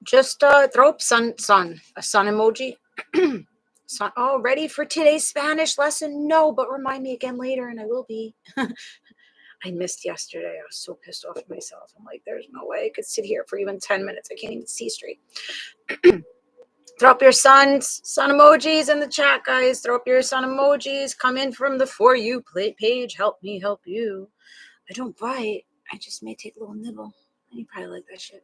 Just throw up a sun emoji. Sun. Oh, ready for today's Spanish lesson? No, but remind me again later, and I will be. I missed yesterday. I was so pissed off at myself. I'm like, there's no way I could sit here for even 10 minutes. I can't even see straight. Throw up your sun emojis in the chat, guys. Throw up your sun emojis. Come in from the For You page. Help me help you. I don't bite. I just may take a little nibble. You probably like that shit.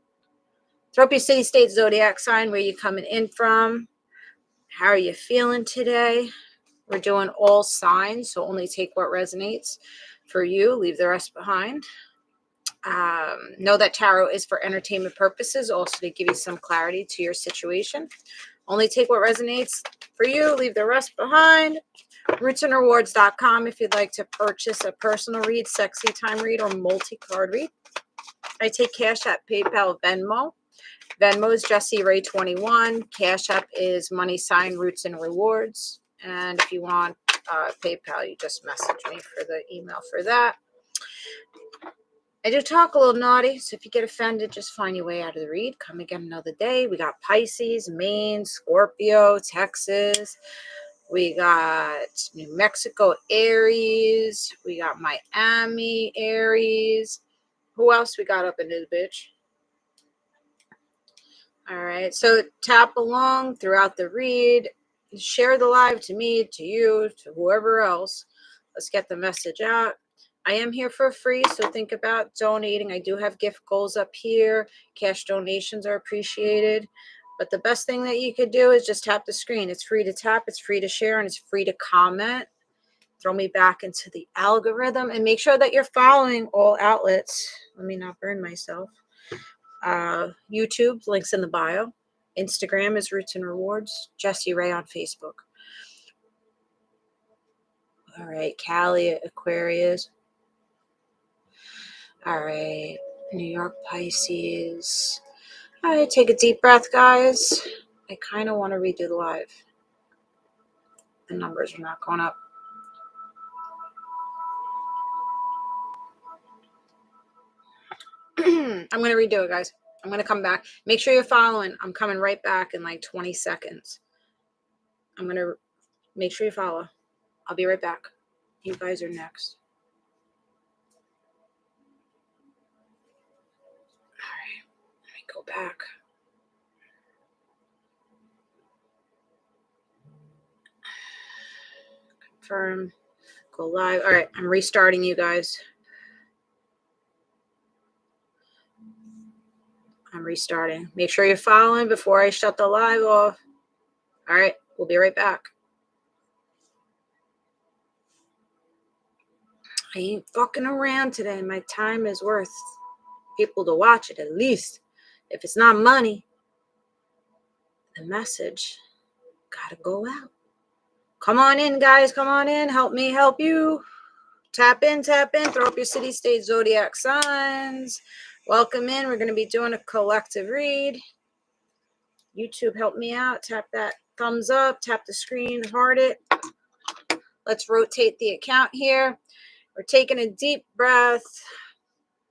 Throw up your city, state, zodiac sign, where you coming in from. How are you feeling today? We're doing all signs, so only take what resonates for you. Leave the rest behind. Know that tarot is for entertainment purposes, also to give you some clarity to your situation. Only take what resonates for you. Leave the rest behind. rootsandrewards.com if you'd like to purchase a personal read, sexy time read, or multi-card read. I take Cashapp, PayPal, Venmo. Venmo is Jessie Ray21. Cashapp is # Roots and Rewards. And if you want PayPal, you just message me for the email for that. I do talk a little naughty, so if you get offended, just find your way out of the read. Come again another day. We got Pisces, Maine, Scorpio, Texas. We got New Mexico, Aries. We got Miami, Aries. Who else we got up in this bitch? All right, so tap along throughout the read. Share the live to me, to you, to whoever else. Let's get the message out. I am here for free, so think about donating. I do have gift goals up here. Cash donations are appreciated. But the best thing that you could do is just tap the screen. It's free to tap, it's free to share, and it's free to comment. Throw me back into the algorithm. And make sure that you're following all outlets. Let me not burn myself. YouTube, links in the bio. Instagram is Roots and Rewards. Jessie Ray on Facebook. All right, Cali, Aquarius. All right, New York, Pisces. All right, take a deep breath, guys. I kind of want to redo the live. The numbers are not going up. I'm going to redo it, guys. I'm going to come back. Make sure you're following. I'm coming right back in like 20 seconds. I'm going to make sure you follow. I'll be right back. You guys are next. All right. Let me go back. Confirm. Go live. All right. I'm restarting you guys. I'm restarting. Make sure you're following before I shut the live off. All right. We'll be right back. I ain't fucking around today. My time is worth people to watch it at least. If it's not money, the message gotta go out. Come on in, guys. Come on in. Help me help you. Tap in, tap in. Throw up your city, state, zodiac signs. Welcome in. We're going to be doing a collective read. YouTube, help me out. Tap that thumbs up. Tap the screen. Heart it. Let's rotate the account here. We're taking a deep breath.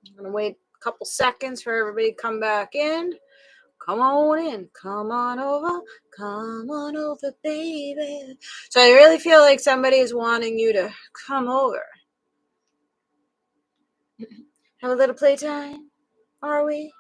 I'm going to wait a couple seconds for everybody to come back in. Come on in. Come on over. Come on over, baby. So I really feel like somebody is wanting you to come over. Have a little playtime, are we?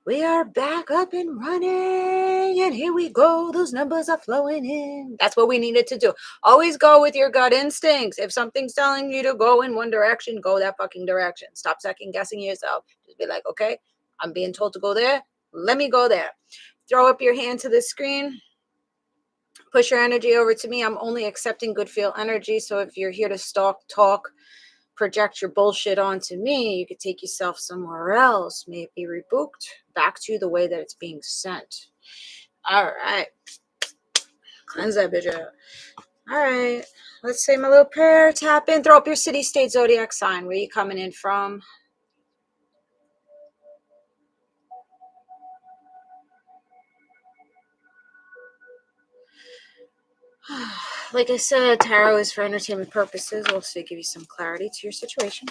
We are back up and running, and here we go. Those numbers are flowing in. That's what we needed to do. Always go with your gut instincts. If something's telling you to go in one direction, go that fucking direction. Stop second guessing yourself. Just be like, okay, I'm being told to go there. Let me go there. Throw up your hand to the screen. Push your energy over to me. I'm only accepting good feel energy. So if you're here to talk, project your bullshit onto me, you could take yourself somewhere else. May it be rebooked back to you the way that it's being sent. All right. Cleanse that bitch out. All right. Let's say my little prayer. Tap in. Throw up your city, state, zodiac sign. Where you coming in from? Like I said, tarot is for entertainment purposes, also to give you some clarity to your situation.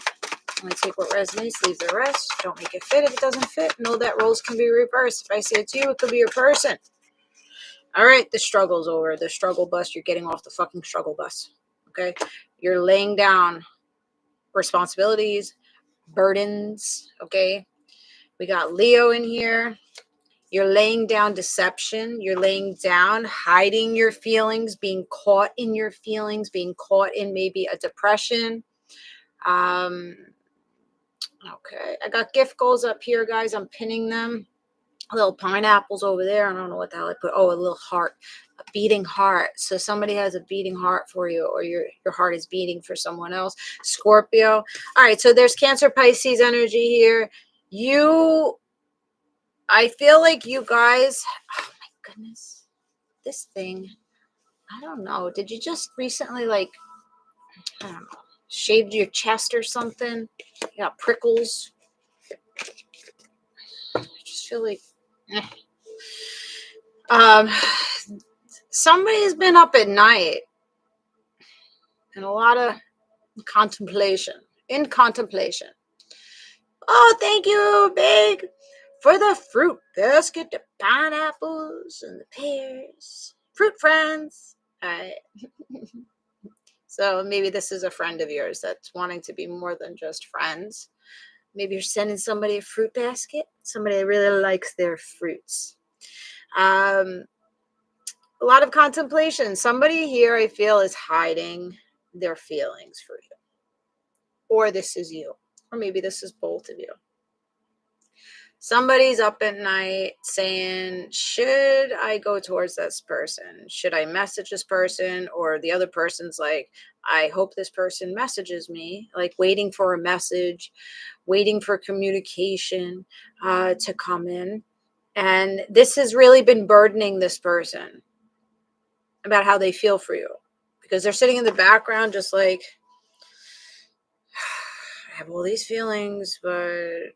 Only take what resonates, leave the rest. Don't make it fit if it doesn't fit. Know that roles can be reversed. If I say it to you, it could be your person. All right, the struggle's over. The struggle bus, you're getting off the fucking struggle bus. Okay? You're laying down responsibilities, burdens. Okay? We got Leo in here. You're laying down deception. You're laying down hiding your feelings, being caught in your feelings, being caught in maybe a depression. Okay, I got gift goals up here, guys. I'm pinning them. Little pineapples over there. I don't know what the hell I put. Oh, a little heart, a beating heart. So somebody has a beating heart for you, or your heart is beating for someone else. Scorpio. All right, so there's Cancer, Pisces energy here. I feel like you guys, oh my goodness, this thing, I don't know. Did you just recently, like, I don't know, shaved your chest or something? You got prickles. I just feel like, somebody's been up at night and a lot of contemplation. Oh, thank you, Big, for the fruit basket, the pineapples and the pears. Fruit friends. All right. So maybe this is a friend of yours that's wanting to be more than just friends. Maybe you're sending somebody a fruit basket. Somebody that really likes their fruits. A lot of contemplation. Somebody here, I feel, is hiding their feelings for you. Or this is you. Or maybe this is both of you. Somebody's up at night saying, should I go towards this person? Should I message this person? Or the other person's like, I hope this person messages me, like waiting for a message, waiting for communication to come in. And this has really been burdening this person about how they feel for you. Because they're sitting in the background just like, I have all these feelings, but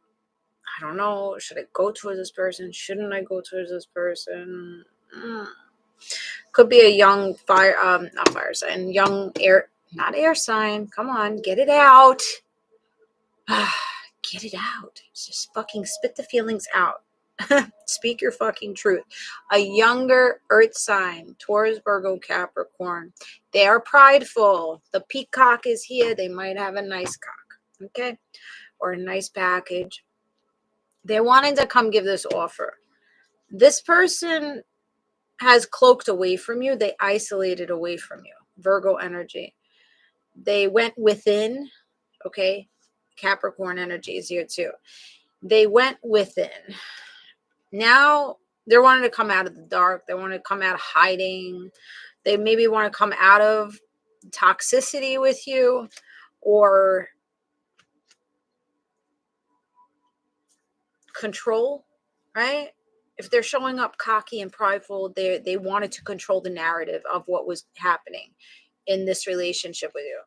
I don't know. Should I go towards this person? Shouldn't I go towards this person? Could be a young not fire sign, young air, not air sign. Come on, get it out. Get it out. Just fucking spit the feelings out. Speak your fucking truth. A younger earth sign, Taurus, Virgo, Capricorn. They are prideful. The peacock is here. They might have a nice cock, okay? Or a nice package. They're wanting to come give this offer. This person has cloaked away from you. They isolated away from you. Virgo energy. They went within, okay? Capricorn energy is here too. They went within. Now they're wanting to come out of the dark. They want to come out of hiding. They maybe want to come out of toxicity with you, or control, right? If they're showing up cocky and prideful, they wanted to control the narrative of what was happening in this relationship with you.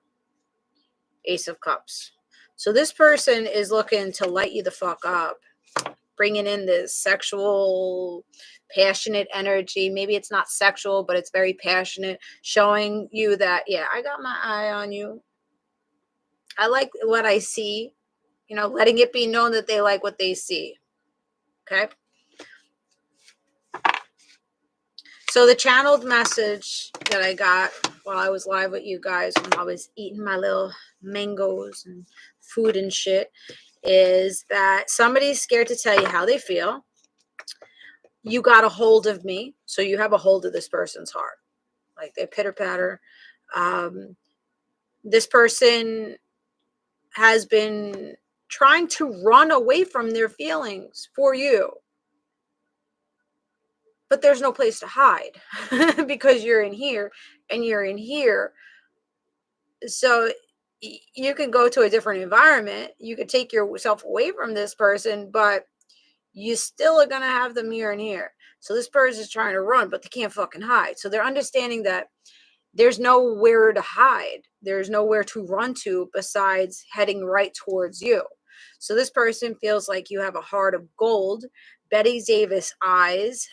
Ace of Cups. So this person is looking to light you the fuck up, bringing in this sexual, passionate energy. Maybe it's not sexual, but it's very passionate, showing you that, yeah, I got my eye on you. I like what I see, letting it be known that they like what they see. Okay. So the channeled message that I got while I was live with you guys, when I was eating my little mangoes and food and shit, is that somebody's scared to tell you how they feel. You got a hold of me, so you have a hold of this person's heart. Like they pitter patter. This person has been trying to run away from their feelings for you. But there's no place to hide because you're in here and you're in here. So you can go to a different environment. You could take yourself away from this person, but you still are going to have them here and here. So this person is trying to run, but they can't fucking hide. So they're understanding that there's nowhere to hide. There's nowhere to run to besides heading right towards you. So this person feels like you have a heart of gold. Betty Davis eyes.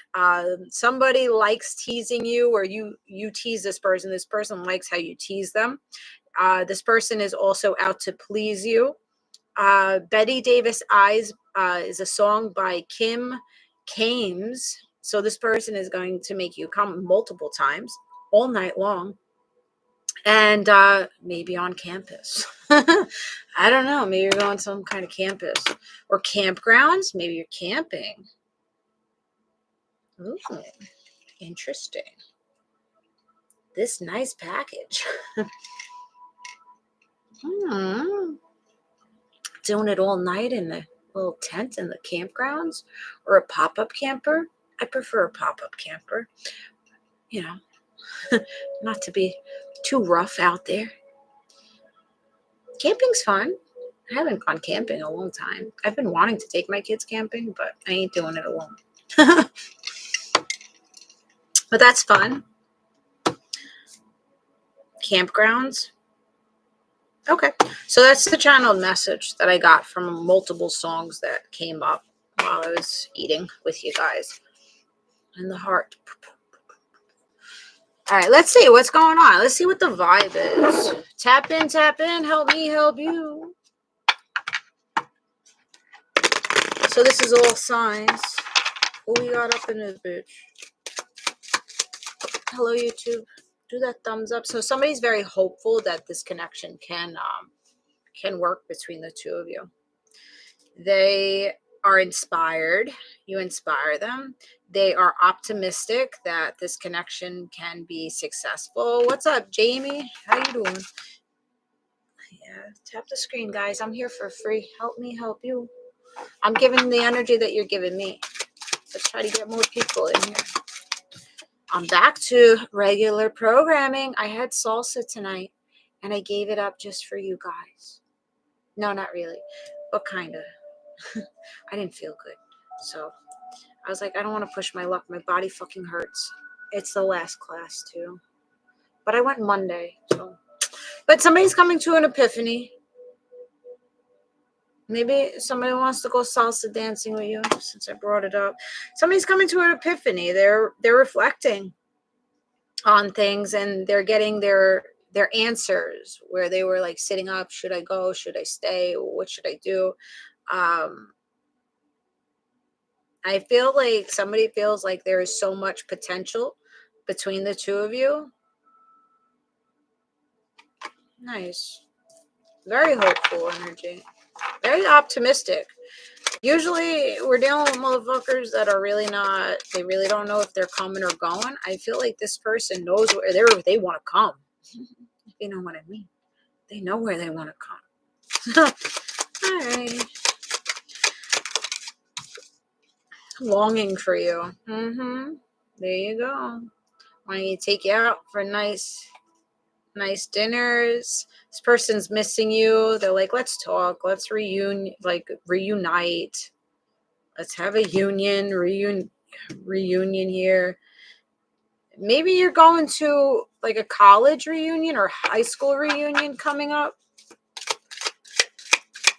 Somebody likes teasing you, or you tease this person. This person likes how you tease them. This person is also out to please you. Betty Davis Eyes is a song by Kim Kames. So this person is going to make you come multiple times all night long. And maybe on campus. I don't know. Maybe you're going to some kind of campus or campgrounds. Maybe you're camping. Ooh, interesting. This nice package. Doing it all night in the little tent in the campgrounds or a pop-up camper. I prefer a pop-up camper. You know, not to be too rough out there. Camping's fun. I haven't gone camping in a long time. I've been wanting to take my kids camping, but I ain't doing it alone. But that's fun. Campgrounds. Okay. So that's the channeled message that I got from multiple songs that came up while I was eating with you guys. And the heart. All right, let's see what's going on. Let's see what the vibe is. Tap in, help me, help you. So this is all signs. What we got up in this bitch? Hello, YouTube. Do that thumbs up. So somebody's very hopeful that this connection can work between the two of you. They are inspired. You inspire them. They are optimistic that this connection can be successful. What's up, Jamie? How you doing? Yeah, tap the screen, guys. I'm here for free. Help me, help you. I'm giving the energy that you're giving me. Let's try to get more people in here. I'm back to regular programming. I had salsa tonight, and I gave it up just for you guys. No, not really, but kind of. I didn't feel good, so I was like, I don't want to push my luck. My body fucking hurts. It's the last class too, but I went Monday. So, but somebody's coming to an epiphany. Maybe somebody wants to go salsa dancing with you. Since I brought it up, somebody's coming to an epiphany. They're reflecting on things, and they're getting their answers where they were like sitting up. Should I go? Should I stay? What should I do? I feel like somebody feels like there is so much potential between the two of you. Nice. Very hopeful energy. Very optimistic. Usually we're dealing with motherfuckers that are really not, they really don't know if they're coming or going. I feel like this person knows where they want to come. If you know what I mean. They know where they want to come. All right. Longing for you. There you go. Wanting to take you out for nice dinners. This person's missing you. They're like, let's talk. Let's reunite. Let's have a reunion here. Maybe you're going to like a college reunion or high school reunion coming up.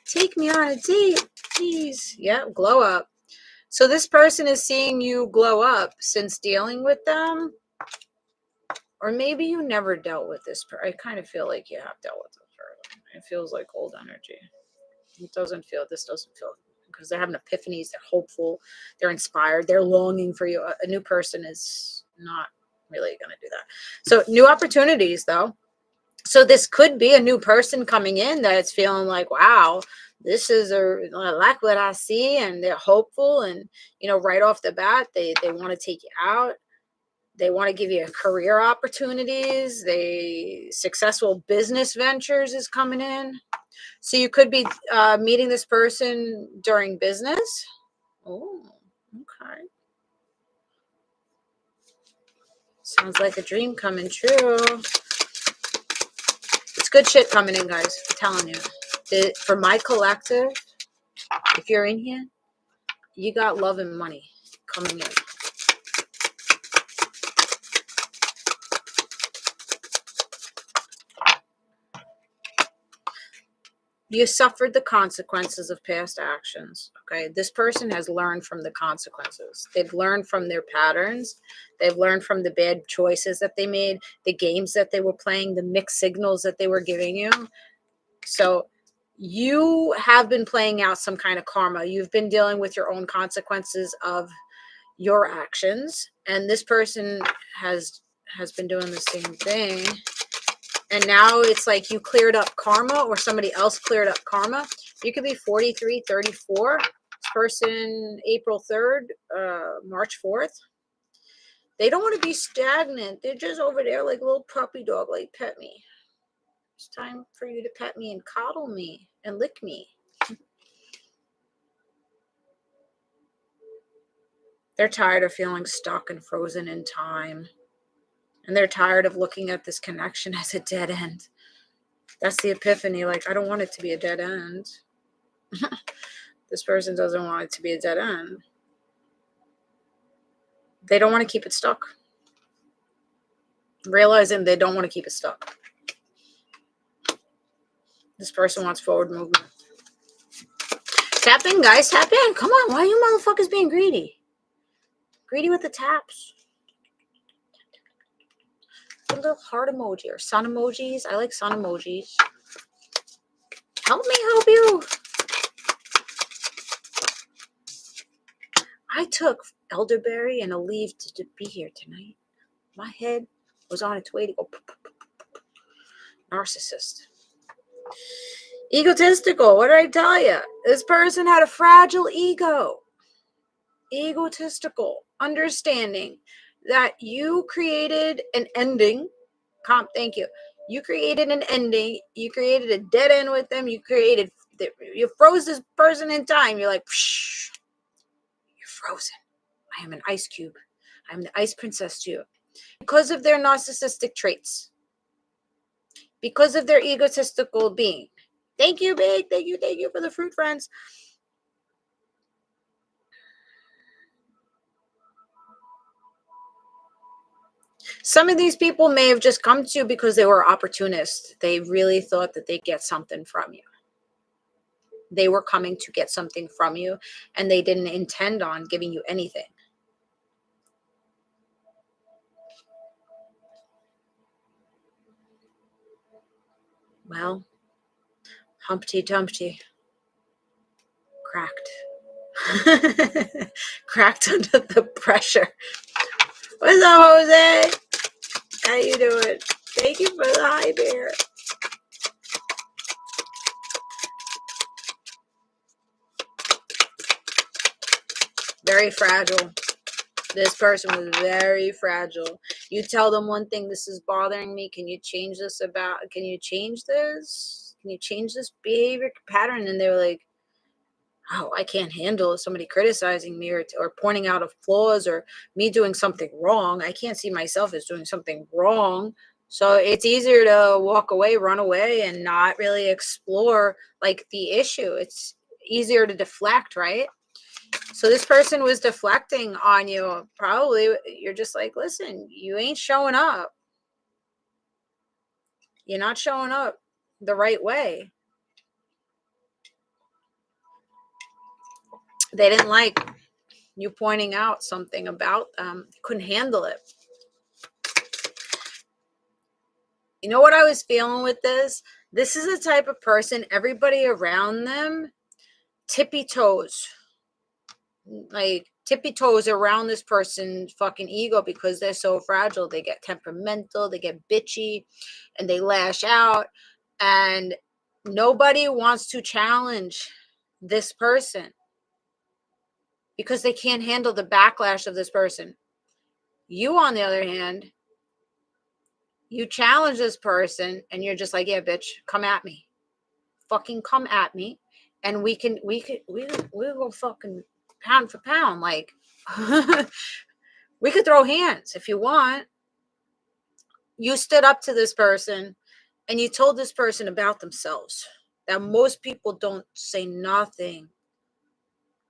Take me on a date, please. Yeah, glow up. So this person is seeing you glow up since dealing with them. Or maybe you never dealt with this person. I kind of feel like you have dealt with this person. It feels like old energy. This doesn't feel, because they're having epiphanies. They're hopeful. They're inspired. They're longing for you. A new person is not really going to do that. So new opportunities, though. So this could be a new person coming in that's feeling like, wow, this is I like what I see, and they're hopeful, and right off the bat they want to take you out. They want to give you career opportunities. Successful business ventures is coming in. So you could be meeting this person during business. Oh, okay. Sounds like a dream coming true. It's good shit coming in, guys. I'm telling you. For my collective, if you're in here, you got love and money coming in. You suffered the consequences of past actions. Okay. This person has learned from the consequences. They've learned from their patterns. They've learned from the bad choices that they made, the games that they were playing, the mixed signals that they were giving you. So You have been playing out some kind of karma. You've been dealing with your own consequences of your actions, and this person has been doing the same thing. And now it's like you cleared up karma, or somebody else cleared up karma. You could be 43, 34. This person, April 3rd, March 4th. They don't want to be stagnant. They're just over there like a little puppy dog, like, pet me. It's time for you to pet me and coddle me and lick me. They're tired of feeling stuck and frozen in time. And they're tired of looking at this connection as a dead end. That's the epiphany. Like, I don't want it to be a dead end. This person doesn't want it to be a dead end. They don't want to keep it stuck. Realizing they don't want to keep it stuck. This person wants forward movement. Tap in, guys. Tap in. Come on. Why are you motherfuckers being greedy? Greedy with the taps. A little heart emoji or sun emojis. I like sun emojis. Help me help you. I took elderberry and a leaf to be here tonight. My head was on its way to go. Narcissist. Egotistical. What did I tell you? This person had a fragile ego. Egotistical. Understanding that you created an ending. Thank you. You created an ending. You created a dead end with them. You froze this person in time. You're like, psh, you're frozen. I am an ice cube. I'm the ice princess to you. Because of their narcissistic traits. Because of their egotistical being. Thank you, Big. Thank you for the fruit, friends. Some of these people may have just come to you because they were opportunists. They really thought that they'd get something from you. They were coming to get something from you, and they didn't intend on giving you anything. Well, Humpty Dumpty cracked. Cracked under the pressure. What's up, Jose? How you doing? Thank you for the hi, bear. Very fragile. This person was very fragile. You tell them one thing, this is bothering me. Can you change this can you change this? Can you change this behavior pattern? And they were like, oh, I can't handle somebody criticizing me or pointing out of flaws or me doing something wrong. I can't see myself as doing something wrong. So it's easier to walk away, run away, and not really explore like the issue. It's easier to deflect, right? So this person was deflecting on you. Probably you're just like, listen, you ain't showing up. You're not showing up the right way. They didn't like you pointing out something about them. Couldn't handle it. You know what I was feeling with this? This is the type of person, everybody around them, tippy toes. Like tippy toes around this person's fucking ego because they're so fragile. They get temperamental, they get bitchy, and they lash out. And nobody wants to challenge this person because they can't handle the backlash of this person. You, on the other hand, you challenge this person and you're just like, yeah, bitch, come at me. Fucking come at me. And we go fucking pound for pound. Like, we could throw hands if you want. You stood up to this person and you told this person about themselves. That most people don't say nothing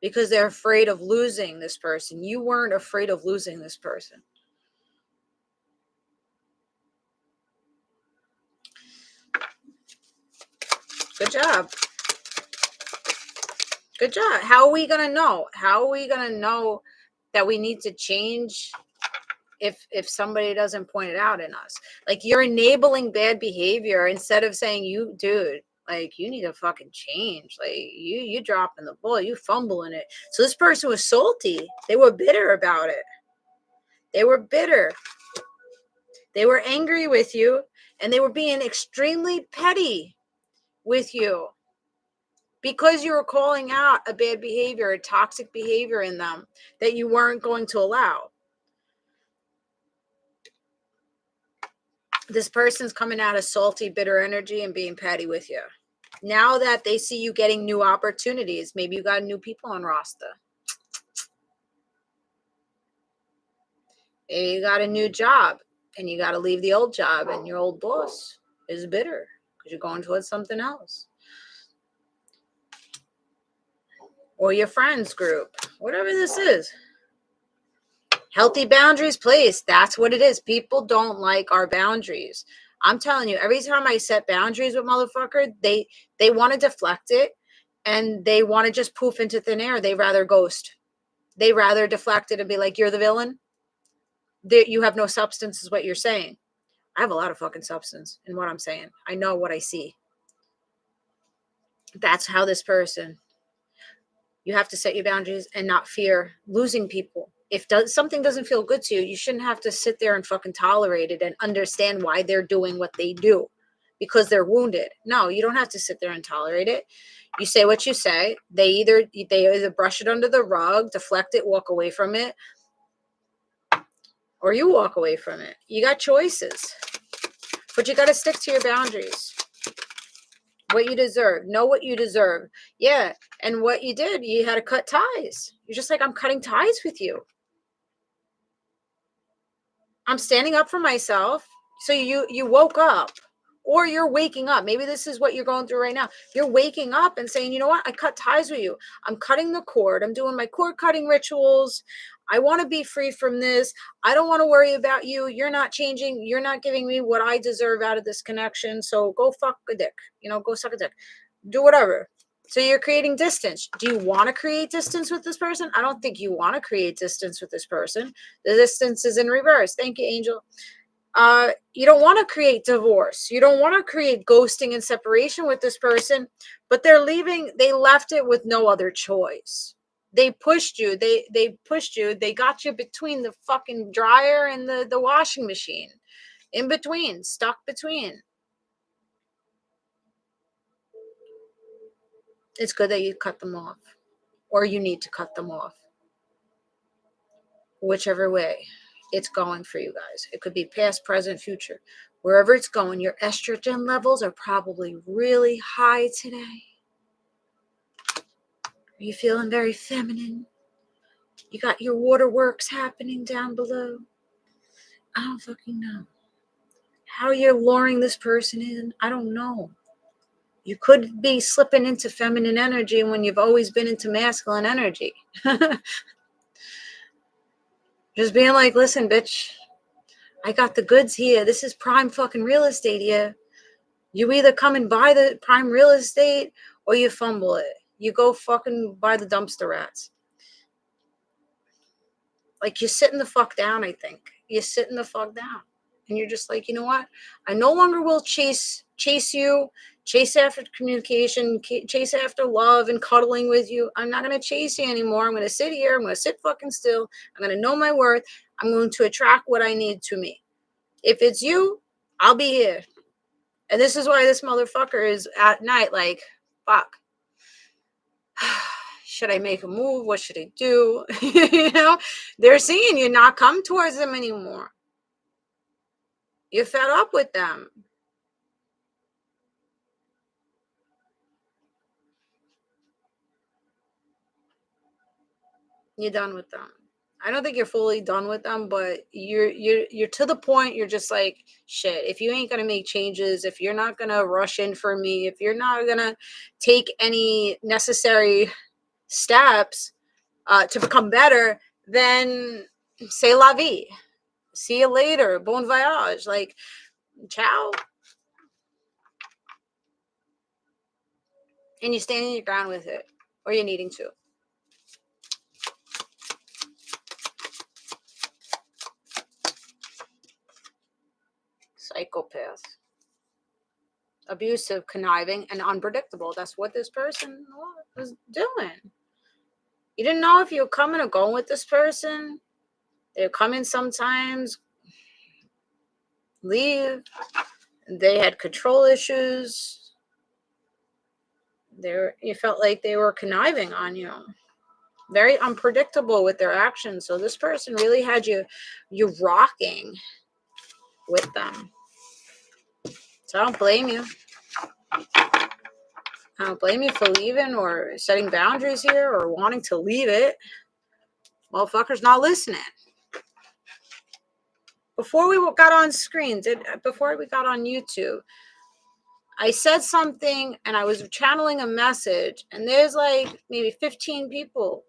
because they're afraid of losing this person. You weren't afraid of losing this person. Good job. Good job. How are we going to know? How are we going to know that we need to change if somebody doesn't point it out in us? Like, you're enabling bad behavior instead of saying, you, dude, Like, you need to fucking change. Like, you dropping the ball, you fumbling it. So this person was salty. They were bitter about it. They were bitter. They were angry with you, and they were being extremely petty with you because you were calling out a bad behavior, a toxic behavior in them that you weren't going to allow. This person's coming out of salty, bitter energy and being petty with you. Now that they see you getting new opportunities, maybe you got new people on roster. Maybe you got a new job and you got to leave the old job, and your old boss is bitter because you're going towards something else. Or your friends group, whatever this is. Healthy boundaries placed. That's what it is. People don't like our boundaries. I'm telling you, every time I set boundaries with motherfucker, they want to deflect it, and they want to just poof into thin air. They rather ghost. They rather deflect it and be like, you're the villain. You have no substance is what you're saying. I have a lot of fucking substance in what I'm saying. I know what I see. That's how this person. You have to set your boundaries and not fear losing people. If something doesn't feel good to you, you shouldn't have to sit there and fucking tolerate it and understand why they're doing what they do because they're wounded. No, you don't have to sit there and tolerate it. You say what you say. They either brush it under the rug, deflect it, walk away from it, or you walk away from it. You got choices, but you got to stick to your boundaries. What you deserve. Know what you deserve. Yeah. And what you did, you had to cut ties. You're just like, I'm cutting ties with you. I'm standing up for myself. So you woke up, or you're waking up. Maybe this is what you're going through right now. You're waking up and saying, you know what? I cut ties with you. I'm cutting the cord. I'm doing my cord cutting rituals. I want to be free from this. I don't want to worry about you. You're not changing. You're not giving me what I deserve out of this connection. So go fuck a dick. Go suck a dick. Do whatever. So you're creating distance. Do you want to create distance with this person? I don't think you want to create distance with this person. The distance is in reverse. Thank you, Angel. You don't want to create divorce. You don't want to create ghosting and separation with this person, but they're leaving. They left it with no other choice. They pushed you. They pushed you. They got you between the fucking dryer and the washing machine. In between, stuck between. It's good that you cut them off, or you need to cut them off. Whichever way it's going for you guys. It could be past, present, future. Wherever it's going, your estrogen levels are probably really high today. Are you feeling very feminine? You got your waterworks happening down below. I don't fucking know. How you're luring this person in, I don't know. You could be slipping into feminine energy when you've always been into masculine energy. Just being like, listen, bitch, I got the goods here. This is prime fucking real estate here. You either come and buy the prime real estate or you fumble it. You go fucking buy the dumpster rats. Like, you're sitting the fuck down, I think. You're sitting the fuck down. And you're just like, you know what? I no longer will chase you, chase after communication, chase after love and cuddling with you. I'm not going to chase you anymore. I'm going to sit here. I'm going to sit fucking still. I'm going to know my worth. I'm going to attract what I need to me. If it's you, I'll be here. And this is why this motherfucker is at night like, fuck. Should I make a move? What should I do? They're seeing you not come towards them anymore. You're fed up with them. You're done with them. I don't think you're fully done with them, but you're to the point. You're just like, shit, if you ain't gonna make changes, if you're not gonna rush in for me, if you're not gonna take any necessary steps to become better, then c'est la vie. See you later. Bon voyage. Like, ciao. And you're standing your ground with it, or you're needing to. Psychopath. abusive, conniving, and unpredictable. That's what this person was doing. You didn't know if you were coming or going with this person. They would come in sometimes, leave. They had control issues. You felt like they were conniving on you. Very unpredictable with their actions. So this person really had you rocking with them. So I don't blame you. I don't blame you for leaving or setting boundaries here or wanting to leave it. Motherfucker's not listening. Before we got on screens, before we got on YouTube, I said something and I was channeling a message, and there's like maybe 15 people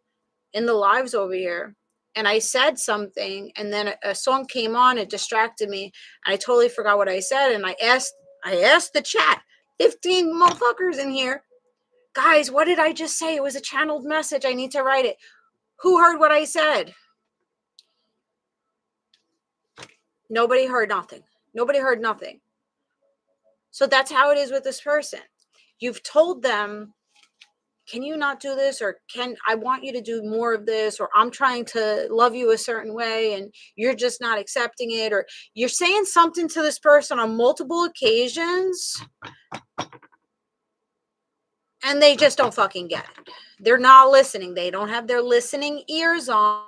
in the lives over here. And I said something, and then a song came on, it distracted me, and I totally forgot what I said. And I asked the chat, 15 motherfuckers in here, guys, what did I just say? It was a channeled message. I need to write it. Who heard what I said? Nobody heard nothing. Nobody heard nothing. So that's how it is with this person. You've told them, can you not do this? Or I want you to do more of this? Or I'm trying to love you a certain way and you're just not accepting it. Or you're saying something to this person on multiple occasions and they just don't fucking get it. They're not listening. They don't have their listening ears on,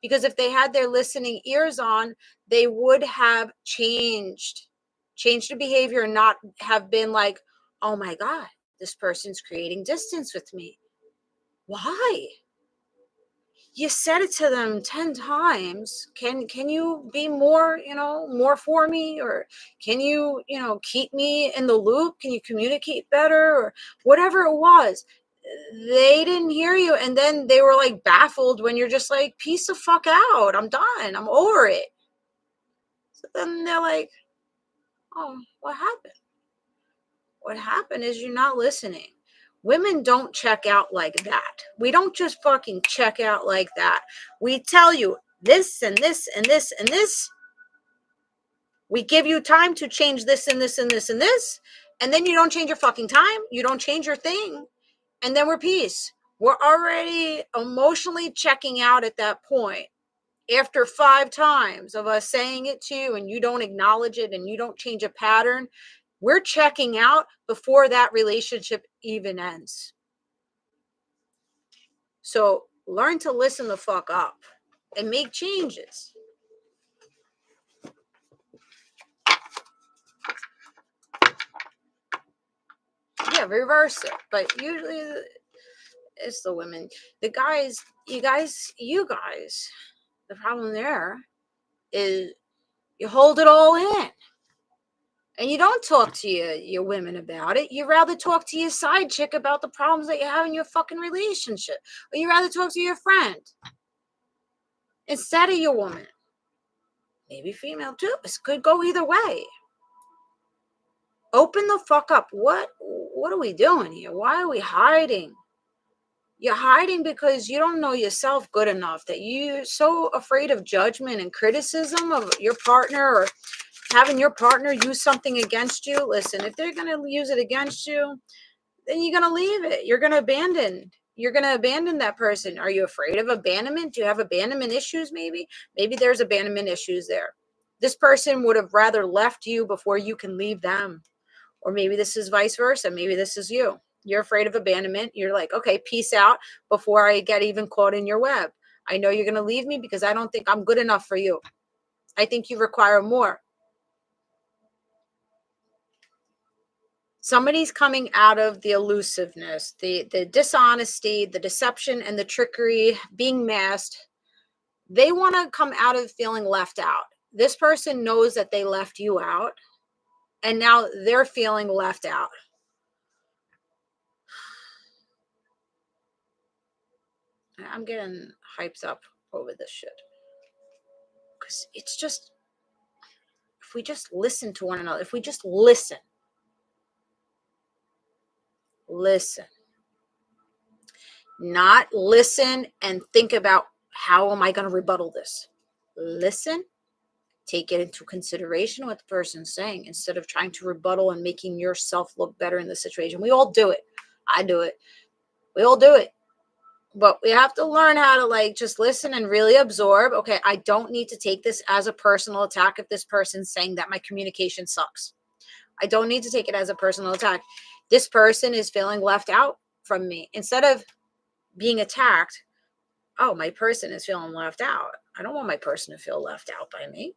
because if they had their listening ears on, they would have changed the behavior and not have been like, oh my God, this person's creating distance with me. Why? You said it to them 10 times. Can you be more, more for me? Or can you, keep me in the loop? Can you communicate better? Or whatever it was. They didn't hear you. And then they were like baffled when you're just like, peace the fuck out. I'm done. I'm over it. So then they're like, oh, what happened? What happened is you're not listening. Women don't check out like that. We don't just fucking check out like that. We tell you this and this and this and this. We give you time to change this and this and this and this. And then you don't change your fucking time. You don't change your thing. And then we're peace. We're already emotionally checking out at that point. After 5 times of us saying it to you and you don't acknowledge it and you don't change a pattern, we're checking out before that relationship even ends. So learn to listen the fuck up and make changes. Yeah, reverse it. But usually it's the women. The guys, you guys, the problem there is you hold it all in. And you don't talk to your women about it. You rather talk to your side chick about the problems that you have in your fucking relationship. Or you rather talk to your friend instead of your woman. Maybe female too. This could go either way. Open the fuck up. What are we doing here? Why are we hiding? You're hiding because you don't know yourself good enough, that you're so afraid of judgment and criticism of your partner, or having your partner use something against you. Listen, if they're going to use it against you, then you're going to leave it. You're going to abandon that person. Are you afraid of abandonment? Do you have abandonment issues? Maybe there's abandonment issues there. This person would have rather left you before you can leave them. Or maybe this is vice versa. Maybe this is you. You're afraid of abandonment. You're like, okay, peace out before I get even caught in your web. I know you're going to leave me because I don't think I'm good enough for you. I think you require more. Somebody's coming out of the elusiveness, the dishonesty, the deception, and the trickery, being masked. They want to come out of feeling left out. This person knows that they left you out, and now they're feeling left out. I'm getting hyped up over this shit. Because it's just, if we just listen to one another, if we just listen, not listen and think about, how am I going to rebuttal this? Listen Take it into consideration what the person's saying instead of trying to rebuttal and making yourself look better in the situation. We all do it. I do it. We all do it. But we have to learn how to like just listen and really absorb. Okay, I don't need to take this as a personal attack if this person's saying that my communication sucks. I don't need to take it as a personal attack. This person is feeling left out from me. Instead of being attacked, oh, my person is feeling left out. I don't want my person to feel left out by me.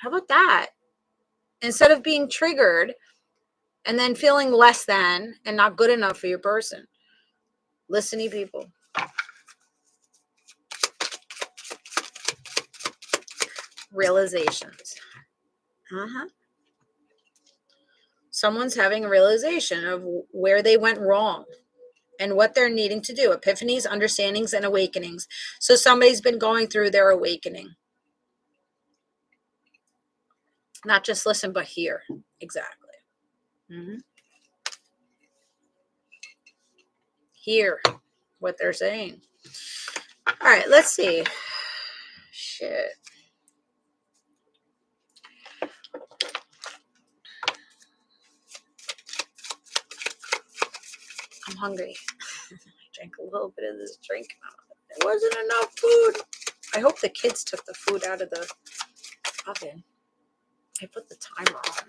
How about that? Instead of being triggered and then feeling less than and not good enough for your person. Listening people. Realizations. Someone's having a realization of where they went wrong and what they're needing to do. Epiphanies, understandings, and awakenings. So somebody's been going through their awakening. Not just listen, but hear. Exactly. Hear what they're saying. All right, let's see. Shit. I'm hungry. I drank a little bit of this drink. There wasn't enough food. I hope the kids took the food out of the oven. I put the timer on.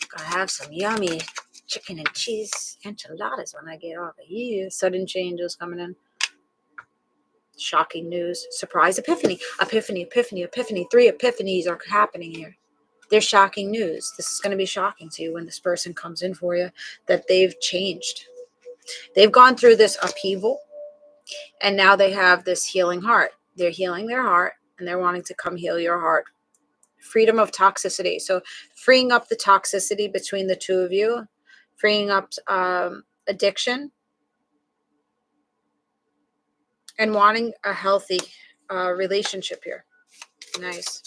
Gotta have some yummy chicken and cheese enchiladas when I get off of here. Sudden changes coming in. Shocking news. Surprise epiphany. Epiphany, epiphany, epiphany. 3 epiphanies are happening here. There's shocking news. This is going to be shocking to you when this person comes in for you, that they've changed. They've gone through this upheaval, and now they have this healing heart. They're healing their heart, and they're wanting to come heal your heart. Freedom of toxicity. So freeing up the toxicity between the two of you, freeing up addiction, and wanting a healthy relationship here. Nice.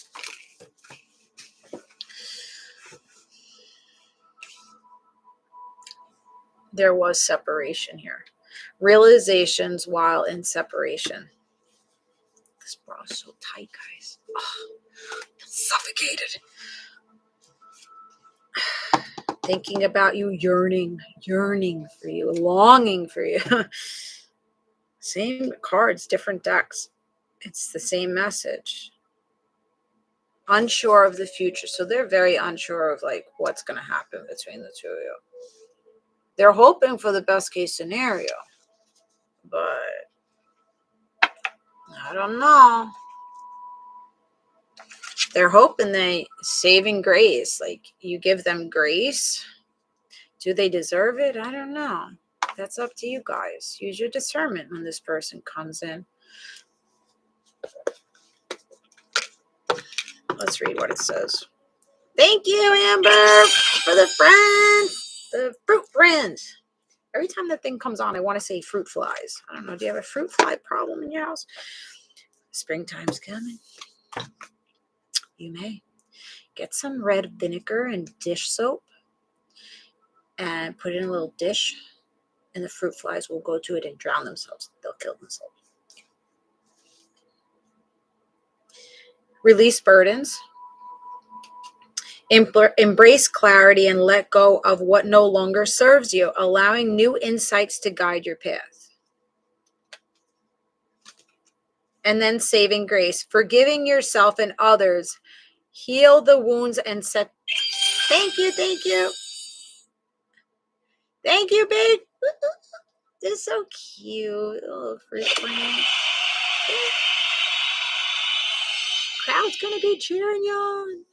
There was separation here. Realizations while in separation. This bra is so tight, guys. Oh, I'm suffocated. Thinking about you, yearning for you, longing for you. Same cards, different decks. It's the same message. Unsure of the future. So they're very unsure of like what's going to happen between the two of you. They're hoping for the best case scenario. But I don't know. They're hoping they saving grace. Like you give them grace. Do they deserve it? I don't know. That's up to you guys. Use your discernment when this person comes in. Let's read what it says. Thank you, Amber, for the friend. The fruit friend. Every time that thing comes on, I want to say fruit flies. I don't know. Do you have a fruit fly problem in your house? Springtime's coming. You may. Get some red vinegar and dish soap and put it in a little dish, and the fruit flies will go to it and drown themselves. They'll kill themselves. Release burdens. Embrace clarity and let go of what no longer serves you, allowing new insights to guide your path. And then saving grace. Forgiving yourself and others. Heal the wounds and set. Thank you, thank you. Thank you, babe. This is so cute. Oh, fruit fly. Crowd's gonna be cheering you on.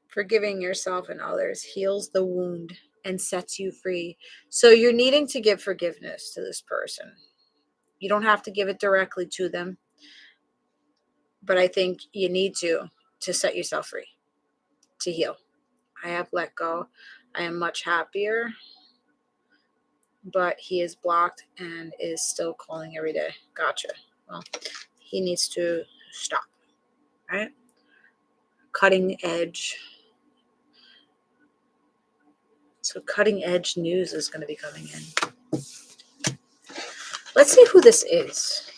Forgiving yourself and others heals the wound and sets you free. So you're needing to give forgiveness to this person. You don't have to give it directly to them, but I think you need to set yourself free, to heal. I have let go. I am much happier, but he is blocked and is still calling every day. Gotcha. Well, he needs to stop, right? Cutting edge. So cutting edge news is going to be coming in. Let's see who this is.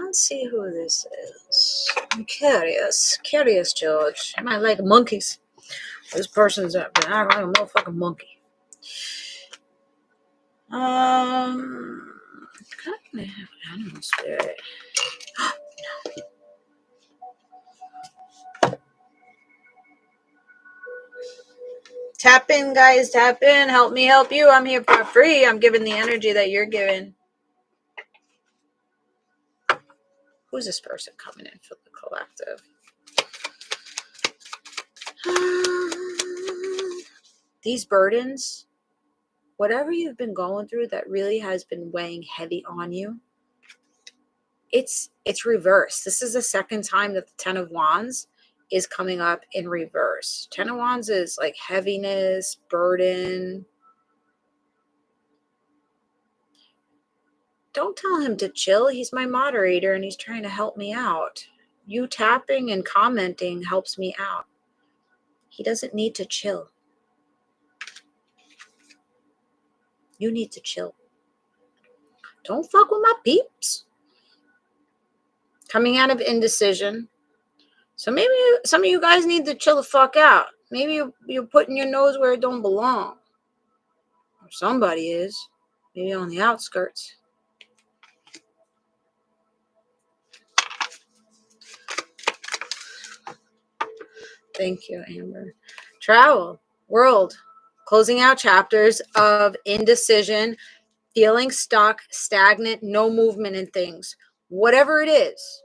Let's see who this is. I'm curious, George. I might like monkeys. This person's been acting like a motherfucking monkey. Kind of animal spirit. Tap in, guys. Tap in. Help me help you. I'm here for free. I'm giving the energy that you're giving. Who's this person coming in for the collective? These burdens, whatever you've been going through that really has been weighing heavy on you, it's reversed. This is the second time that the Ten of Wands is coming up in reverse. Ten of Wands is like heaviness, burden. Don't tell him to chill. He's my moderator and he's trying to help me out. You tapping and commenting helps me out. He doesn't need to chill. You need to chill. Don't fuck with my peeps. Coming out of indecision. So maybe some of you guys need to chill the fuck out. Maybe you're putting your nose where it don't belong. Or somebody is. Maybe on the outskirts. Thank you, Amber. Travel. World. Closing out chapters of indecision. Feeling stuck, stagnant, no movement in things. Whatever it is.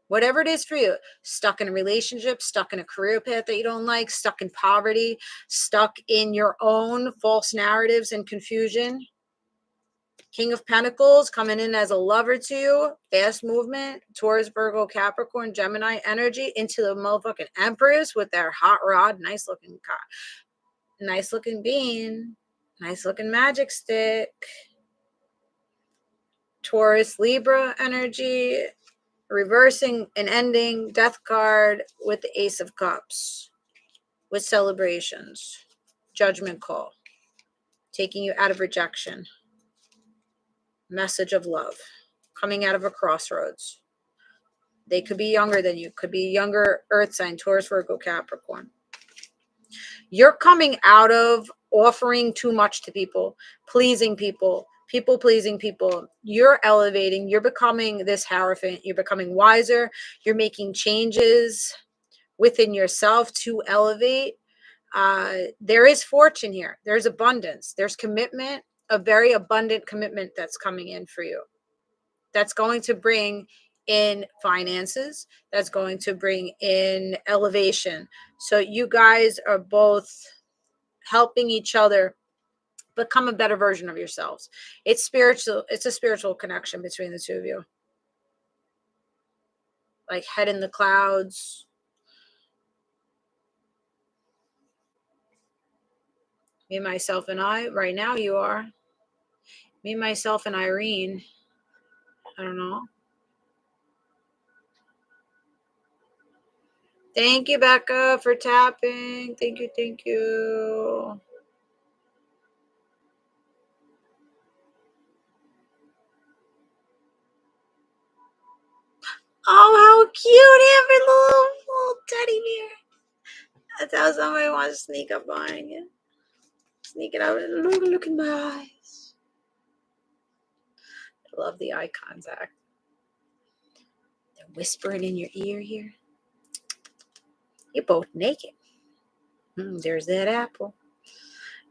Whatever it is for you, stuck in a relationship, stuck in a career path that you don't like, stuck in poverty, stuck in your own false narratives and confusion. King of Pentacles coming in as a lover to you, fast movement, Taurus, Virgo, Capricorn, Gemini energy into the motherfucking Empress with their hot rod, nice looking bean, nice looking magic stick. Taurus, Libra energy. Reversing and ending, death card with the Ace of Cups. With celebrations. Judgment call. Taking you out of rejection. Message of love. Coming out of a crossroads. They could be younger than you. Could be younger earth sign, Taurus, Virgo, Capricorn. You're coming out of offering too much to people. Pleasing people. People pleasing people. You're elevating. You're becoming this Hierophant. You're becoming wiser. You're making changes within yourself to elevate. There is fortune here. There's abundance. There's commitment, a very abundant commitment that's coming in for you. That's going to bring in finances. That's going to bring in elevation. So you guys are both helping each other become a better version of yourselves. It's spiritual. It's a spiritual connection between the two of you. Like head in the clouds. Me, myself, and I. Right now you are. Me, myself, and Irene. I don't know. Thank you, Becca, for tapping. Thank you, thank you. Oh, how cute, Amber, little teddy bear. That's how somebody wants to sneak up behind you. Sneak it out and look in my eyes. I love the eye contact. They're whispering in your ear here. You're both naked. There's that apple.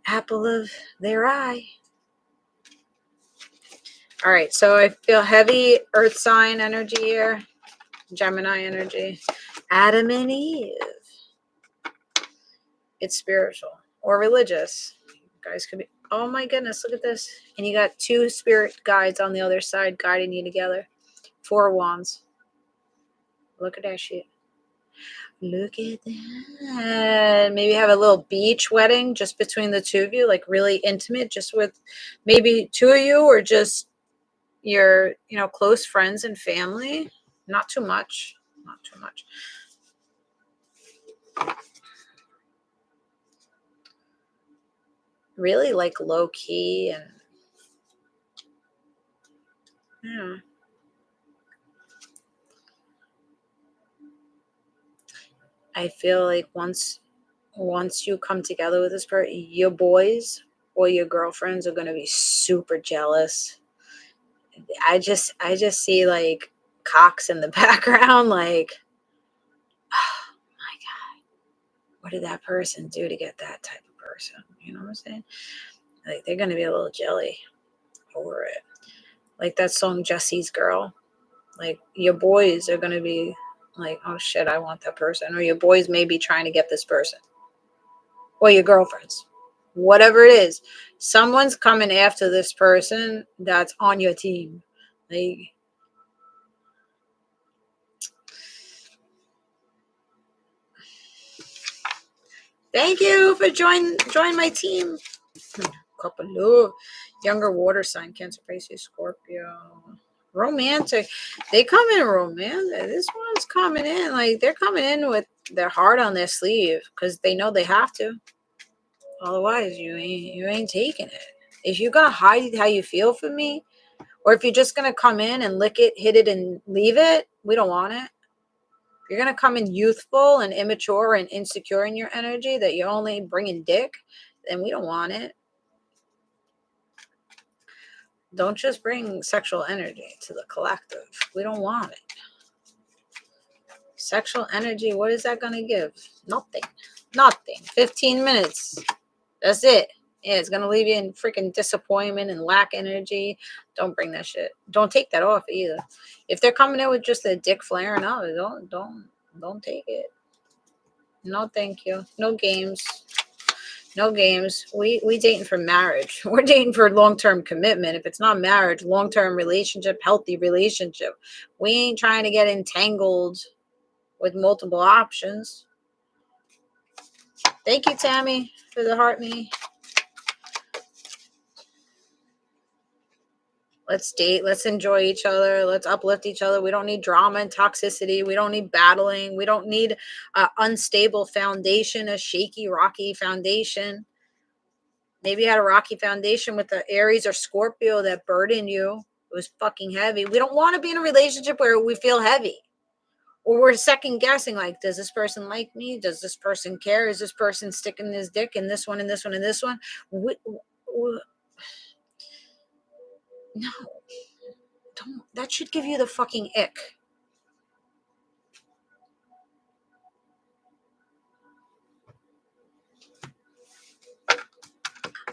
Apple of their eye. All right, so I feel heavy earth sign energy here. Gemini energy. Adam and Eve. It's spiritual or religious. You guys could be, oh my goodness, look at this. And you got two spirit guides on the other side guiding you together. 4 wands. Look at that shit. Look at that. Maybe have a little beach wedding just between the two of you, like really intimate, just with maybe 2 of you or just your, close friends and family. Not too much. Not too much. Really like low key and yeah. I feel like once you come together with this person, your boys or your girlfriends are going to be super jealous. I just see like cocks in the background, like, oh my God, what did that person do to get that type of person? You know what I'm saying? Like, they're going to be a little jelly over it. Like that song, Jesse's Girl. Like, your boys are going to be like, oh shit, I want that person. Or your boys may be trying to get this person. Or your girlfriends. Whatever it is. Someone's coming after this person that's on your team. Like, thank you for join my team. Couple of younger water sign, Cancer, Pisces, Scorpio. Romantic. They come in romantic. This one's coming in like they're coming in with their heart on their sleeve because they know they have to. Otherwise, you ain't taking it. If you're gonna hide how you feel for me, or if you're just gonna come in and lick it, hit it, and leave it, we don't want it. If you're gonna come in youthful and immature and insecure in your energy that you're only bringing dick, then we don't want it. Don't just bring sexual energy to the collective. We don't want it. Sexual energy, what is that going to give? Nothing. 15 minutes. That's it. Yeah, it's going to leave you in freaking disappointment and lack energy. Don't bring that shit. Don't take that off either. If they're coming in with just a dick flaring out, don't take it. No, thank you. No games. No games. We dating for marriage. We're dating for long-term commitment. If it's not marriage, long-term relationship, healthy relationship. We ain't trying to get entangled with multiple options. Thank you, Tammy, for the heart me. Let's date. Let's enjoy each other. Let's uplift each other. We don't need drama and toxicity. We don't need battling. We don't need an unstable foundation, a shaky, rocky foundation. Maybe you had a rocky foundation with the Aries or Scorpio that burdened you. It was fucking heavy. We don't want to be in a relationship where we feel heavy. Or we're second guessing, like, does this person like me? Does this person care? Is this person sticking his dick in this one and this one and this one? No. Don't. That should give you the fucking ick.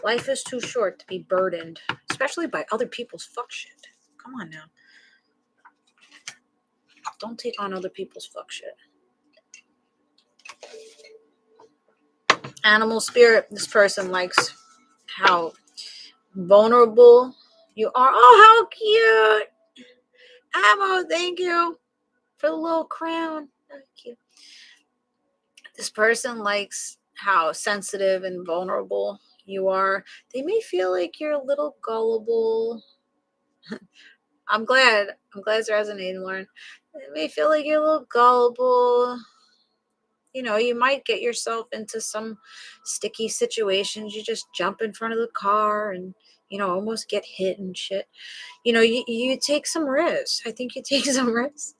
Life is too short to be burdened, especially by other people's fuck shit. Come on now. Don't take on other people's fuck shit. Animal spirit, this person likes how vulnerable you are. Oh, how cute. Ammo, thank you for the little crown. Thank you. This person likes how sensitive and vulnerable you are. They may feel like you're a little gullible. I'm glad it's resonating, Lauren. They may feel like you're a little gullible. You know, you might get yourself into some sticky situations. You just jump in front of the car and, you know, almost get hit and shit. You know, you take some risks. I think you take some risks.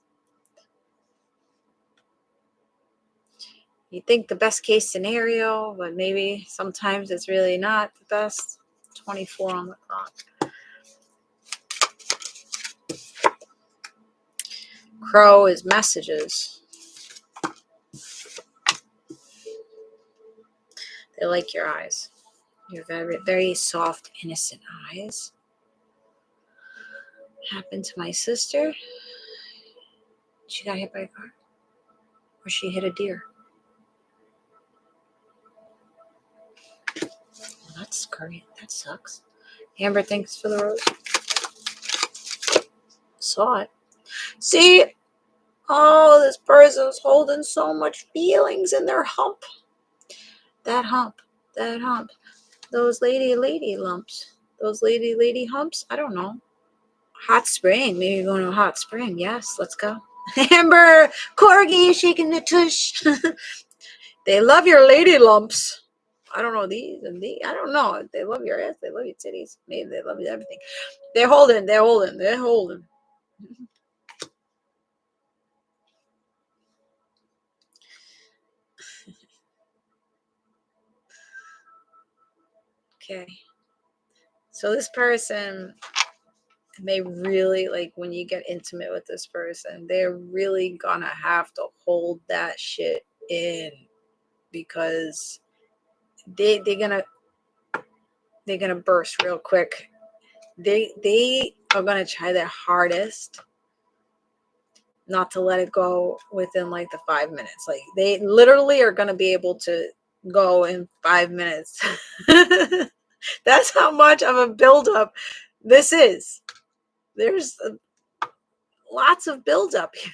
You think the best case scenario, but maybe sometimes it's really not the best. 24 on the clock. Crow is messages. They like your eyes. Your very, very soft, innocent eyes. Happened to my sister. She got hit by a car. Or she hit a deer. Well, that's great. That sucks. Amber, thanks for the rose. Saw it. See? Oh, this person's holding so much feelings in their hump. That hump. Those lady lumps. Those lady humps. I don't know. Hot spring. Maybe you're going to a hot spring. Yes, let's go. Amber, corgi shaking the tush. They love your lady lumps. I don't know these and these. I don't know. They love your ass. They love your titties. Maybe they love everything. They're holding. Okay. So this person, they really, like, when you get intimate with this person, they're really gonna have to hold that shit in, because they're gonna burst real quick. They are gonna try their hardest not to let it go within like the 5 minutes. Like, they literally are gonna be able to go in 5 minutes. That's how much of a buildup this is. There's lots of buildup here.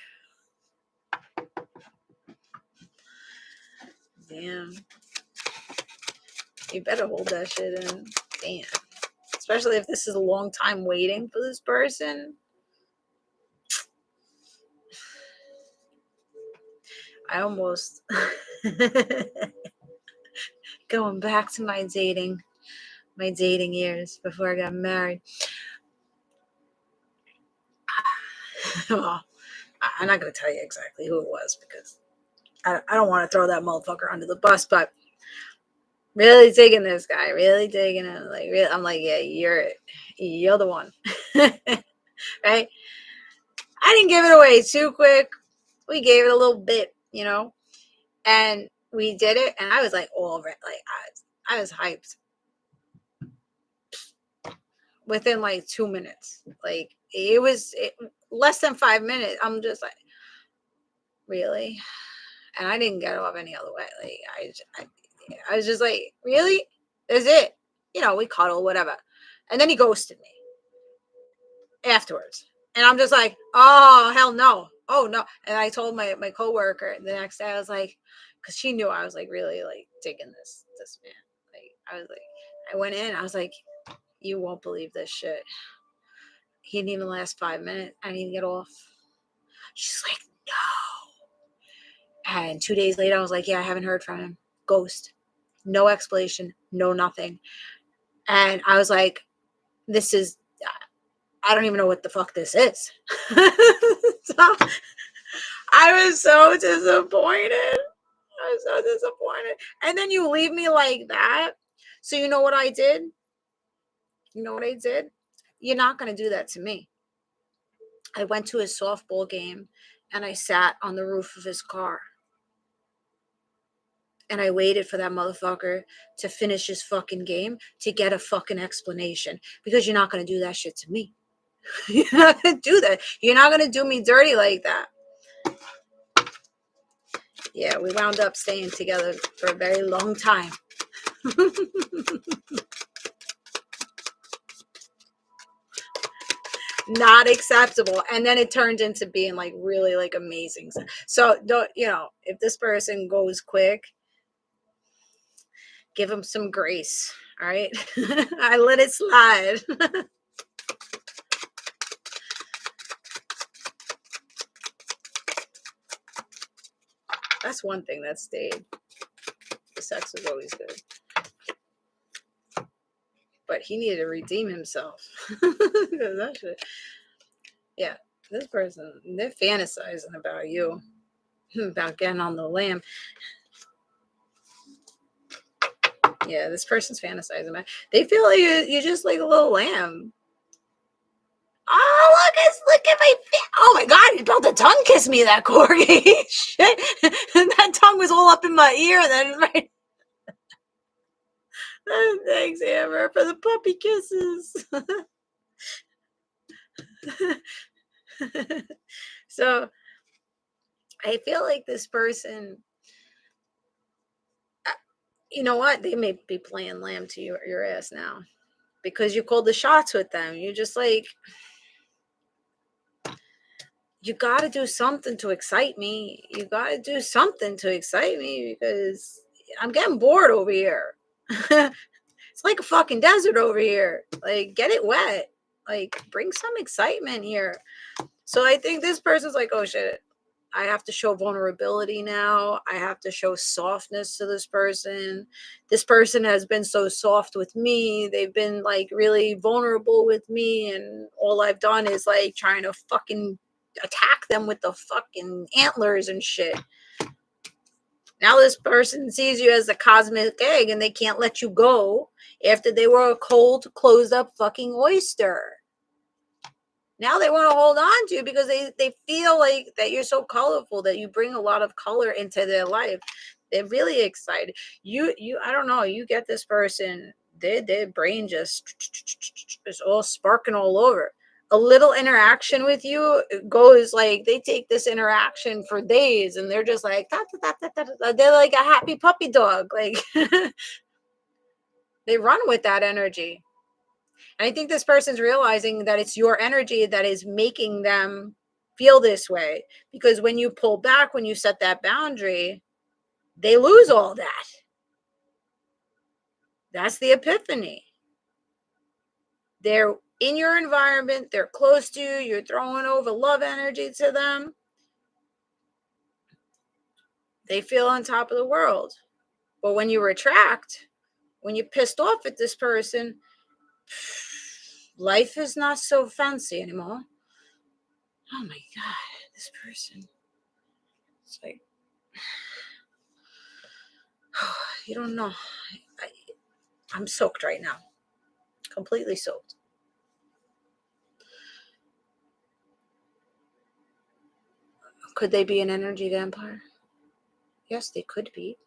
Damn. You better hold that shit in. Damn. Especially if this is a long time waiting for this person. I almost going back to my dating years before I got married. Well, I'm not going to tell you exactly who it was, because I don't want to throw that motherfucker under the bus, but really digging this guy, really digging him. Like, really, I'm like, yeah, you're the one. Right? I didn't give it away too quick. We gave it a little bit, and we did it, and I was like all over it. Like, I was hyped within like 2 minutes. Like, it was less than 5 minutes. I'm just like, really? And I didn't get off any other way. Like, I was just like, really? Is it? We cuddle, whatever. And then he ghosted me afterwards. And I'm just like, oh, hell no. Oh, no. And I told my coworker the next day, I was like, because she knew I was like really like digging this man. Like, I was like, I went in, I was like, you won't believe this shit. He didn't even last 5 minutes. I didn't even get off. She's like, no. And 2 days later, I was like, yeah, I haven't heard from him. Ghost. No explanation, no nothing. And I was like, I don't even know what the fuck this is. So I was so disappointed. And then you leave me like that. So you know what I did? You're not going to do that to me. I went to his softball game and I sat on the roof of his car. And I waited for that motherfucker to finish his fucking game to get a fucking explanation. Because you're not going to do that shit to me. You're not going to do that. You're not going to do me dirty like that. Yeah, we wound up staying together for a very long time. Not acceptable. And then it turned into being like really like amazing. So don't, if this person goes quick, give him some grace. All right. I let it slide. That's one thing that stayed. The sex was always good. But he needed to redeem himself. That shit. Yeah, this person, they're fantasizing about you. About getting on the lamb. Yeah, this person's fantasizing about. They feel like you're just like a little lamb. Oh, look at my face. Oh my God, you built a tongue kiss me, that corgi. Shit. And that tongue was all up in my ear. Then right. Thanks, Amber, for the puppy kisses. So I feel like this person, you know what? They may be playing lamb to your ass now because you called the shots with them. You're just like, you got to do something to excite me. You got to do something to excite me because I'm getting bored over here. It's like a fucking desert over here. Like, get it wet. Like, bring some excitement here. So I think this person's like, oh shit, I have to show vulnerability now. I have to show softness to this person. This person has been so soft with me. They've been like really vulnerable with me. And all I've done is like trying to fucking attack them with the fucking antlers and shit. Now this person sees you as a cosmic egg and they can't let you go after they were a cold, closed up fucking oyster. Now they want to hold on to you because they feel like that you're so colorful, that you bring a lot of color into their life. They're really excited. I don't know, you get this person, their brain just is all sparking all over. A little interaction with you goes like, they take this interaction for days and they're just like, da, da, da, da, da, da. They're like a happy puppy dog. Like they run with that energy. And I think this person's realizing that it's your energy that is making them feel this way. Because when you pull back, when you set that boundary, they lose all that. That's the epiphany. They're in your environment. They're close to you. You're throwing over love energy to them. They feel on top of the world. But when you retract, when you're pissed off at this person, life is not so fancy anymore. Oh my God, this person. It's like, you don't know. I'm soaked right now. Completely soaked. Could they be an energy vampire? Yes, they could be.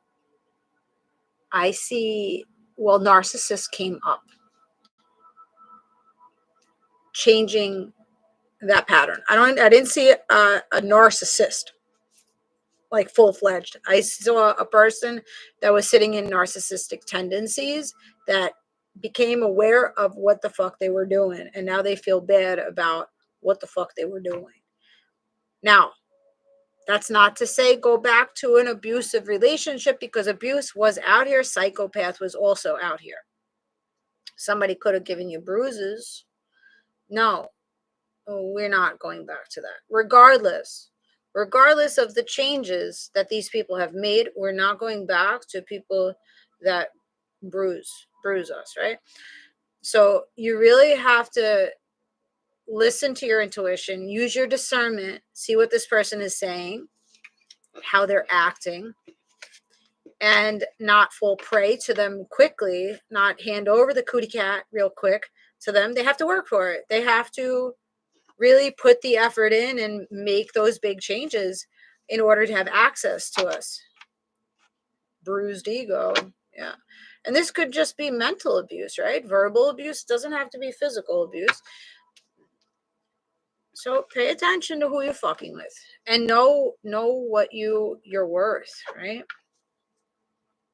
I see, well, narcissist came up. Changing that pattern. I didn't see a narcissist like full-fledged. I saw a person that was sitting in narcissistic tendencies that became aware of what the fuck they were doing, and now they feel bad about what the fuck they were doing. Now, that's not to say go back to an abusive relationship, because abuse was out here. Psychopath was also out here. Somebody could have given you bruises. No, we're not going back to that. Regardless of the changes that these people have made, we're not going back to people that bruise us, right? So you really have to listen to your intuition, use your discernment, see what this person is saying, how they're acting, and not fall prey to them quickly, not hand over the cootie cat real quick to them. They have to work for it. They have to really put the effort in and make those big changes in order to have access to us. Bruised ego. Yeah. And this could just be mental abuse, right? Verbal abuse doesn't have to be physical abuse. So pay attention to who you're fucking with and know what you're worth, right?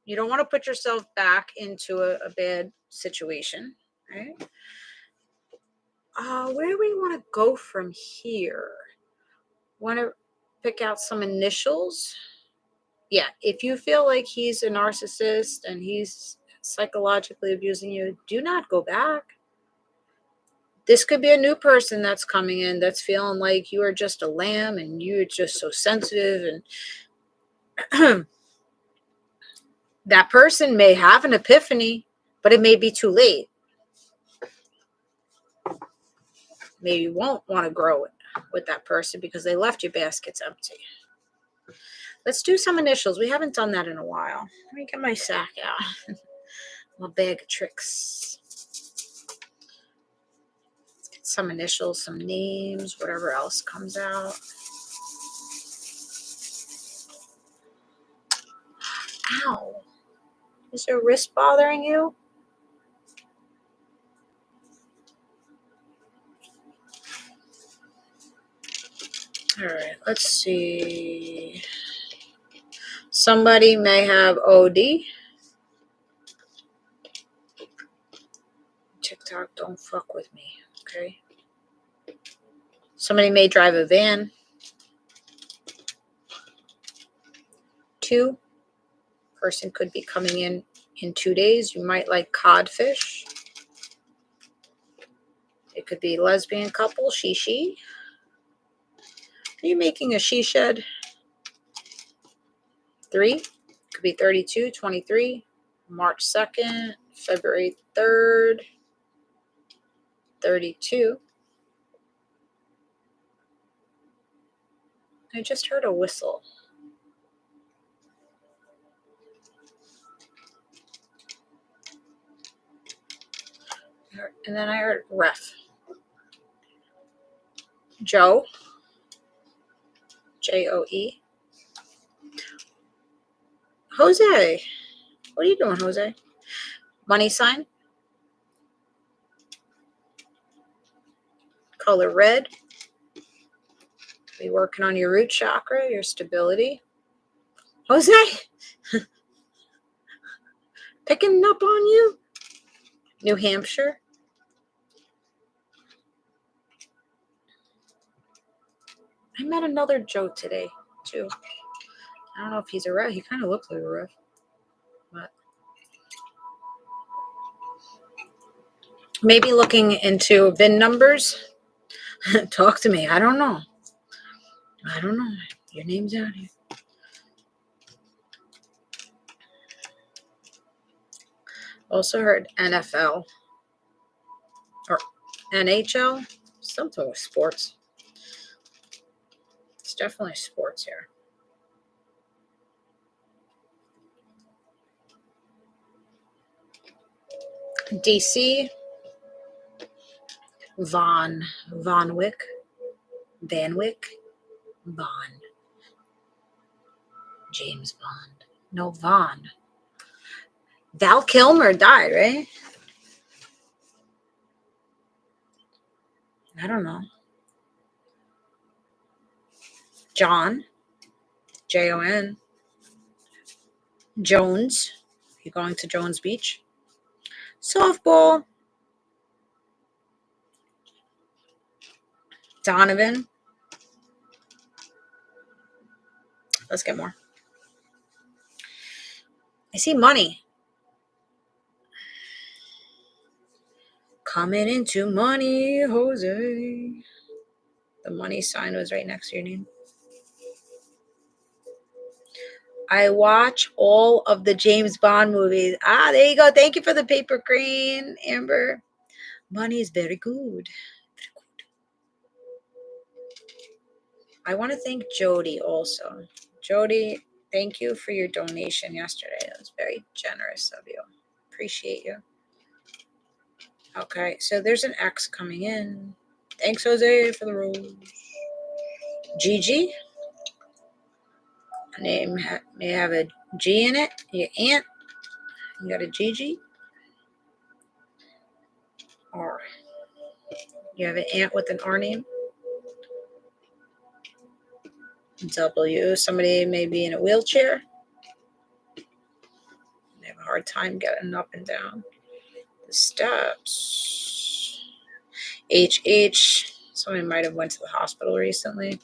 You don't want to put yourself back into a bad situation, right? Where do we want to go from here? Want to pick out some initials? Yeah, if you feel like he's a narcissist and he's psychologically abusing you, do not go back. This could be a new person that's coming in that's feeling like you are just a lamb and you're just so sensitive, and that person may have an epiphany, but it may be too late. Maybe you won't want to grow with that person because they left your baskets empty. Let's do some initials. We haven't done that in a while. Let me get my sack out. My bag of tricks. Let's get some initials, some names, whatever else comes out. Ow. Is your wrist bothering you? All right, let's see. Somebody may have OD. TikTok, don't fuck with me, okay? Somebody may drive a van. 2, person could be coming in 2 days. You might like codfish. It could be lesbian couple, she. Are you making a she shed? 3, could be 32, 23, March 2nd, February 3rd, 32. I just heard a whistle. And then I heard ref. Joe. Joe. Jose. What are you doing, Jose? Money sign. Color red. Be working on your root chakra, your stability. Jose. Picking up on you. New Hampshire. I met another Joe today, too. I don't know if he's a ref. He kind of looks like a ref. But maybe looking into VIN numbers. Talk to me. I don't know. Your name's out here. Also heard NFL. Or NHL. Something with sports. It's definitely sports here. DC. Van Wick. James Bond. No, Vaughn. Val Kilmer died, right? I don't know. John. Jon. Jones. You going to Jones Beach? Softball. Donovan. Let's get more. I see money. Coming into money, Jose. The money sign was right next to your name. I watch all of the James Bond movies. Ah, there you go. Thank you for the paper crane, Amber. Money is very good. I want to thank Jody also. Jody, thank you for your donation yesterday. That was very generous of you. Appreciate you. Okay, so there's an X coming in. Thanks, Jose, for the rose. Gigi. Name may have a G in it. Your aunt. You got a Gigi. R. You have an aunt with an R name. W. Somebody may be in a wheelchair. They have a hard time getting up and down the steps. HH. Somebody might have went to the hospital recently.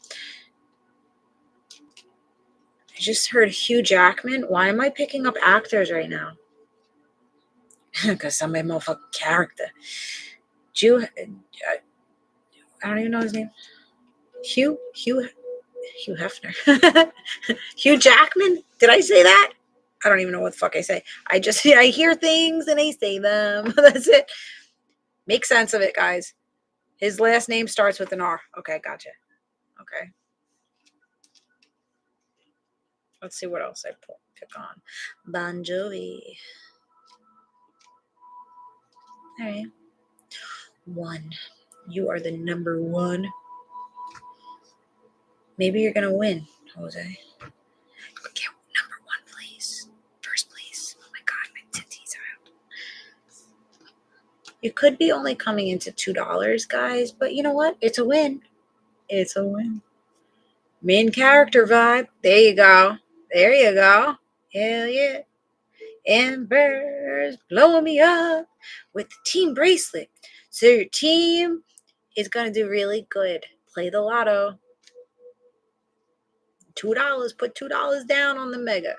I just heard Hugh Jackman. Why am I picking up actors right now? Because somebody motherfucking character. I don't even know his name. Hugh Hefner. Hugh Jackman? Did I say that? I don't even know what the fuck I say. I hear things and I say them. That's it. Make sense of it, guys. His last name starts with an R. Okay, gotcha. Okay. Let's see what else I pick on. Bon Jovi. All right. 1. You are the number 1. Maybe you're going to win, Jose. Get number 1, please. First, please. Oh, my God. My titties are out. You could be only coming into $2, guys. But you know what? It's a win. It's a win. Main character vibe. There you go. There you go. Hell yeah. Amber's blowing me up with the team bracelet. So your team is going to do really good. Play the lotto. $2. Put $2 down on the mega.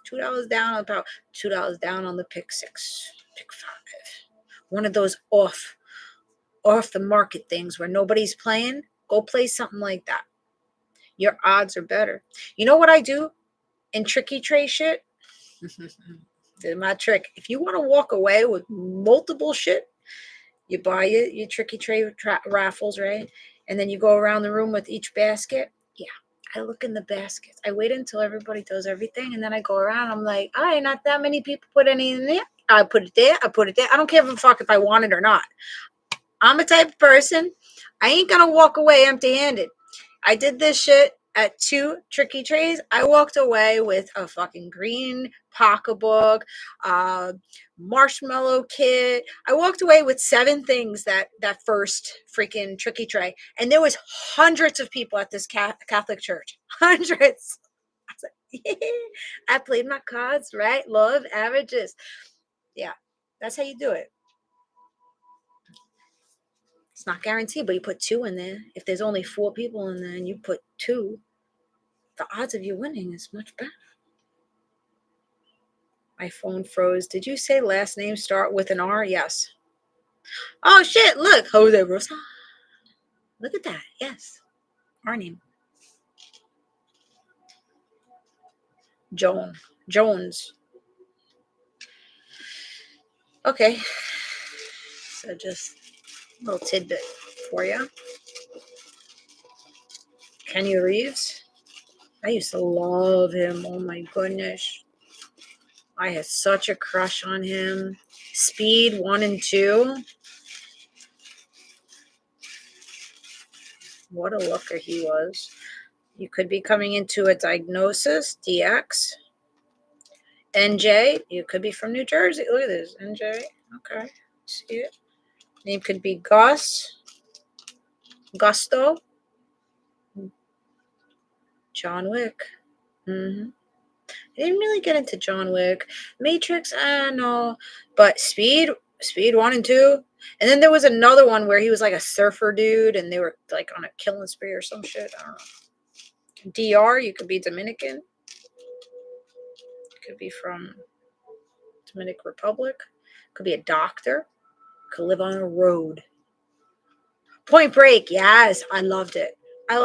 $2 down on the power. $2 down on the pick 6. Pick 5. One of those off the market things where nobody's playing. Go play something like that. Your odds are better. You know what I do in tricky tray shit? This is my trick. If you want to walk away with multiple shit, you buy your tricky tray raffles, right? And then you go around the room with each basket. Yeah, I look in the baskets. I wait until everybody does everything, and then I go around. I'm like, all right, not that many people put any in there. I put it there. I put it there. I don't give a fuck if I want it or not. I'm a type of person. I ain't going to walk away empty-handed. I did this shit at 2 tricky trays. I walked away with a fucking green pocketbook, marshmallow kit. I walked away with 7 things that first freaking tricky tray. And there was hundreds of people at this Catholic church. Hundreds. I was like, yeah, I played my cards right. Love averages. Yeah, that's how you do it. It's not guaranteed, but you put 2 in there. If there's only 4 people in there and you put 2, the odds of you winning is much better. My phone froze. Did you say last name start with an R? Yes. Oh, shit. Look. Jose Rosa. Look at that. Yes. Our name. Jones. Okay. So just a little tidbit for you. Kenny Reeves. I used to love him. Oh, my goodness. I had such a crush on him. Speed 1 and 2. What a looker he was. You could be coming into a diagnosis, DX. NJ, you could be from New Jersey. Look at this, NJ. Okay, see it. Name could be Gusto. John Wick. I didn't really get into John Wick. Matrix, no. But Speed 1 and 2. And then there was another one where he was like a surfer dude and they were like on a killing spree or some shit. I don't know. DR, you could be Dominican. Could be from Dominican Republic. Could be a doctor. Could live on a road. Point Break. Yes, I loved it. I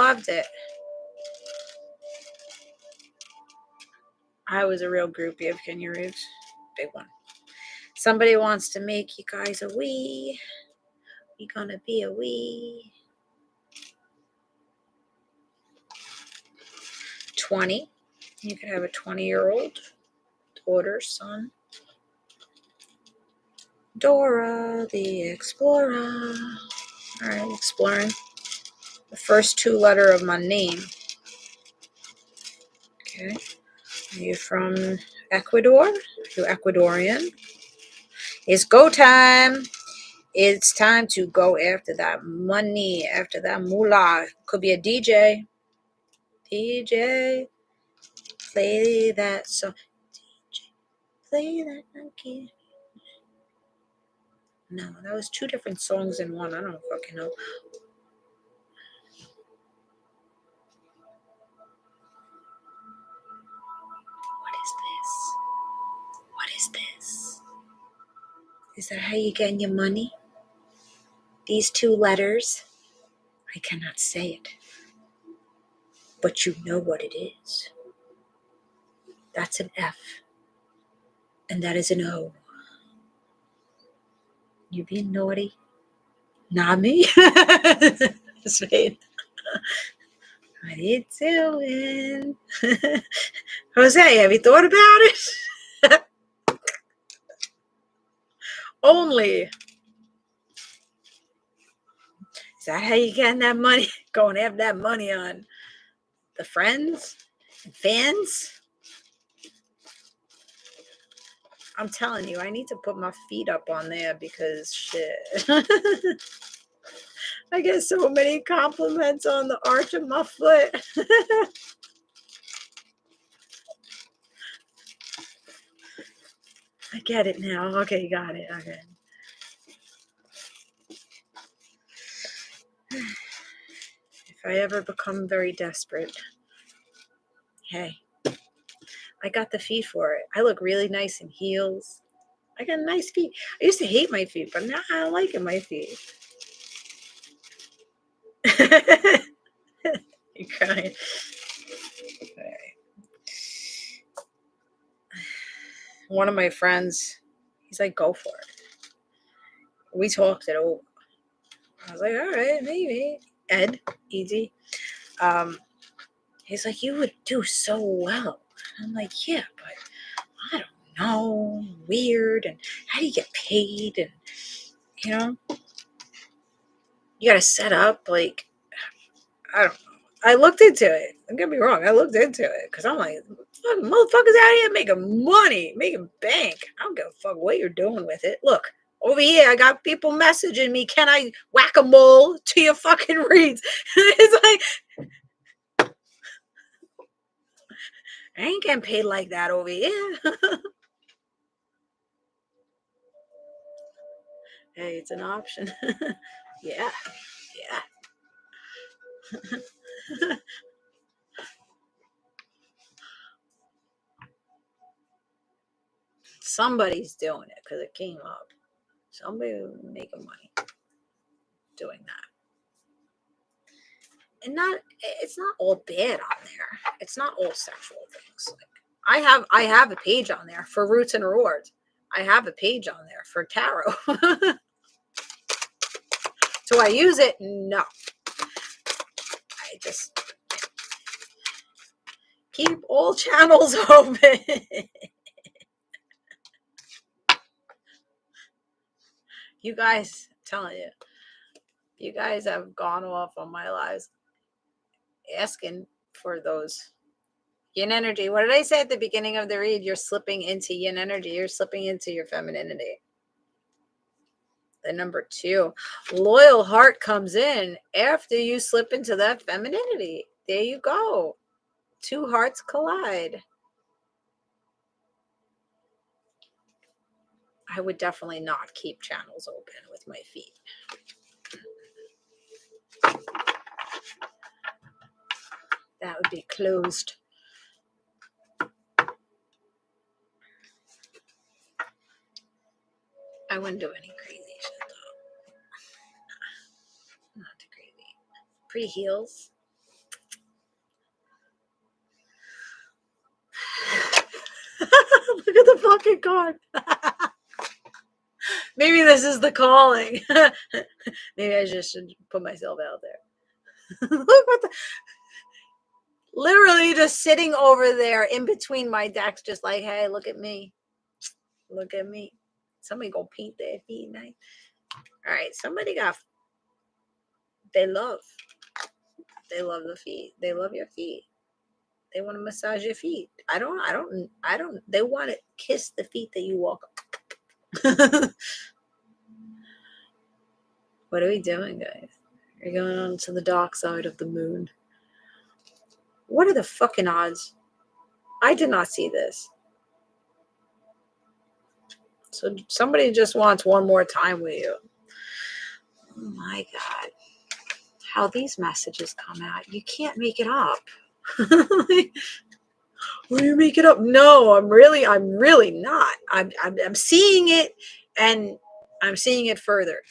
was a real groupie of Kenny Reeves. Big one. Somebody wants to make you guys a wee. We gonna be a wee. 20. You could have a 20-year-old daughter, son. Dora the Explorer. All right, exploring. The first 2 letter of my name. Okay. Are you from Ecuador? You're Ecuadorian. It's go time. It's time to go after that money, after that moolah. Could be a DJ. DJ, play that song. DJ, play that monkey. No, that was 2 different songs in one. I don't fucking know. What is this? Is that how you get your money? These 2 letters? I cannot say it. But you know what it is. That's an F. And that is an O. You being naughty? Not me. Sweet. What are you doing? Jose, have you thought about it? Only. Is that how you getting that money? Going after that money on the friends and fans? I'm telling you, I need to put my feet up on there because shit. I get so many compliments on the arch of my foot. I get it now. Okay, got it. Okay. If I ever become very desperate, hey, I got the feet for it. I look really nice in heels. I got nice feet. I used to hate my feet, but now I like it, my feet. You're crying. One of my friends, he's like, go for it. We talked it over. I was like, all right, maybe. Ed, easy. He's like, you would do so well. I'm like, yeah, but I don't know, weird. And how do you get paid? And, you know, you got to set up, like, I don't know. I looked into it. Don't get me wrong. I looked into it because I'm like, fucking motherfuckers out here making money, making bank. I don't give a fuck what you're doing with it. Look, over here, I got people messaging me, can I whack-a-mole to your fucking reads? It's like, I ain't getting paid like that over here. Hey, it's an option. Yeah. Somebody's doing it because it came up. Somebody making money doing that. And it's not all bad on there. It's not all sexual things. Like, I have a page on there for Roots and Rewards. I have a page on there for tarot. Do I use it? No. I just keep all channels open. You guys, I'm telling you, you guys have gone off on my lives asking for those yin energy. What did I say at the beginning of the read? You're slipping into yin energy. You're slipping into your femininity. The number 2, loyal heart comes in after you slip into that femininity. There you go. 2 hearts collide. I would definitely not keep channels open with my feet. That would be closed. I wouldn't do any crazy shit though. Not too crazy. Pretty heels. Look at the fucking card. Maybe this is the calling. Maybe I just should put myself out there. Look what the... Literally just sitting over there in between my decks, just like, hey, look at me. Look at me. Somebody go paint their feet nice. All right, somebody got... They love the feet. They love your feet. They want to massage your feet. I don't. They want to kiss the feet that you walk on. What are we doing, guys? We're going on to the dark side of the moon. What are the fucking odds? I did not see this. So somebody just wants one more time with you. Oh my God. How these messages come out. You can't make it up. Will you make it up? No, I'm really not. I'm seeing it, and I'm seeing it further.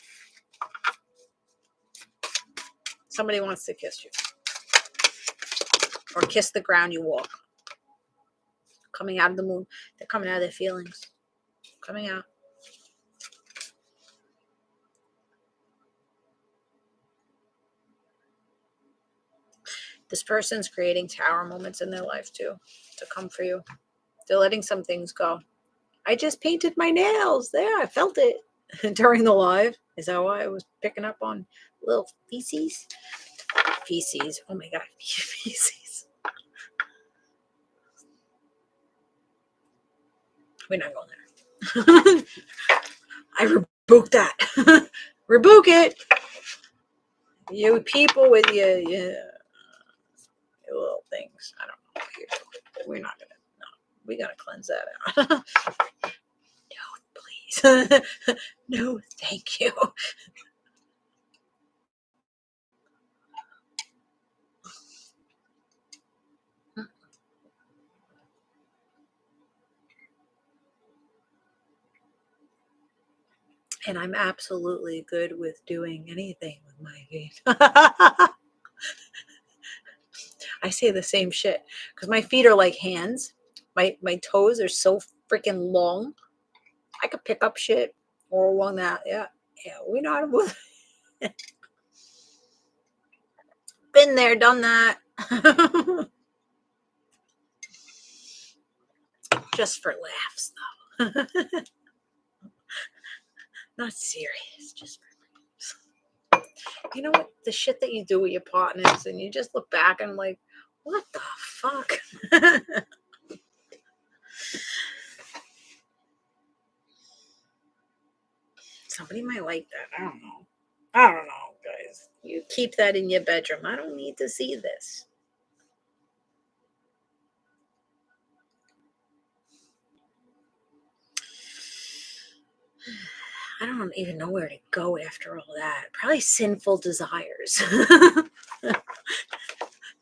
Somebody wants to kiss you. Or kiss the ground you walk. Coming out of the moon. They're coming out of their feelings. Coming out. This person's creating tower moments in their life too, to come for you. They're letting some things go. I just painted my nails. There, I felt it during the live. Is that why I was picking up on little feces? Feces. Oh my God, feces. We're not going there. I rebuke that. Rebuke it. You people with your little things. I don't know what you're doing. We're not going to. No, we got to cleanse that out. No, please. No, thank you. And I'm absolutely good with doing anything with my feet. I say the same shit because my feet are like hands. My toes are so freaking long. I could pick up shit or along that. Yeah, we know how to move. Been there, done that. Just for laughs, though. Not serious, just you know what, the shit that you do with your partners, and you just look back and like, what the fuck? Somebody might like that. I don't know, guys. You keep that in your bedroom. I don't need to see this. I don't even know where to go after all that. Probably sinful desires.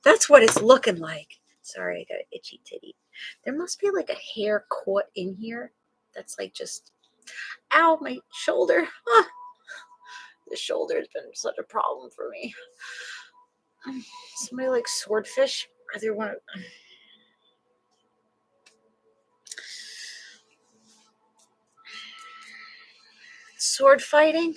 That's what it's looking like. Sorry, I got an itchy titty. There must be like a hair caught in here. That's like just, ow, my shoulder. Ah, the shoulder has been such a problem for me. Somebody like swordfish? Or they want to... Sword fighting?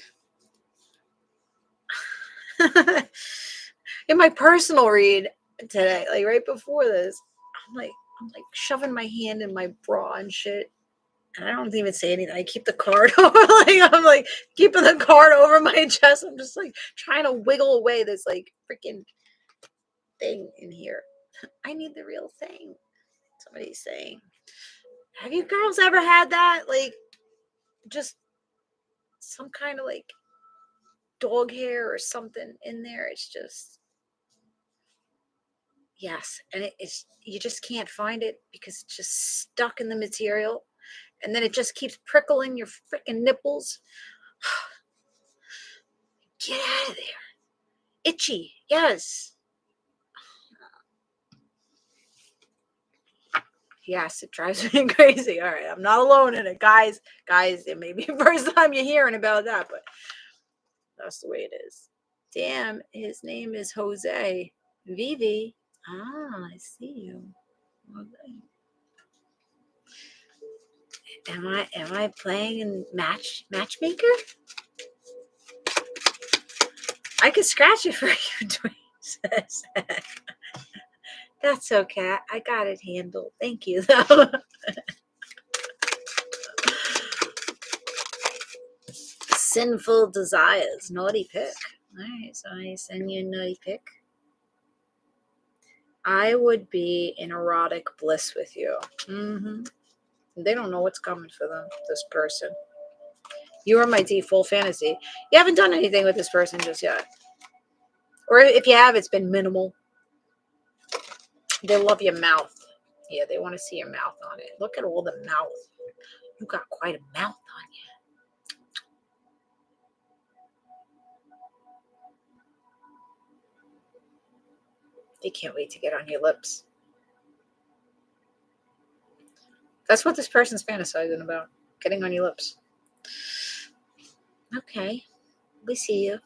In my personal read today, like right before this, I'm like shoving my hand in my bra and shit. And I don't even say anything. I keep the card over, like I'm like keeping the card over my chest. I'm just like trying to wiggle away this like freaking thing in here. I need the real thing. Somebody's saying. Have you girls ever had that? Like just some kind of like dog hair or something in there. It's just, yes. And it's, you just can't find it because it's just stuck in the material. And then it just keeps prickling your freaking nipples. Get out of there. Itchy. Yes. Yes, it drives me crazy. All right, I'm not alone in it. Guys, it may be the first time you're hearing about that, but that's the way it is. Damn, his name is Jose. Vivi. Ah, I see you. Jose. Am I playing in matchmaker? I could scratch it for you, Dwayne. That's okay. I got it handled. Thank you, though. Sinful desires. Naughty pick. All right, so I send you a naughty pick. I would be in erotic bliss with you. They don't know what's coming for them, this person. You are my default fantasy. You haven't done anything with this person just yet. Or if you have, it's been minimal. They love your mouth. Yeah, they want to see your mouth on it. Look at all the mouth. You got quite a mouth on you. They can't wait to get on your lips. That's what this person's fantasizing about. Getting on your lips. Okay. We see you.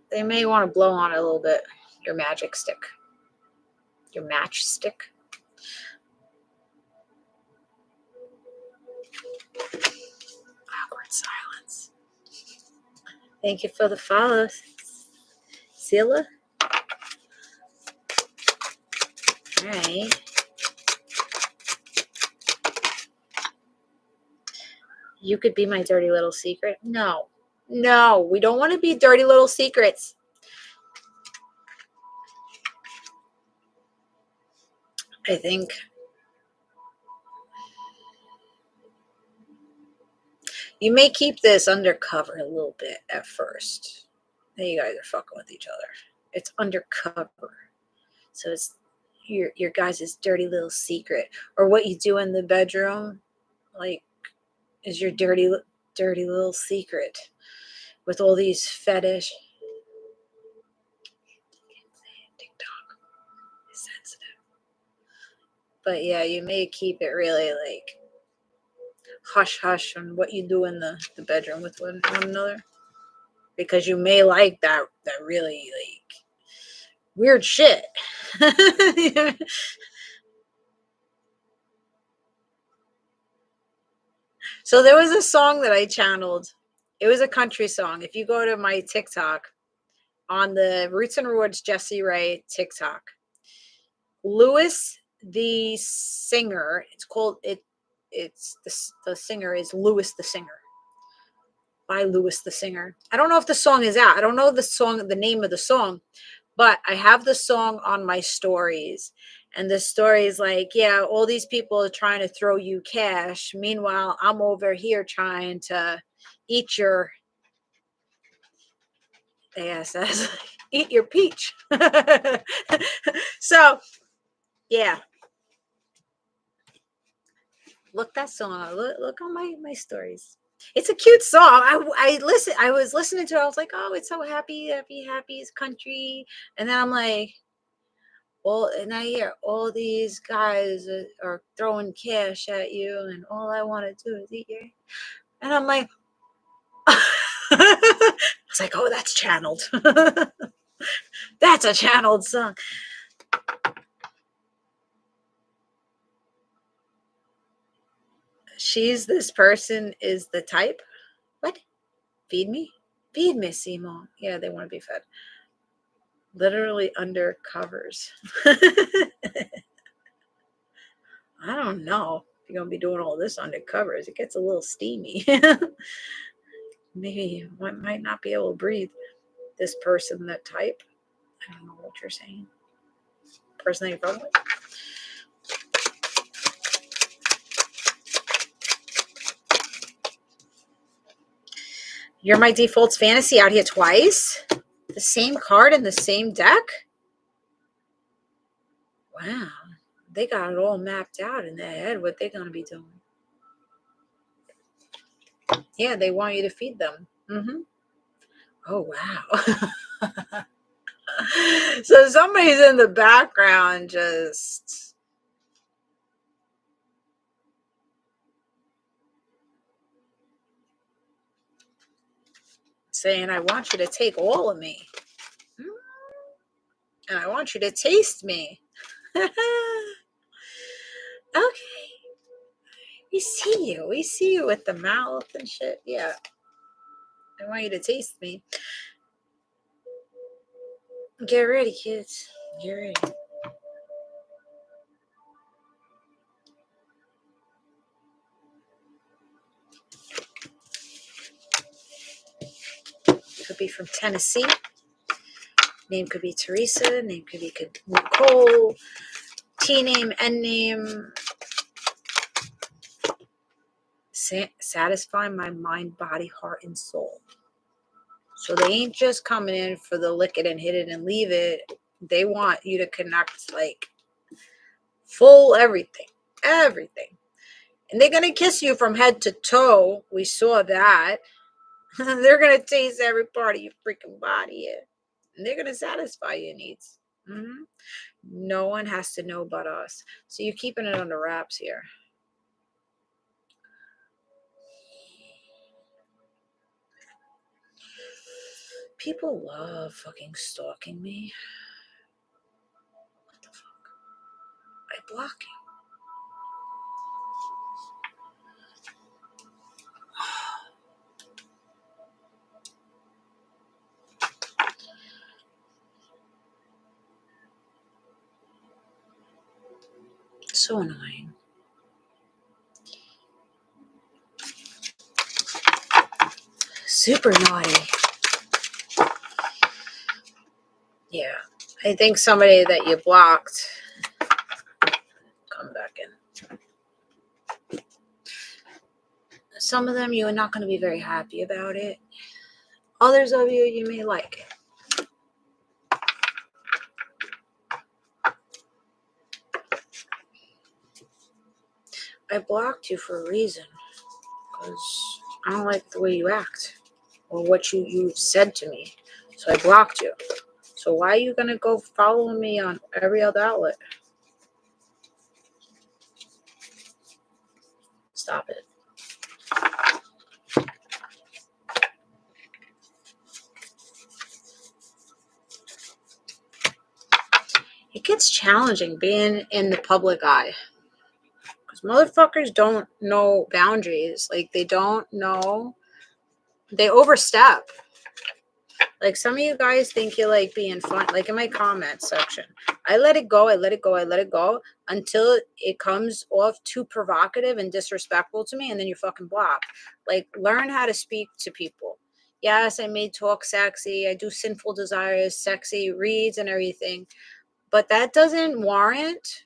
They may want to blow on it a little bit. Your magic stick. Your match stick. Awkward silence. Thank you for the follow, Sila. All right. You could be my dirty little secret. No, we don't want to be dirty little secrets. I think you may keep this undercover a little bit at first. Then you guys are fucking with each other. It's undercover. So it's your guys' dirty little secret. Or what you do in the bedroom, like, is your dirty little secret with all these fetish. TikTok is sensitive. But yeah, you may keep it really like hush hush on what you do in the bedroom with one another, because you may like that really like weird shit. So there was a song that I channeled. It was a country song. If you go to my TikTok on the Roots and Rewards Jessie Ray TikTok, Lewis the singer, it's called it. it's the singer is Lewis the Singer, by Lewis the Singer. I don't know if the song is out. I don't know the name of the song, but I have the song on my stories. And the story is like, yeah, all these people are trying to throw you cash. Meanwhile, I'm over here trying to eat your ass, eat your peach. So, yeah. Look that song. Look on my stories. It's a cute song. I was listening to it. I was like, oh, it's so happy, happy, happy. It's country. And then I'm like, and I hear all these guys are throwing cash at you, and all I want to do is eat your. And I'm like, I was like, oh, that's channeled. That's a channeled song. This person is the type. What? Feed me? Feed me, Simon. Yeah, they want to be fed. Literally under covers. I don't know if you're going to be doing all this under covers. It gets a little steamy. Maybe you might not be able to breathe. This person, that type. I don't know what you're saying. Person that you're from with. You're my defaults fantasy out here twice. The same card in the same deck. Wow. They got it all mapped out in their head what they're going to be doing. Yeah, they want you to feed them. Mm-hmm. Oh, wow. So somebody's in the background just saying, I want you to take all of me. And I want you to taste me. Okay. We see you. We see you with the mouth and shit. Yeah. I want you to taste me. Get ready, kids. Get ready. Could be from Tennessee. Name could be Teresa. Name could be Nicole. T name, N name. Satisfy my mind, body, heart, and soul. So they ain't just coming in for the lick it and hit it and leave it. They want you to connect like full everything. Everything. And they're going to kiss you from head to toe. We saw that. They're going to taste every part of your freaking body. Yeah. And they're going to satisfy your needs. Mm-hmm. No one has to know but us. So you're keeping it under wraps here. People love fucking stalking me. What the fuck? I block you. So annoying. Super naughty. Yeah. I think somebody that you blocked. Come back in. Some of them, you are not going to be very happy about it. Others of you, you may like it. I blocked you for a reason. Because I don't like the way you act. Or what you've said to me. So I blocked you. So why are you going to go following me on every other outlet? Stop it. It gets challenging being in the public eye. Because motherfuckers don't know boundaries. Like, they don't know. They overstep. Like some of you guys think you like being fun. Like in my comment section, I let it go. I let it go. I let it go until it comes off too provocative and disrespectful to me. And then you fucking block. Like learn how to speak to people. Yes, I may talk sexy. I do sinful desires, sexy reads and everything. But that doesn't warrant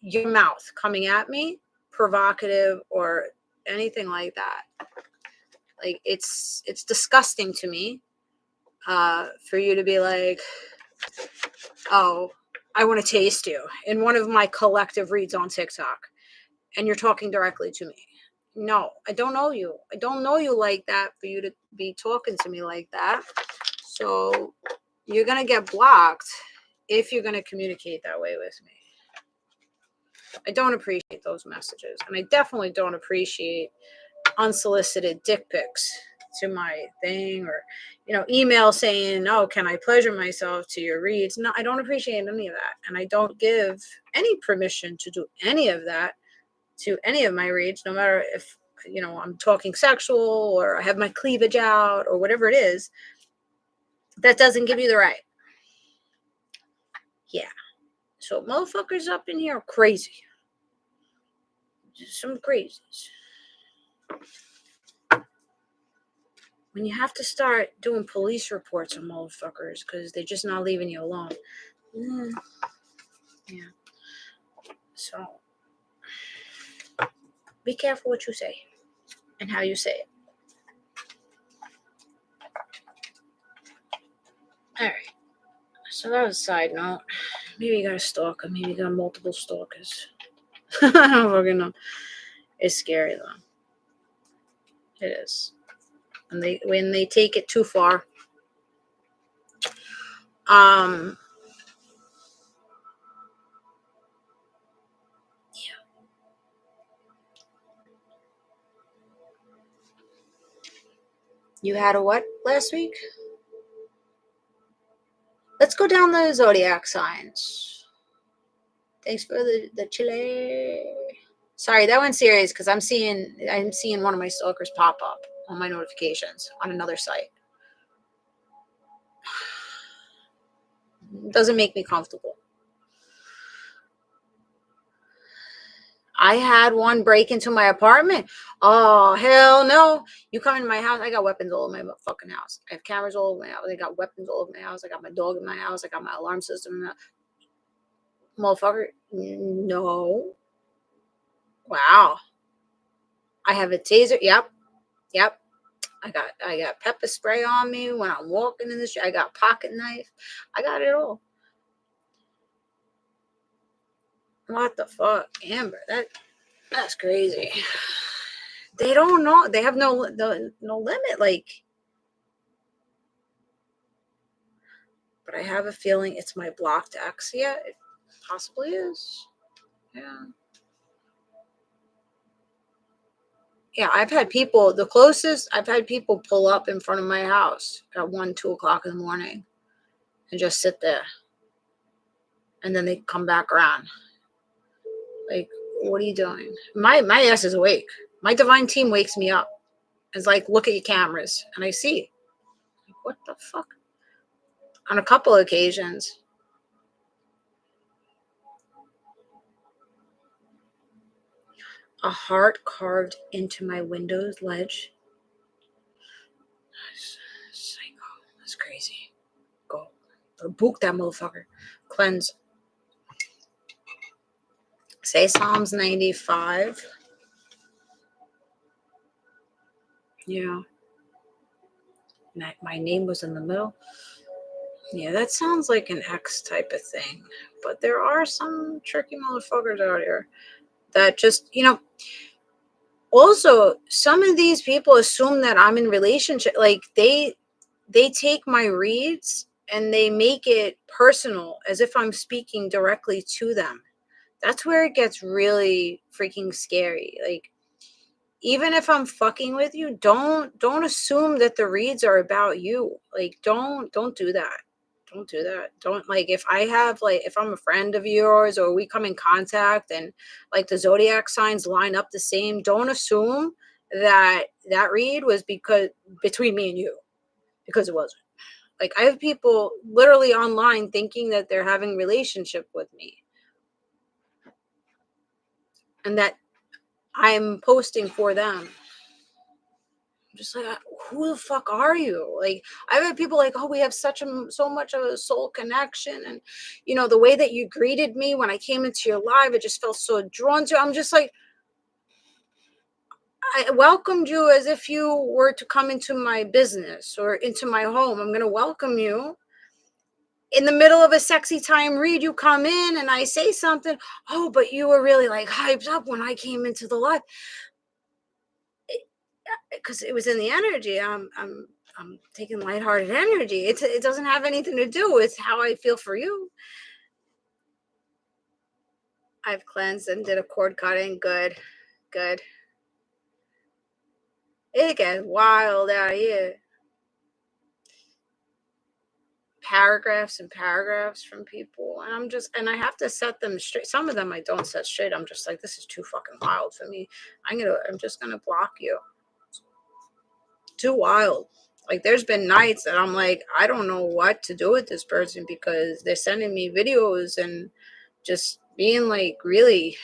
your mouth coming at me provocative or anything like that. Like it's disgusting to me for you to be like, oh, I want to taste you in one of my collective reads on TikTok and you're talking directly to me. No, I don't know you. I don't know you like that for you to be talking to me like that. So you're going to get blocked if you're going to communicate that way with me. I don't appreciate those messages. And I definitely don't appreciate unsolicited dick pics to my thing or, email saying, oh, can I pleasure myself to your reads? No, I don't appreciate any of that. And I don't give any permission to do any of that to any of my reads, no matter if, I'm talking sexual or I have my cleavage out or whatever it is. That doesn't give you the right. Yeah. So motherfuckers up in here are crazy. Some crazies. When you have to start doing police reports on motherfuckers because they're just not leaving you alone. Yeah. So be careful what you say and how you say it. All right. So that was a side note. Maybe you got a stalker. Maybe you got multiple stalkers. I don't fucking know. It's scary though. It is. And when they take it too far. Yeah. You had a what last week? Let's go down the zodiac signs. Thanks for the chile. Sorry, that one's serious because I'm seeing one of my stalkers pop up on my notifications on another site. It doesn't make me comfortable. I had one break into my apartment. Oh, hell no. You come into my house, I got weapons all over my fucking house. I have cameras all over my house. I got weapons all over my house. I got my dog in my house. I got my alarm system in my motherfucker. No. Wow. I have a taser. Yep. I got pepper spray on me when I'm walking in the street. I got pocket knife. I got it all. What the fuck, Amber? That's crazy. They don't know. They have no limit. Like, but I have a feeling it's my blocked ex. Yeah, it possibly is. Yeah. Yeah, I've had people. The closest I've had people pull up in front of my house at 1, 2 o'clock in the morning, and just sit there, and then they come back around. Like, what are you doing? My ass is awake. My divine team wakes me up. It's like, look at your cameras. And I see. Like, what the fuck? On a couple of occasions. A heart carved into my Windows ledge. Psycho. That's crazy. Go. Book that motherfucker. Cleanse. Say Psalms 95. Yeah. My name was in the middle. Yeah, that sounds like an X type of thing. But there are some tricky motherfuckers out here that just, also some of these people assume that I'm in relationship. Like they take my reads and they make it personal as if I'm speaking directly to them. That's where it gets really freaking scary. Like, even if I'm fucking with you, don't assume that the reads are about you. Like, don't do that. Don't do that. Don't, like, if I'm a friend of yours or we come in contact and like the zodiac signs line up the same, don't assume that read was because between me and you. because it wasn't. Like, I have people literally online thinking that they're having a relationship with me and that I'm posting for them. I'm just like, who the fuck are you? Like, I've had people like, oh, we have so much of a soul connection. And, the way that you greeted me when I came into your live, it just felt so drawn to. I'm just like, I welcomed you as if you were to come into my business or into my home. I'm going to welcome you. In the middle of a sexy time read, you come in and I say something. Oh, but you were really like hyped up when I came into the live. Because it was in the energy. I'm taking lighthearted energy. It doesn't have anything to do with how I feel for you. I've cleansed and did a cord cutting. Good. It gets wild out here. Paragraphs and paragraphs from people, and I have to set them straight. Some of them I don't set straight. I'm just like, this is too fucking wild for me. I'm just gonna block you. Too wild. Like, there's been nights that I'm like, I don't know what to do with this person because they're sending me videos and just being like really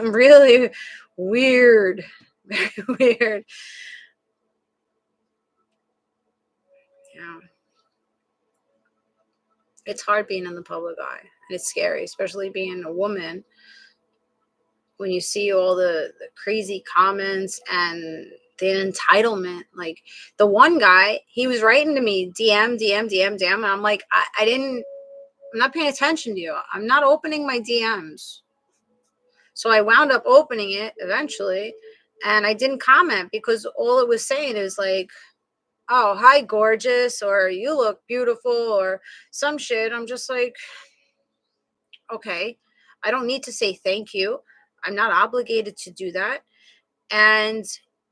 really weird. Very weird. Yeah. It's hard being in the public eye. It's scary, especially being a woman, when you see all the crazy comments and the entitlement. Like, the one guy, he was writing to me, DM, and I'm like, I'm not paying attention to you. I'm not opening my DMs. So I wound up opening it eventually, and I didn't comment because all it was saying is like, oh, hi, gorgeous, or you look beautiful, or some shit. I'm just like, okay, I don't need to say thank you. I'm not obligated to do that. And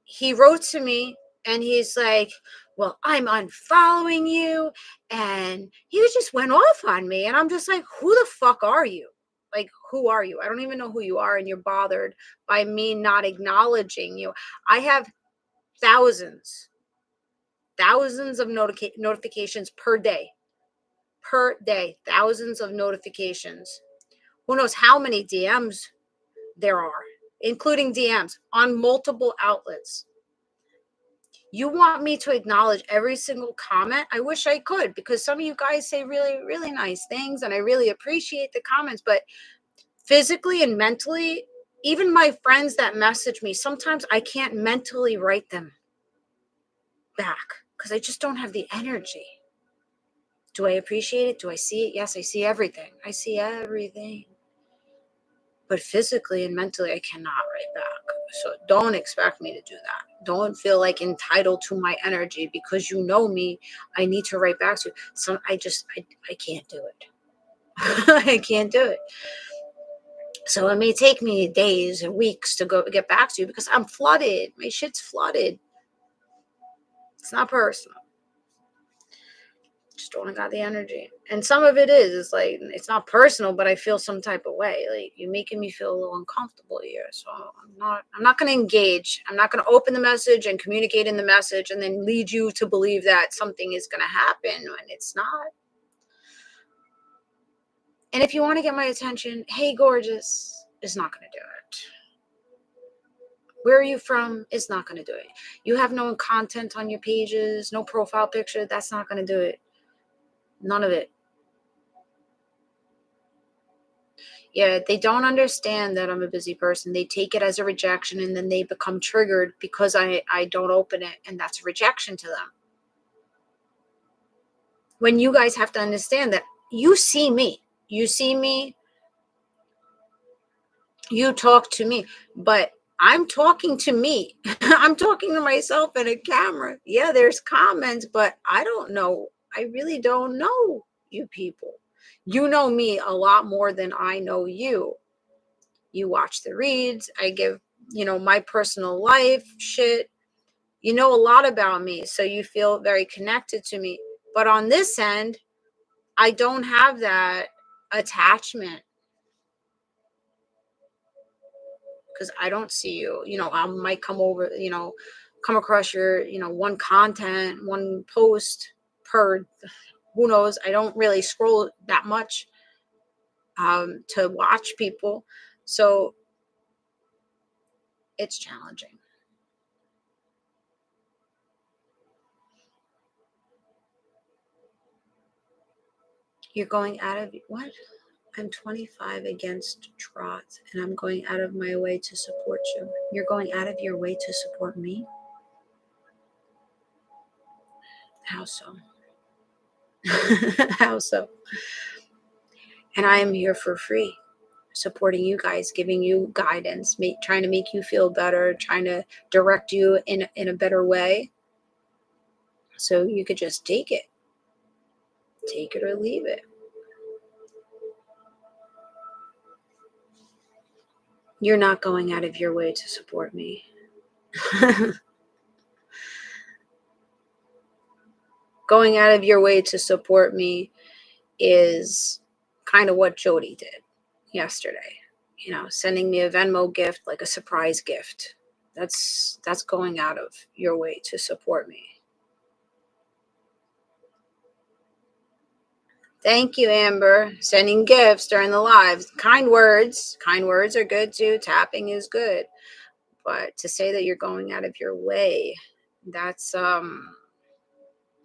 he wrote to me and he's like, well, I'm unfollowing you. And he just went off on me. And I'm just like, who the fuck are you? Like, who are you? I don't even know who you are. And you're bothered by me not acknowledging you. I have thousands of notifications per day, thousands of notifications. Who knows how many DMs there are, including DMs on multiple outlets. You want me to acknowledge every single comment? I wish I could, because some of you guys say really, really nice things, and I really appreciate the comments, but physically and mentally, even my friends that message me, sometimes I can't mentally write them back because I just don't have the energy. Do I appreciate it? Do I see it? Yes, I see everything. But physically and mentally, I cannot write back. So don't expect me to do that. Don't feel like entitled to my energy because you know me. I need to write back to you. So I can't do it. I can't do it. So it may take me days and weeks to get back to you because I'm flooded. My shit's flooded. It's not personal. Just don't got the energy. And some of it is like, it's not personal, but I feel some type of way. Like, you're making me feel a little uncomfortable here. So I'm not going to engage. I'm not going to open the message and communicate in the message and then lead you to believe that something is going to happen when it's not. And if you want to get my attention, hey, gorgeous, it's not going to do it. Where are you from? It's not going to do it. You have no content on your pages, no profile picture. That's not going to do it. None of it. Yeah, they don't understand that I'm a busy person. They take it as a rejection, and then they become triggered because I don't open it, and that's a rejection to them. When you guys have to understand that you see me, you talk to me, but I'm talking to me. I'm talking to myself in a camera. Yeah, there's comments, but I don't know. I really don't know you people. You know me a lot more than I know you. You watch the reads. I give, my personal life shit. You know a lot about me, so you feel very connected to me. But on this end, I don't have that attachment because I don't see you. I might come over, come across your, one content, one post per, who knows, I don't really scroll that much to watch people. So it's challenging. You're going out of, what? I'm 25 against trot, and I'm going out of my way to support you. You're going out of your way to support me? How so? How so? And I am here for free, supporting you guys, giving you guidance, trying to make you feel better, trying to direct you in a better way. So you could just take it. Take it or leave it. You're not going out of your way to support me. Going out of your way to support me is kind of what Jody did yesterday. Sending me a Venmo gift, like a surprise gift. That's going out of your way to support me. Thank you, Amber. Sending gifts during the lives. Kind words. Kind words are good too. Tapping is good. But to say that you're going out of your way, that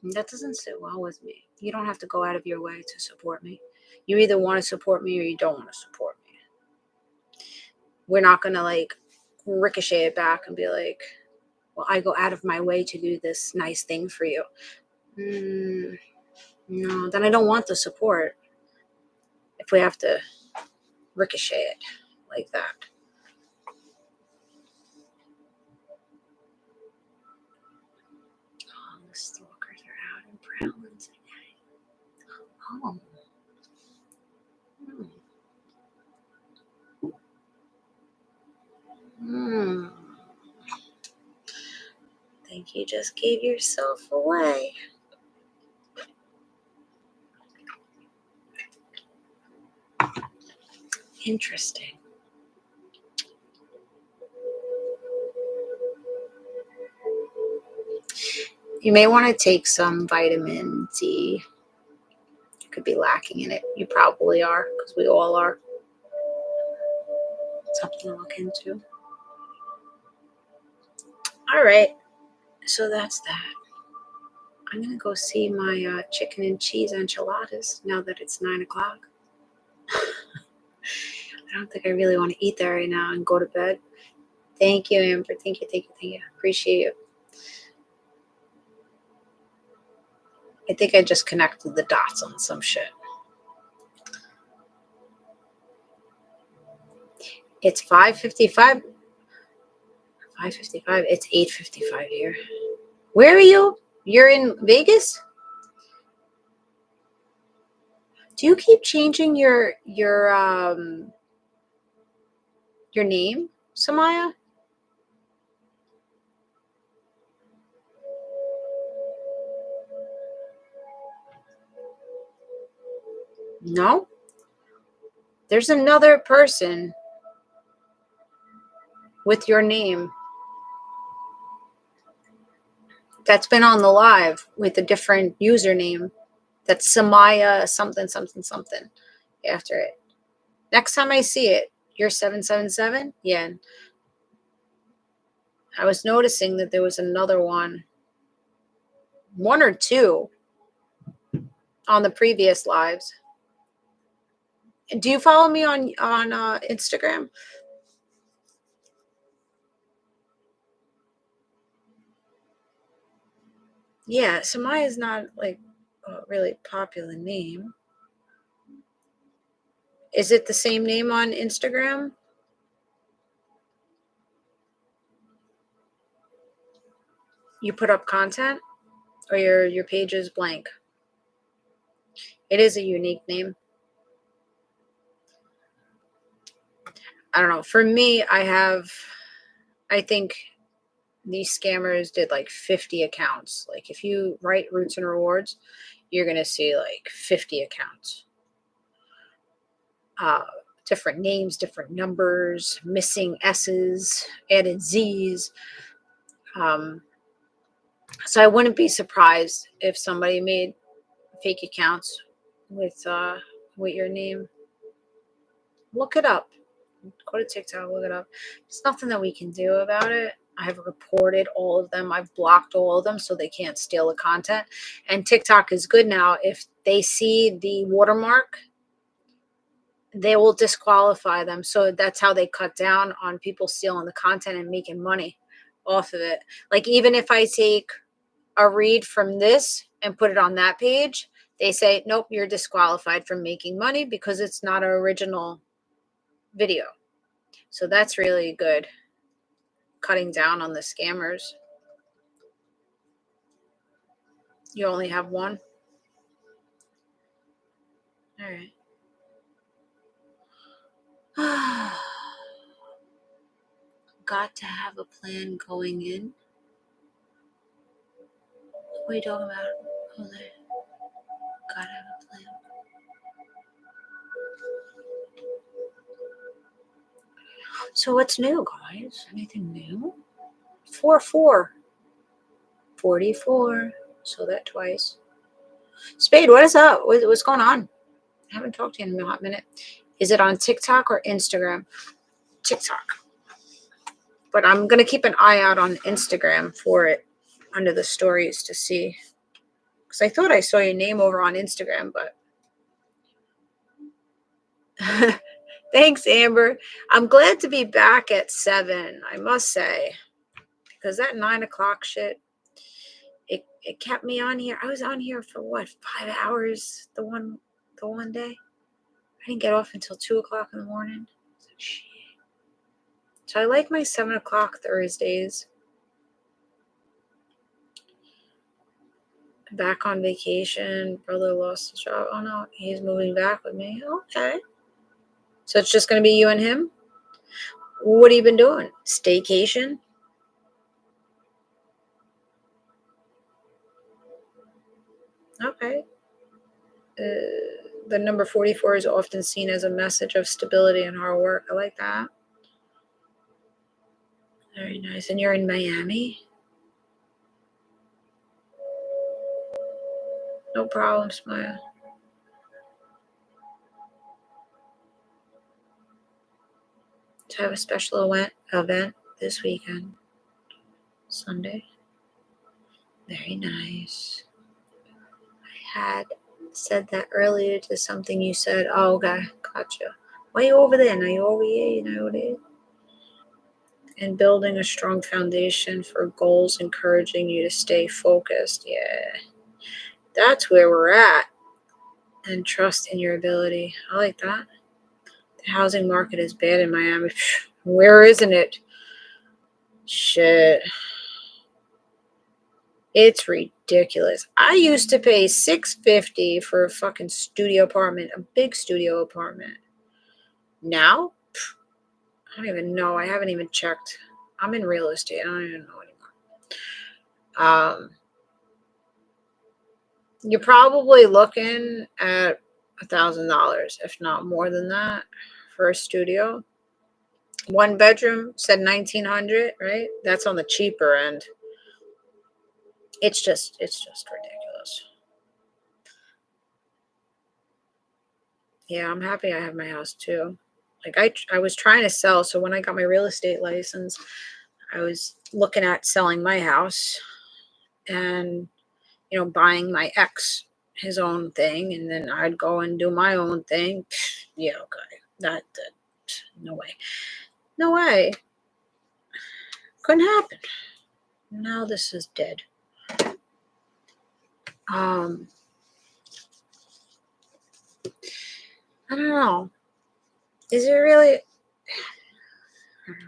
doesn't sit well with me. You don't have to go out of your way to support me. You either want to support me or you don't want to support me. We're not going to ricochet it back and be like, well, I go out of my way to do this nice thing for you. No, then I don't want the support if we have to ricochet it like that. Oh, the stalkers are out and prowling today. Oh. Think you just gave yourself away. Interesting. You may want to take some vitamin D. You could be lacking in it. You probably are, because we all are. Something to look into. All right. So that's that. I'm going to go see my chicken and cheese enchiladas now that it's 9 o'clock. I don't think I really want to eat that right now and go to bed. Thank you, Amber. Thank you. Appreciate you. I think I just connected the dots on some shit. It's 5:55. 5:55. It's 8:55 here. Where are you? You're in Vegas? Do you keep changing your name, Samaya? No. There's another person with your name that's been on the live with a different username. That's Samaya something after it. Next time I see it, you're 777? Yeah. I was noticing that there was another one or two on the previous lives. Do you follow me on Instagram? Yeah, Samaya is not like a really popular name. Is it the same name on Instagram? You put up content, or your page is blank? It is a unique name. I don't know. For me, I think these scammers did like 50 accounts. Like if you write Roots and Rewards, you're going to see like 50 accounts. Different names, different numbers, missing S's, added Z's. So I wouldn't be surprised if somebody made fake accounts with your name. Look it up. Go to TikTok, look it up. There's nothing that we can do about it. I have reported all of them. I've blocked all of them so they can't steal the content. And TikTok is good now. If they see the watermark, they will disqualify them. So that's how they cut down on people stealing the content and making money off of it. Like, even if I take a read from this and put it on that page, they say, nope, you're disqualified from making money because it's not an original video. So that's really good. Cutting down on the scammers. You only have one? All right. Got to have a plan going in. What are you talking about? Oh, there. Gotta have a plan. So what's new, guys? Anything new? 4-4. 44. So that twice. Spade, what is up? What's going on? I haven't talked to you in a hot minute. Is it on TikTok or Instagram? TikTok. But I'm going to keep an eye out on Instagram for it under the stories to see. Because I thought I saw your name over on Instagram, but... Thanks, Amber. I'm glad to be back at 7, I must say. Because that 9 o'clock shit, it kept me on here. I was on here for what, 5 hours the one day? I didn't get off until 2 o'clock in the morning. Shit. So I like my 7 o'clock Thursdays. Back on vacation. Brother lost his job. Oh no, he's moving back with me. Okay. So it's just going to be you and him? What have you been doing? Staycation? Okay. The number 44 is often seen as a message of stability and hard work. I like that. Very nice. And you're in Miami? No problem, Smile. To have a special event this weekend. Sunday. Very nice. I had said that earlier to something you said. Oh, okay. Gotcha. Why are you over there? Now you're over here. You know what it is? And building a strong foundation for goals, encouraging you to stay focused. Yeah. That's where we're at. And trust in your ability. I like that. The housing market is bad in Miami. Where isn't it? Shit. It's ridiculous. I used to pay $650 for a fucking studio apartment, a big studio apartment. Now, I don't even know. I haven't even checked. I'm in real estate. I don't even know anymore. You're probably looking at $1,000, if not more than that, for a studio. 1 bedroom said $1,900, right? That's on the cheaper end. It's just ridiculous. Yeah, I'm happy I have my house too. Like I was trying to sell, so when I got my real estate license, I was looking at selling my house and buying my ex his own thing, and then I'd go and do my own thing. Yeah, okay. That no way. Couldn't happen. Now this is dead. I don't know. Is it really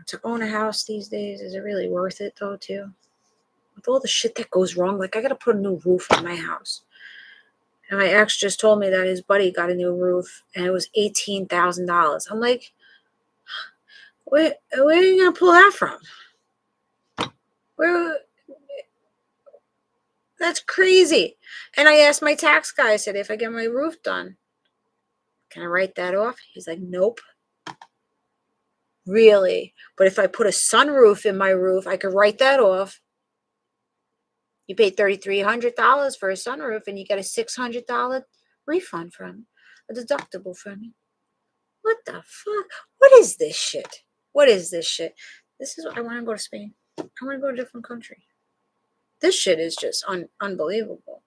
to own a house these days? Is it really worth it though, too? With all the shit that goes wrong, like I gotta put a new roof on my house. And my ex just told me that his buddy got a new roof and it was $18,000. I'm like, where are you gonna pull that from? That's crazy. And I asked my tax guy, I said, if I get my roof done, can I write that off? He's like, nope. Really? But if I put a sunroof in my roof, I could write that off. You paid $3,300 for a sunroof and you get a $600 refund from a deductible from you. What the fuck? What is this shit? What is this shit? This is what I want to go to Spain. I want to go to a different country. This shit is just unbelievable.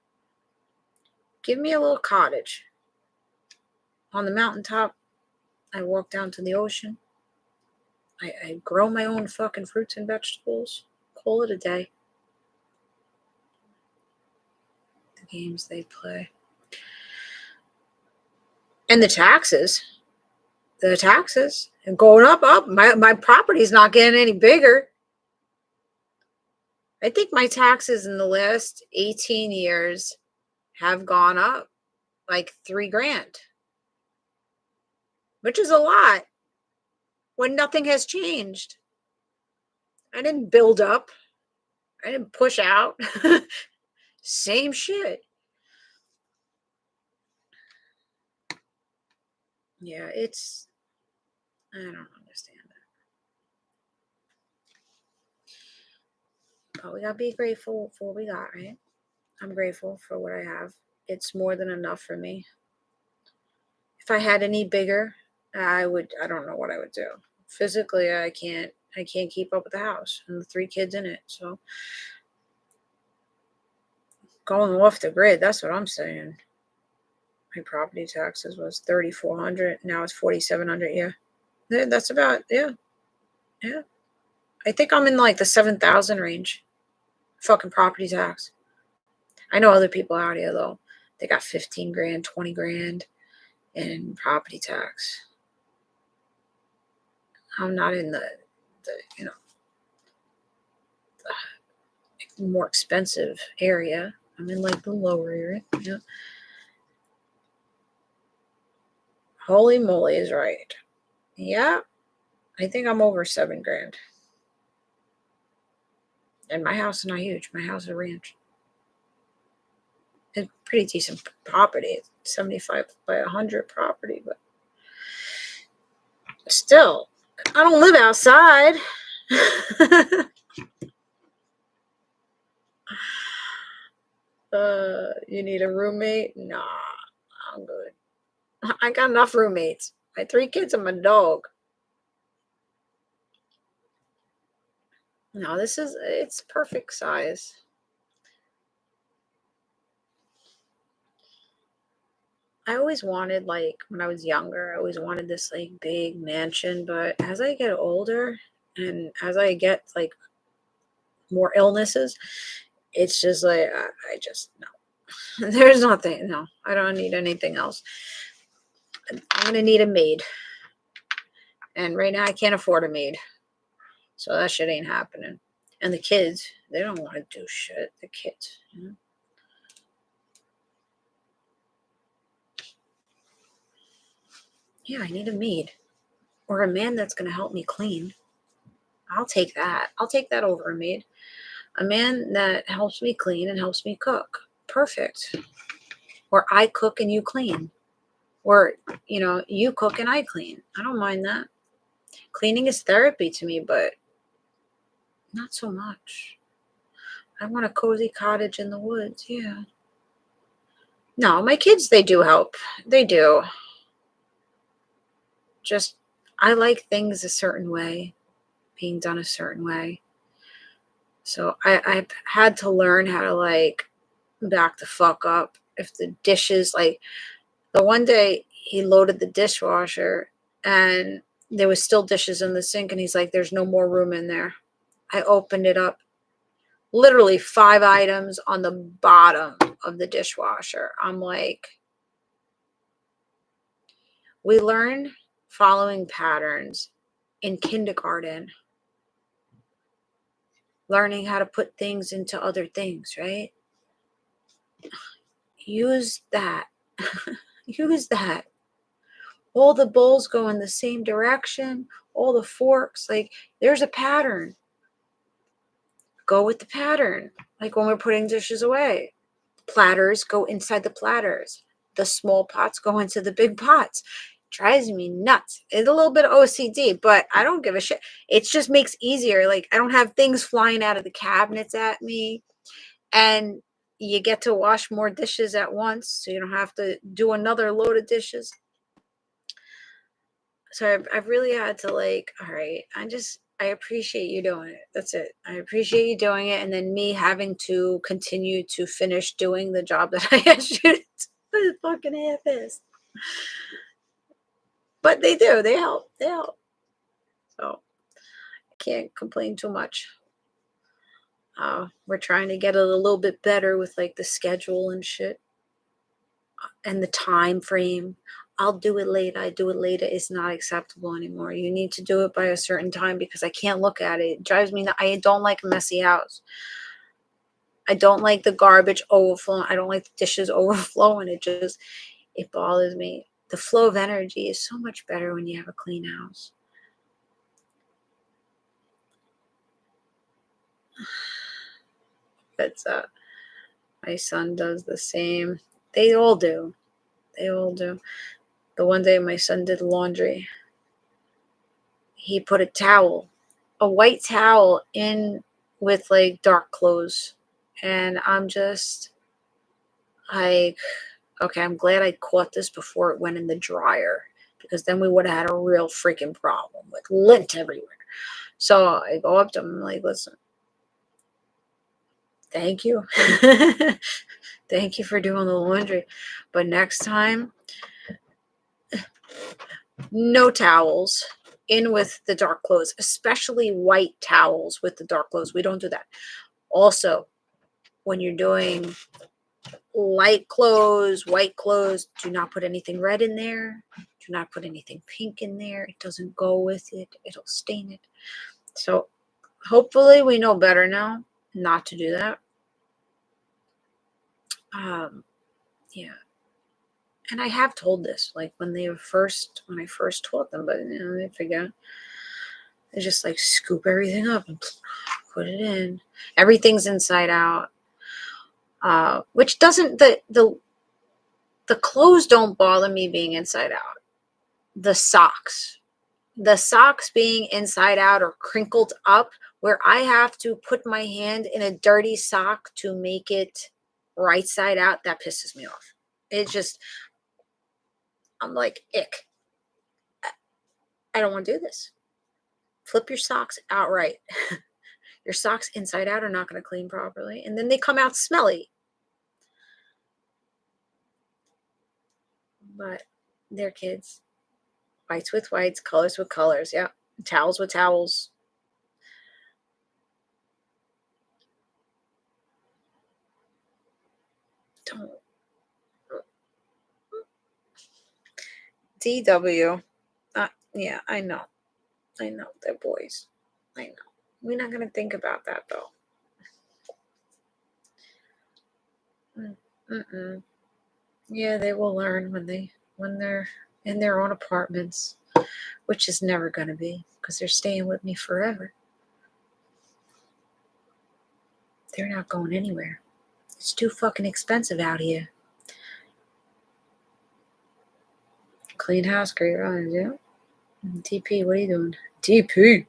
Give me a little cottage on the mountaintop. I walk down to the ocean. I grow my own fucking fruits and vegetables. Call it a day. The games they play. And the taxes. And going up. My property's not getting any bigger. I think my taxes in the last 18 years have gone up like $3,000, which is a lot when nothing has changed. I didn't build up. I didn't push out. Same shit. Yeah, I don't understand that. But we gotta be grateful for what we got, right? I'm grateful for what I have. It's more than enough for me. If I had any bigger, I don't know what I would do. Physically, I can't keep up with the house and the 3 kids in it. So going off the grid, that's what I'm saying. My property taxes was $3,400. Now it's $4,700. Yeah. That's about, yeah. I think I'm in like the 7,000 range. Fucking property tax. I know other people out here though. They got $15,000, $20,000 in property tax. I'm not in the more expensive area. I'm in like the lower area. Yeah. Holy moly is right. Yeah. I think I'm over $7,000. And my house is not huge. My house is a ranch. It's pretty decent property. It's 75 by 100 property, but still, I don't live outside. You need a roommate? Nah, I'm good. I got enough roommates. My 3 kids and my dog. No, it's perfect size. I always wanted, like, when I was younger, I always wanted this, like, big mansion. But as I get older and as I get, like, more illnesses, it's just like, I just, no. There's nothing, no. I don't need anything else. I'm going to need a maid. And right now I can't afford a maid. So that shit ain't happening. And the kids, they don't want to do shit. The kids, Yeah, I need a maid. Or a man that's going to help me clean. I'll take that. I'll take that over a maid. A man that helps me clean and helps me cook. Perfect. Or I cook and you clean. Or, you cook and I clean. I don't mind that. Cleaning is therapy to me, but not so much. I want a cozy cottage in the woods. Yeah. No, my kids, they do help. They do. Just, I like things a certain way, being done a certain way. So I've had to learn how to, like, back the fuck up. If the dishes, like, the one day he loaded the dishwasher and there was still dishes in the sink and he's like, there's no more room in there. I opened it up. Literally 5 items on the bottom of the dishwasher. I'm like, we learn following patterns in kindergarten. Learning how to put things into other things, right? Use that. Use that. All the bowls go in the same direction. All the forks, like, there's a pattern. Go with the pattern. Like when we're putting dishes away. Platters go inside the platters. The small pots go into the big pots. Drives me nuts. It's a little bit of OCD, but I don't give a shit. It just makes easier. Like, I don't have things flying out of the cabinets at me. And you get to wash more dishes at once, so you don't have to do another load of dishes. So I've really had to like, all right, I appreciate you doing it. That's it. I appreciate you doing it. And then me having to continue to finish doing the job that I asked you to do. Fucking half-assed. But they do. They help. They help. So I can't complain too much. We're trying to get it a little bit better with like the schedule and shit and the time frame. I'll do it later. I do it later. It's not acceptable anymore. You need to do it by a certain time because I can't look at it. It drives me nuts. I don't like a messy house. I don't like the garbage overflowing. I don't like the dishes overflowing. It bothers me. The flow of energy is so much better when you have a clean house. But my son does the same. They all do. They all do. The one day my son did laundry, he put a white towel in with like dark clothes. And I'm just like, okay, I'm glad I caught this before it went in the dryer, because then we would have had a real freaking problem with lint everywhere. So I go up to him, I'm like, listen, thank you. Thank you for doing the laundry. But next time, no towels in with the dark clothes, especially white towels with the dark clothes. We don't do that. Also, when you're doing light clothes, white clothes, do not put anything red in there. Do not put anything pink in there. It doesn't go with it. It'll stain it. So hopefully we know better now not to do that. Yeah. And I have told this, like when I first taught them, but they forget. They just like scoop everything up and put it in. Everything's inside out. Which doesn't, the clothes don't bother me being inside out. The socks being inside out or crinkled up, where I have to put my hand in a dirty sock to make it right side out, that pisses me off. It just, I'm like, ick. I don't want to do this. Flip your socks outright. Your socks inside out are not going to clean properly, and then they come out smelly. But they're kids. Whites with whites, colors with colors. Yeah. Towels with towels. Don't. DW. Yeah, I know. They're boys. I know. We're not going to think about that, though. Yeah, they will learn when they're in their own apartments, which is never going to be, because they're staying with me forever. They're not going anywhere. It's too fucking expensive out here. Clean house, great runs, yeah. DP, what are you doing? DP.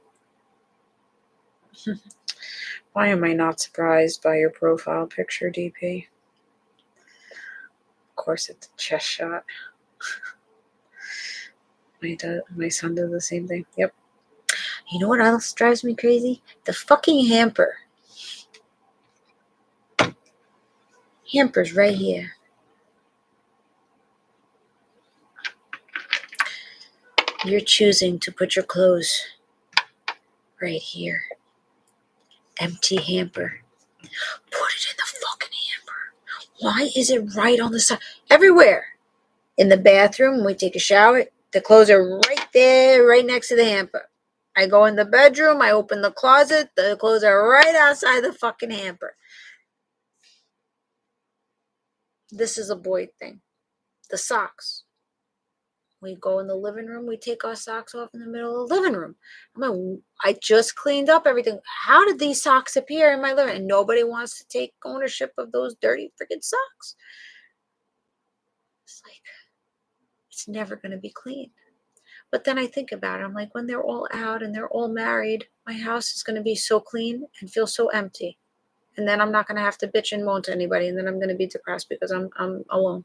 Why am I not surprised by your profile picture, DP? Of course, it's a chest shot. My son does the same thing. Yep. You know what else drives me crazy? The fucking hamper. Hamper's right here. You're choosing to put your clothes right here. Empty hamper. Put it in the fucking hamper. Why is it right on the side? Everywhere. In the bathroom, when we take a shower, the clothes are right there, right next to the hamper. I go in the bedroom, I open the closet, the clothes are right outside the fucking hamper. This is a boy thing. The socks. We go in the living room, we take our socks off in the middle of the living room. I just cleaned up everything. How did these socks appear in my living room? And nobody wants to take ownership of those dirty freaking socks. It's like, it's never going to be clean. But then I think about it. I'm like, when they're all out and they're all married, my house is going to be so clean and feel so empty. and then I'm not going to have to bitch and moan to anybody, and then I'm going to be depressed because I'm alone.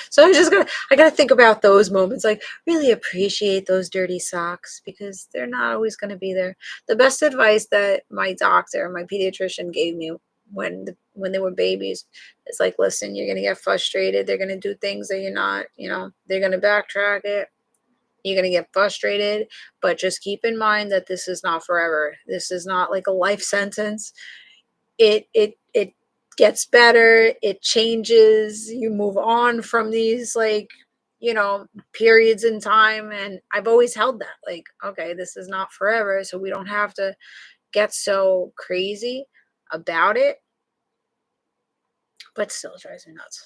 So I gotta think about those moments, like really appreciate those dirty socks because they're not always going to be there. The best advice that my doctor, my pediatrician gave me when they were babies is like, listen, you're going to get frustrated. They're going to do things that you're not, they're going to backtrack it. You're going to get frustrated, but just keep in mind that this is not forever. This is not like a life sentence. It gets better, it changes, you move on from these periods in time. And I've always held that, like, okay, this is not forever, so we don't have to get so crazy about it. But still drives me nuts.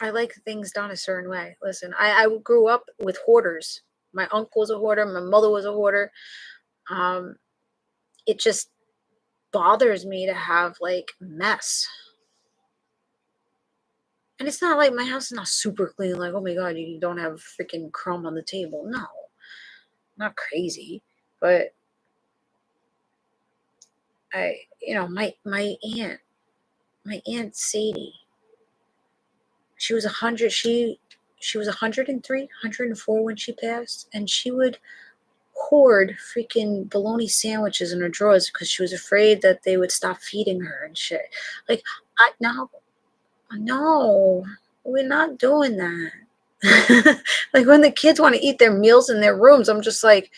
I like things done a certain way. Listen, I grew up with hoarders. My uncle was a hoarder, my mother was a hoarder. It just bothers me to have like mess. And it's not like my house is not super clean, like, oh my God, you don't have a freaking crumb on the table. No, not crazy. But my aunt Sadie, she was 100. She was 103, 104 when she passed, and she would hoard freaking bologna sandwiches in her drawers because she was afraid that they would stop feeding her and shit. Like, no, we're not doing that. Like when the kids want to eat their meals in their rooms, I'm just like,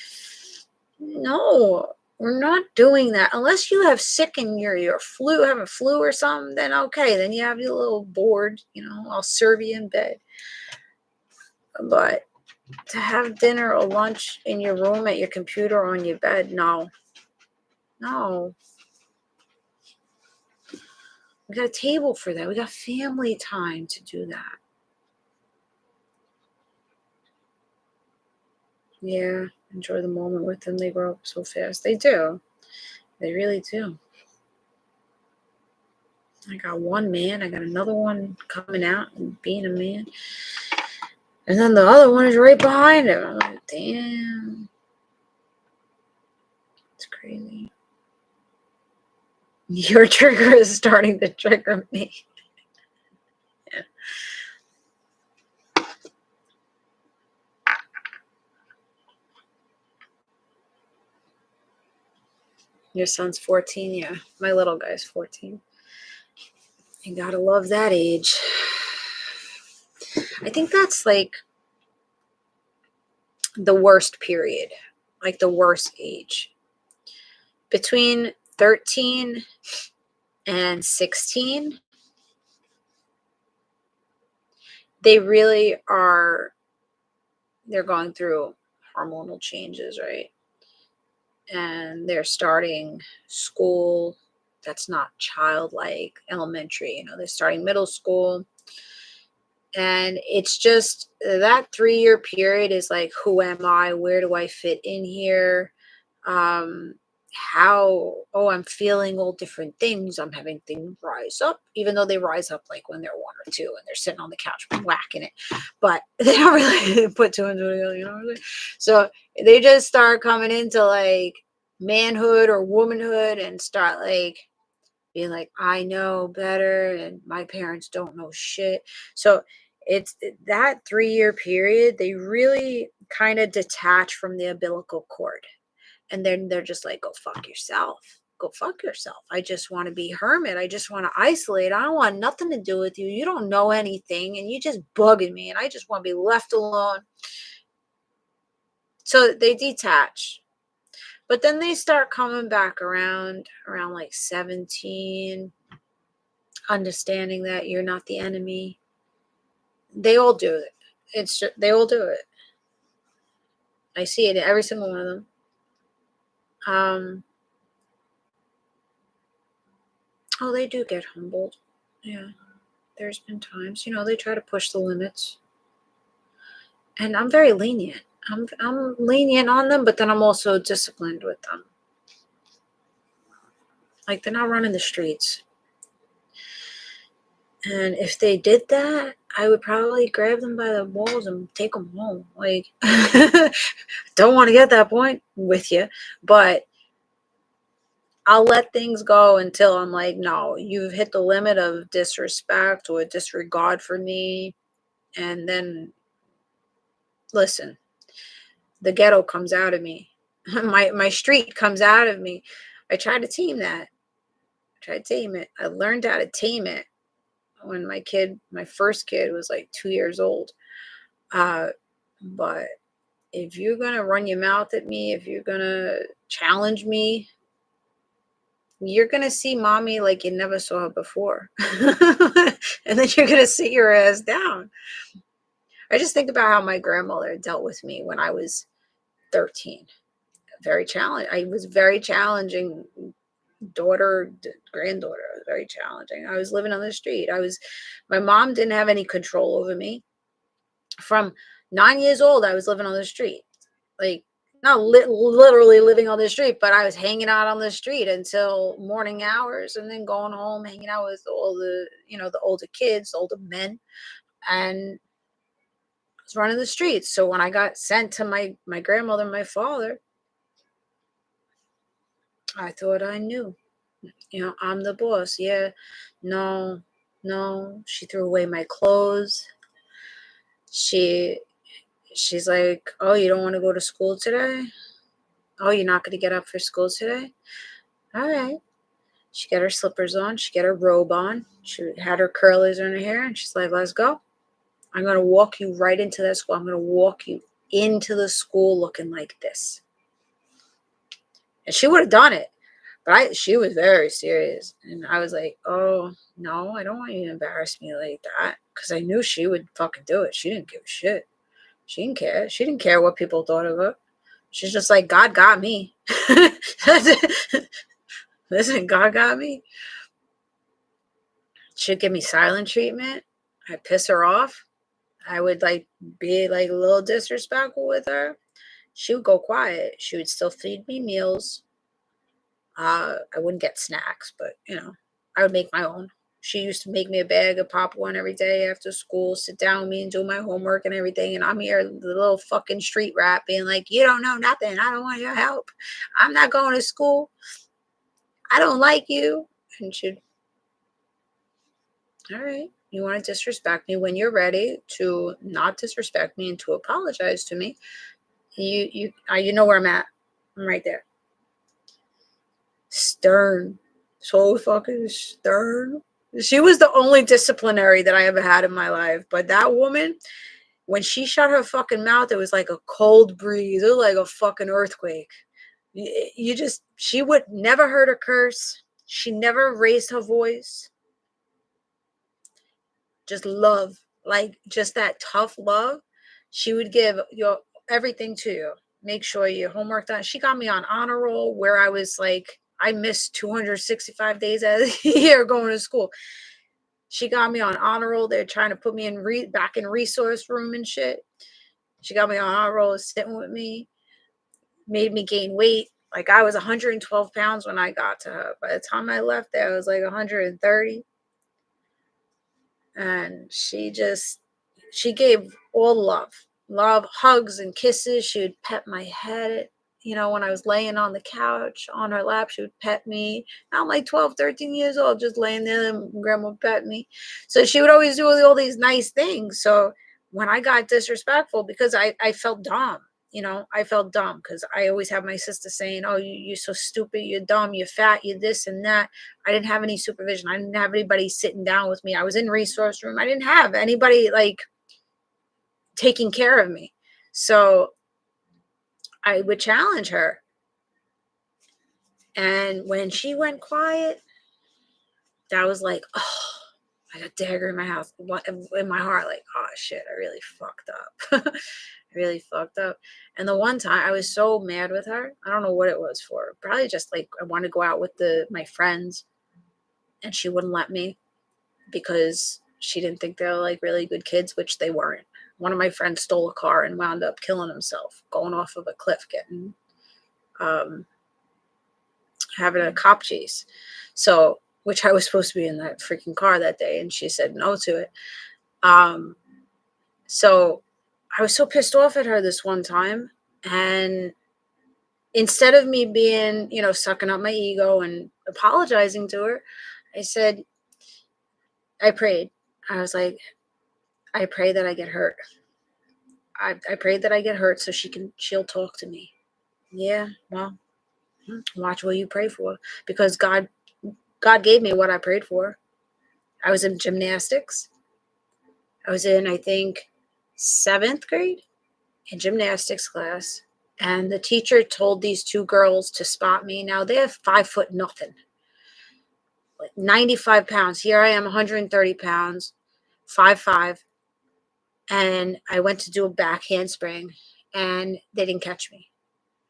no, we're not doing that. Unless you have sick and you're having flu or something, then okay, then you have your little board, I'll serve you in bed. But to have dinner or lunch in your room, at your computer, or on your bed, no. We got a table for that. We got family time to do that. Yeah, enjoy the moment with them. They grow up so fast. They do. They really do. I got one man. I got another one coming out and being a man. And then the other one is right behind him. I'm like, damn. It's crazy. Your trigger is starting to trigger me. Yeah. Your son's 14, yeah. My little guy's 14. You gotta love that age. I think that's like the worst period, like the worst age. Between 13 and 16, they really are, they're going through hormonal changes, right? And they're starting school that's not childlike, elementary, they're starting middle school. And it's just that 3-year period is like, who am I? Where do I fit in here? I'm feeling all different things. I'm having things rise up, even though they rise up like when they're 1 or 2 and they're sitting on the couch whacking it, but they don't really put 2 and 2 together, So they just start coming into like manhood or womanhood and start like being like, I know better and my parents don't know shit. So it's that 3-year period, they really kind of detach from the umbilical cord. And then they're just like, go fuck yourself. Go fuck yourself. I just want to be hermit. I just want to isolate. I don't want nothing to do with you. You don't know anything and you just bugging me. And I just want to be left alone. So they detach. But then they start coming back around like 17, understanding that you're not the enemy. They all do it. They all do it. I see it in every single one of them. They do get humbled. Yeah. There's been times, they try to push the limits. And I'm very lenient. I'm lenient on them, but then I'm also disciplined with them. Like, they're not running the streets. And if they did that, I would probably grab them by the balls and take them home. Like, don't want to get that point with you, but I'll let things go until I'm like, no, you've hit the limit of disrespect or disregard for me. And then, listen, the ghetto comes out of me. My street comes out of me. I try to tame that. I try to tame it. I learned how to tame it when my first kid was like 2 years old. But if you're going to run your mouth at me, if you're going to challenge me, you're going to see mommy like you never saw her before. And then you're going to sit your ass down. I just think about how my grandmother dealt with me when I was 13. I was very challenging daughter, granddaughter. I was very challenging. I was living on the street. My mom didn't have any control over me. From 9 years old, I was living on the street. Like, not literally living on the street, but I was hanging out on the street until morning hours and then going home, hanging out with all the, the older kids, older men, and I was running the streets. So when I got sent to my grandmother and my father, I thought I knew. I'm the boss. Yeah. No. She threw away my clothes. She's like, oh, you don't want to go to school today? Oh, you're not going to get up for school today? All right. She got her slippers on. She got her robe on. She had her curlers in her hair. And she's like, let's go. I'm going to walk you right into that school. I'm going to walk you into the school looking like this. And she would have done it. But she was very serious. And I was like, oh, no, I don't want you to embarrass me like that. Because I knew she would fucking do it. She didn't give a shit. She didn't care. She didn't care what people thought of her. She's just like, God got me. Listen, God got me. She'd give me silent treatment. I'd piss her off. I would be a little disrespectful with her. She would go quiet. She would still feed me meals. I wouldn't get snacks, but I would make my own. She used to make me a bag of popcorn every day after school, sit down with me and do my homework and everything. And I'm here, the little fucking street rat, being like, you don't know nothing. I don't want your help. I'm not going to school. I don't like you. And she'd, all right, you want to disrespect me. When you're ready to not disrespect me and to apologize to me, you know where I'm at. I'm right there. Stern. So fucking stern. She was the only disciplinary that I ever had in my life. But that woman, when she shut her fucking mouth, it was like a cold breeze. It was like a fucking earthquake. She would never heard her curse. She never raised her voice. Just love. Just that tough love. She would give your everything to you. Make sure your homework done. She got me on honor roll where I was I missed 265 days out of the year going to school. She got me on honor roll. They're trying to put me back in resource room and shit. She got me on honor roll, sitting with me, made me gain weight. I was 112 pounds when I got to her. By the time I left there, I was 130. And she gave all love, hugs and kisses. She would pet my head. When I was laying on the couch on her lap, she would pet me. I'm 12, 13 years old, just laying there and grandma would pet me. So she would always do all these nice things. So when I got disrespectful, because I felt dumb, I felt dumb because I always have my sister saying, oh, you're so stupid, you're dumb, you're fat, you're this and that. I didn't have any supervision. I didn't have anybody sitting down with me. I was in resource room. I didn't have anybody taking care of me. So I would challenge her. And when she went quiet, that was oh, I got a dagger in my house, in my heart, oh shit, I really fucked up. I really fucked up. And the one time I was so mad with her, I don't know what it was for. Probably just I wanted to go out with my friends, and she wouldn't let me because she didn't think they were really good kids, which they weren't. One of my friends stole a car and wound up killing himself, going off of a cliff, getting having a cop chase. So, which I was supposed to be in that freaking car that day, and she said no to it. So I was so pissed off at her this one time, and instead of me being, sucking up my ego and apologizing to her, I said, I prayed. I was like, I pray that I get hurt. I prayed that I get hurt so she'll talk to me. Yeah, well, watch what you pray for, because God gave me what I prayed for. I was in gymnastics. I was in, I think, 7th grade in gymnastics class. And the teacher told these 2 girls to spot me. Now they're 5 foot nothing, like 95 pounds. Here I am, 130 pounds, 5'5". And I went to do a back handspring and they didn't catch me.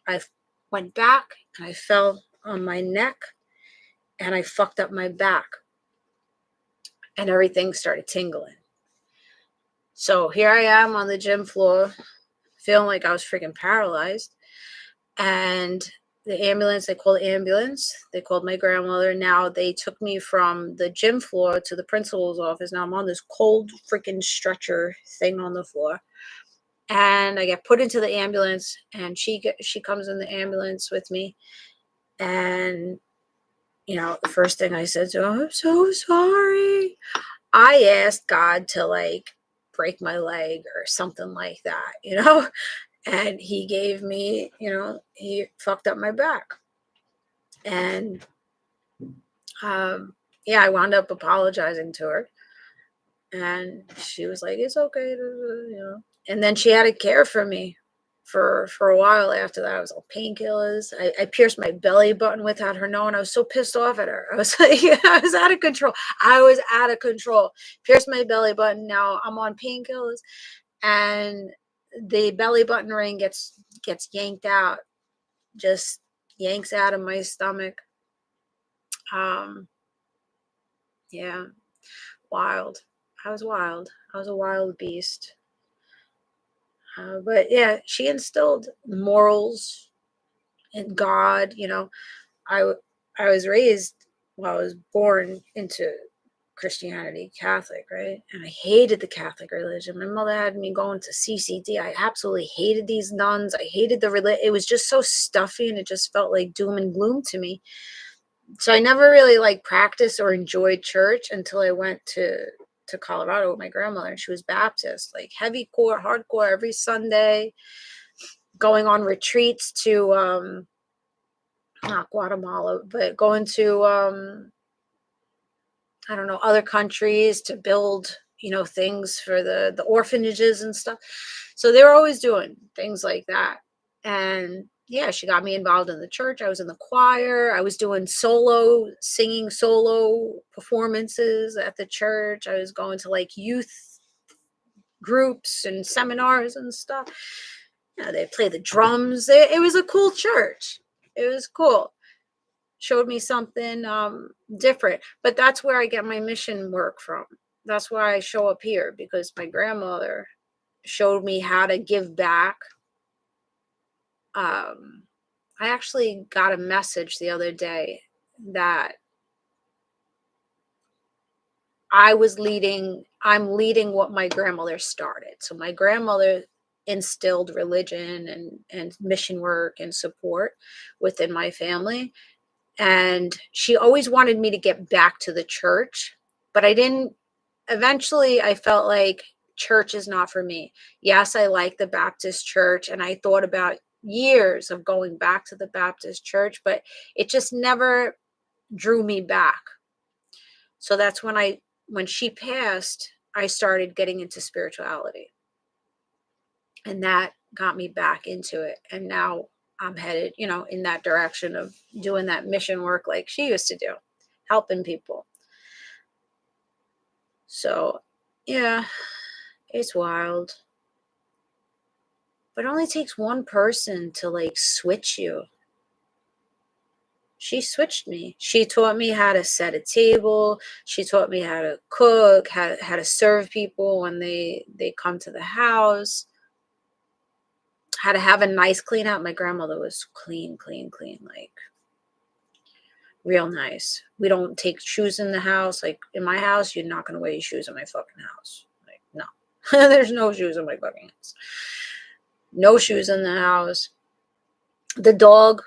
I went back and I fell on my neck and I fucked up my back and everything started tingling. So here I am on the gym floor feeling like I was freaking paralyzed. And the ambulance, they called the ambulance. They called my grandmother. Now they took me from the gym floor to the principal's office. Now I'm on this cold freaking stretcher thing on the floor. And I get put into the ambulance, and she comes in the ambulance with me. And, the first thing I said to her, I'm so sorry. I asked God to, like, break my leg or something like that, And he gave me, he fucked up my back. And, I wound up apologizing to her. And she was like, it's okay, And then she had to care for me for a while after that. I was on painkillers. I pierced my belly button without her knowing. I was so pissed off at her. I was like, I was out of control. Pierced my belly button. Now I'm on painkillers. And the belly button ring gets yanked out, just yanks out of my stomach. Yeah, wild. I was wild. I was a wild beast. But yeah, she instilled morals and God. I was raised, I was born into Christianity, Catholic, right? And I hated the Catholic religion. My mother had me going to CCD. I absolutely hated these nuns. I hated the religion. It was just so stuffy, and it just felt like doom and gloom to me. So I never really practiced or enjoyed church until I went to Colorado with my grandmother, and she was Baptist, like heavy core, hardcore, every Sunday, going on retreats to not Guatemala, but going to I don't know, other countries to build, things for the orphanages and stuff. So they were always doing things like that. And yeah, she got me involved in the church. I was in the choir. I was doing singing solo performances at the church. I was going to youth groups and seminars and stuff. They play the drums. It was a cool church. It was cool. Showed me something different. But that's where I get my mission work from. That's why I show up here, because my grandmother showed me how to give back. I actually got a message the other day that I'm leading what my grandmother started. So my grandmother instilled religion and mission work and support within my family. And she always wanted me to get back to the church, but I didn't. Eventually, I felt like church is not for me. Yes, I like the Baptist church, and I thought about years of going back to the Baptist church, but it just never drew me back. So that's when she passed, I started getting into spirituality. And that got me back into it. And now I'm headed, in that direction of doing that mission work like she used to do, helping people. So, yeah, it's wild. But it only takes one person to switch you. She switched me. She taught me how to set a table. She taught me how to cook, how to serve people when they come to the house. How to have a nice clean out. My grandmother was clean, real nice. We don't take shoes in the house. In my house, you're not going to wear your shoes in my fucking house. No. There's no shoes in my fucking house. No shoes in the house. The dog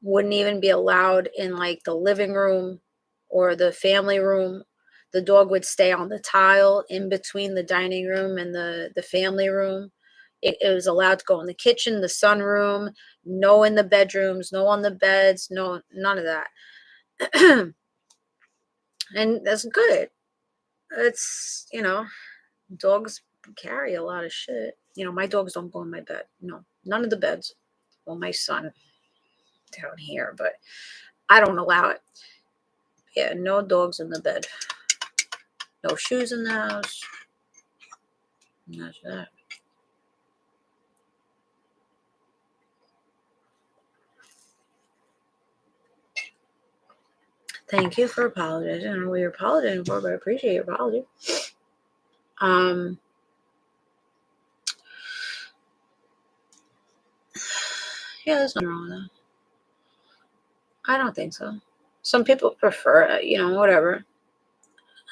wouldn't even be allowed in like the living room or the family room. The dog would stay on the tile in between the dining room and the family room. It was allowed to go in the kitchen, the sunroom, no in the bedrooms, no on the beds, no, none of that. And that's good. It's, dogs carry a lot of shit. My dogs don't go in my bed. No, none of the beds. Well, my son down here, but I don't allow it. Yeah, no dogs in the bed. No shoes in the house. That's that. Thank you for apologizing. I don't know what you're apologizing for, but I appreciate your apology. Yeah, there's nothing wrong with that. I don't think so. Some people prefer it, whatever.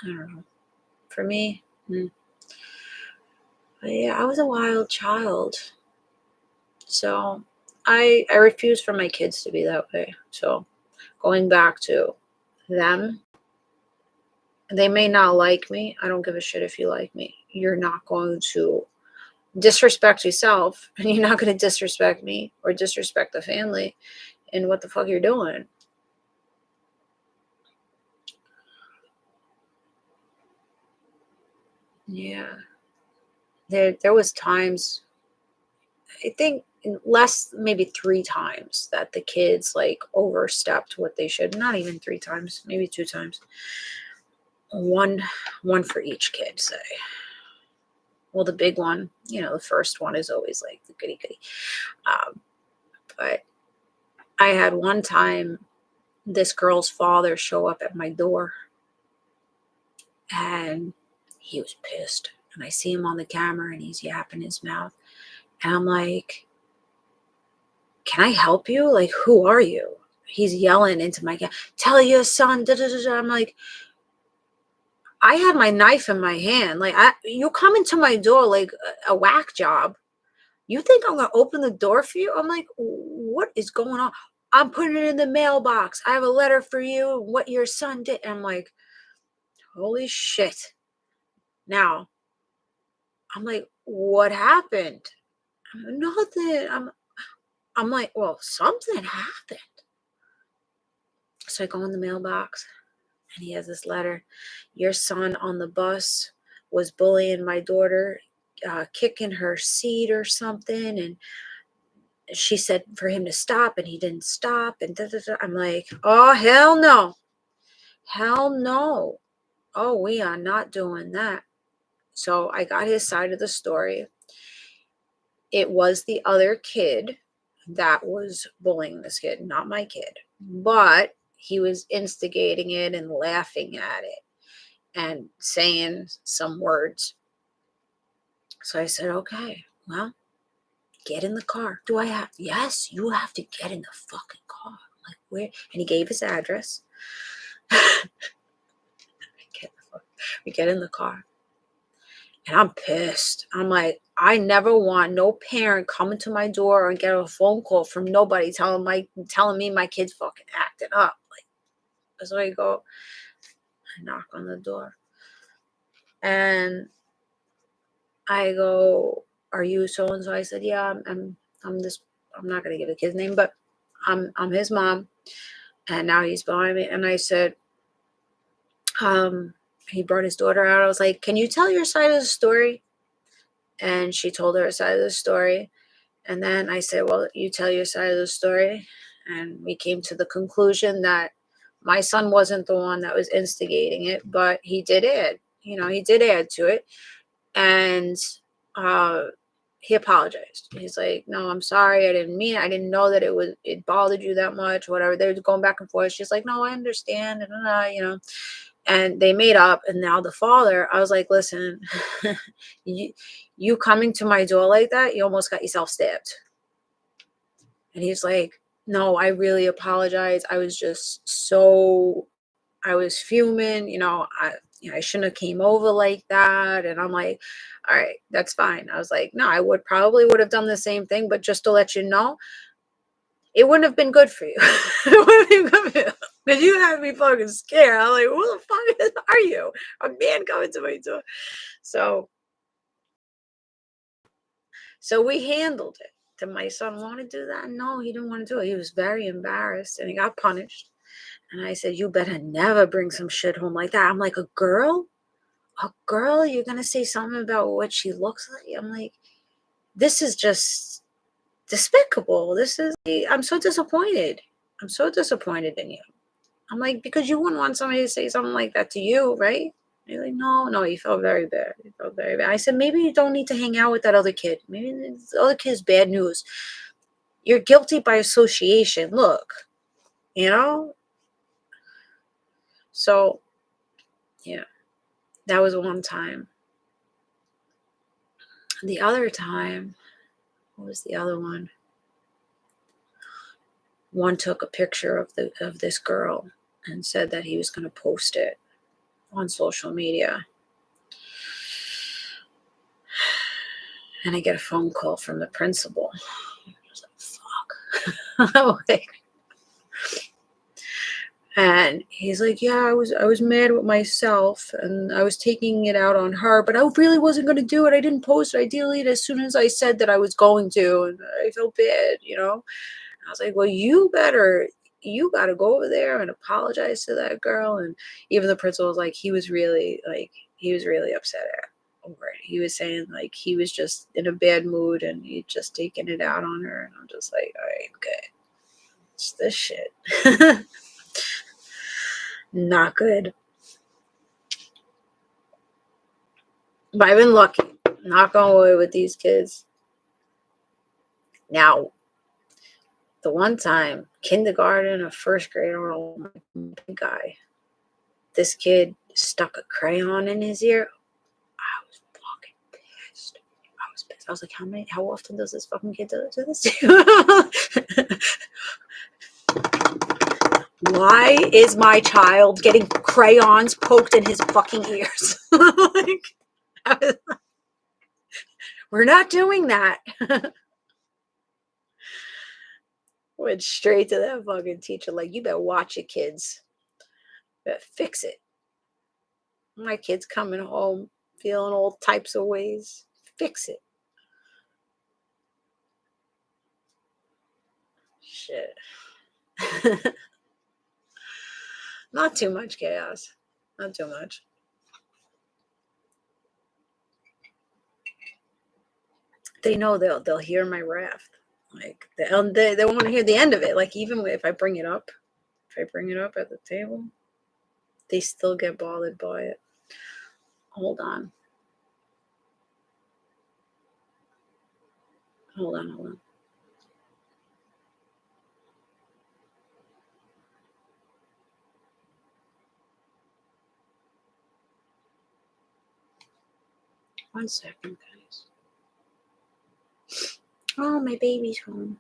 I don't know. For me, but yeah, I was a wild child. So I refuse for my kids to be that way. So going back to them, they may not like me. I don't give a shit if you like me. You're not going to disrespect yourself, and you're not going to disrespect me or disrespect the family. And what the fuck you're doing? Yeah. There was times, I think less, maybe 3 times, that the kids like overstepped what they should. Not even 3 times, maybe 2 times. One for each kid, say. Well, the big one, the first one is always like the goody goody. But I had one time this girl's father show up at my door, and he was pissed. And I see him on the camera, and he's yapping his mouth. And I'm like, can I help you? Like, who are you? He's yelling into my camera, tell your son, da, da, da, da. I'm like, I had my knife in my hand. Like, you come into my door like a whack job. You think I'm going to open the door for you? I'm like, what is going on? I'm putting it in the mailbox. I have a letter for you, what your son did. And I'm like, holy shit. Now, I'm like, what happened? Nothing. I'm like, well, something happened. So I go in the mailbox, and he has this letter. Your son on the bus was bullying my daughter, kicking her seat or something. And she said for him to stop, and he didn't stop. And da, da, da. I'm like, oh, hell no. Hell no. Oh, we are not doing that. So I got his side of the story. It was the other kid that was bullying this kid, not my kid. But he was instigating it and laughing at it and saying some words. So I said, okay, well, get in the car. Do I have? Yes, you have to get in the fucking car. I'm like, where? And he gave his address. We get in the car. And I'm pissed. I'm like, I never want no parent coming to my door and get a phone call from nobody telling me my kid's fucking acting up. Like, so I go, I knock on the door. And I go, are you so-and-so? I said, yeah, I'm not going to give the kid's name, but I'm his mom. And now he's behind me. And I said, he brought his daughter out. I was like, can you tell your side of the story? And she told her side of the story. And then I said, well, you tell your side of the story. And we came to the conclusion that my son wasn't the one that was instigating it, but he did add to it. And he apologized. He's like, no, I'm sorry. I didn't mean it. I didn't know that it bothered you that much, whatever. They were going back and forth. She's like, no, I understand. And they made up. And now the father, I was like, listen, you coming to my door like that, you almost got yourself stabbed. And he's like, no, I really apologize. I was just I was fuming, I shouldn't have came over like that. And I'm like, all right, that's fine. I was like, no, I would have done the same thing, but just to let you know, it wouldn't have been good for you. It wouldn't have been good for you. Because you had me fucking scared. I'm like, who the fuck are you? A man coming to my door. So we handled it. Did my son want to do that? No, he didn't want to do it. He was very embarrassed and he got punished. And I said, you better never bring some shit home like that. I'm like, a girl? A girl? You're going to say something about what she looks like? I'm like, this is just despicable. I'm so disappointed. I'm so disappointed in you. I'm like, because you wouldn't want somebody to say something like that to you, right? You're like, no, you felt very bad. You felt very bad. I said, maybe you don't need to hang out with that other kid. Maybe the other kid's bad news. You're guilty by association. Look, you know? So, yeah, that was one time. The other time, what was the other one? One took a picture of this girl and said that he was going to post it on social media. And I get a phone call from the principal. I was like, fuck. And he's like, yeah, I was mad with myself and I was taking it out on her, but I really wasn't going to do it. I didn't post it. I deleted it as soon as I said that I was going to, and I felt bad, And I was like, well, you got to go over there and apologize to that girl. And even the principal was like, he was really upset over it. He was saying like he was just in a bad mood and he'd just taken it out on her. And I'm just like, all right, okay. It's this shit. Not good. But I've been lucky. Knock on wood with these kids. Now, the one time, kindergarten or first grade, oh my guy, this kid stuck a crayon in his ear. I was fucking pissed. I was like, how often does this fucking kid do this? Why is my child getting crayons poked in his fucking ears? We're not doing that. Went straight to that fucking teacher. Like, you better watch your kids. Better fix it. My kid's coming home feeling all types of ways. Fix it. Shit. Not too much chaos. Not too much. They know they'll hear my wrath. Like they want to hear the end of it. Like even if I bring it up at the table, they still get bothered by it. Hold on. 1 second, guys. Oh, my baby's home.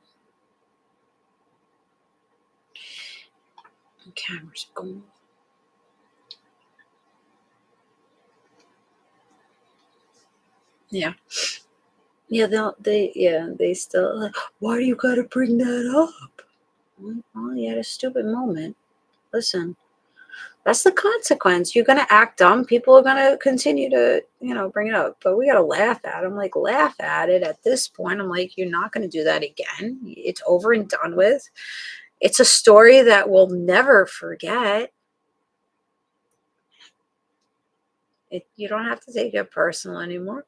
The camera's going. Yeah. Yeah, they still like, why do you gotta bring that up? Well, you had a stupid moment. Listen, that's the consequence. You're gonna act dumb. People are gonna continue to, bring it up. But we gotta laugh at them. Like, laugh at it at this point. I'm like, you're not gonna do that again. It's over and done with. It's a story that we'll never forget. You don't have to take it personal anymore.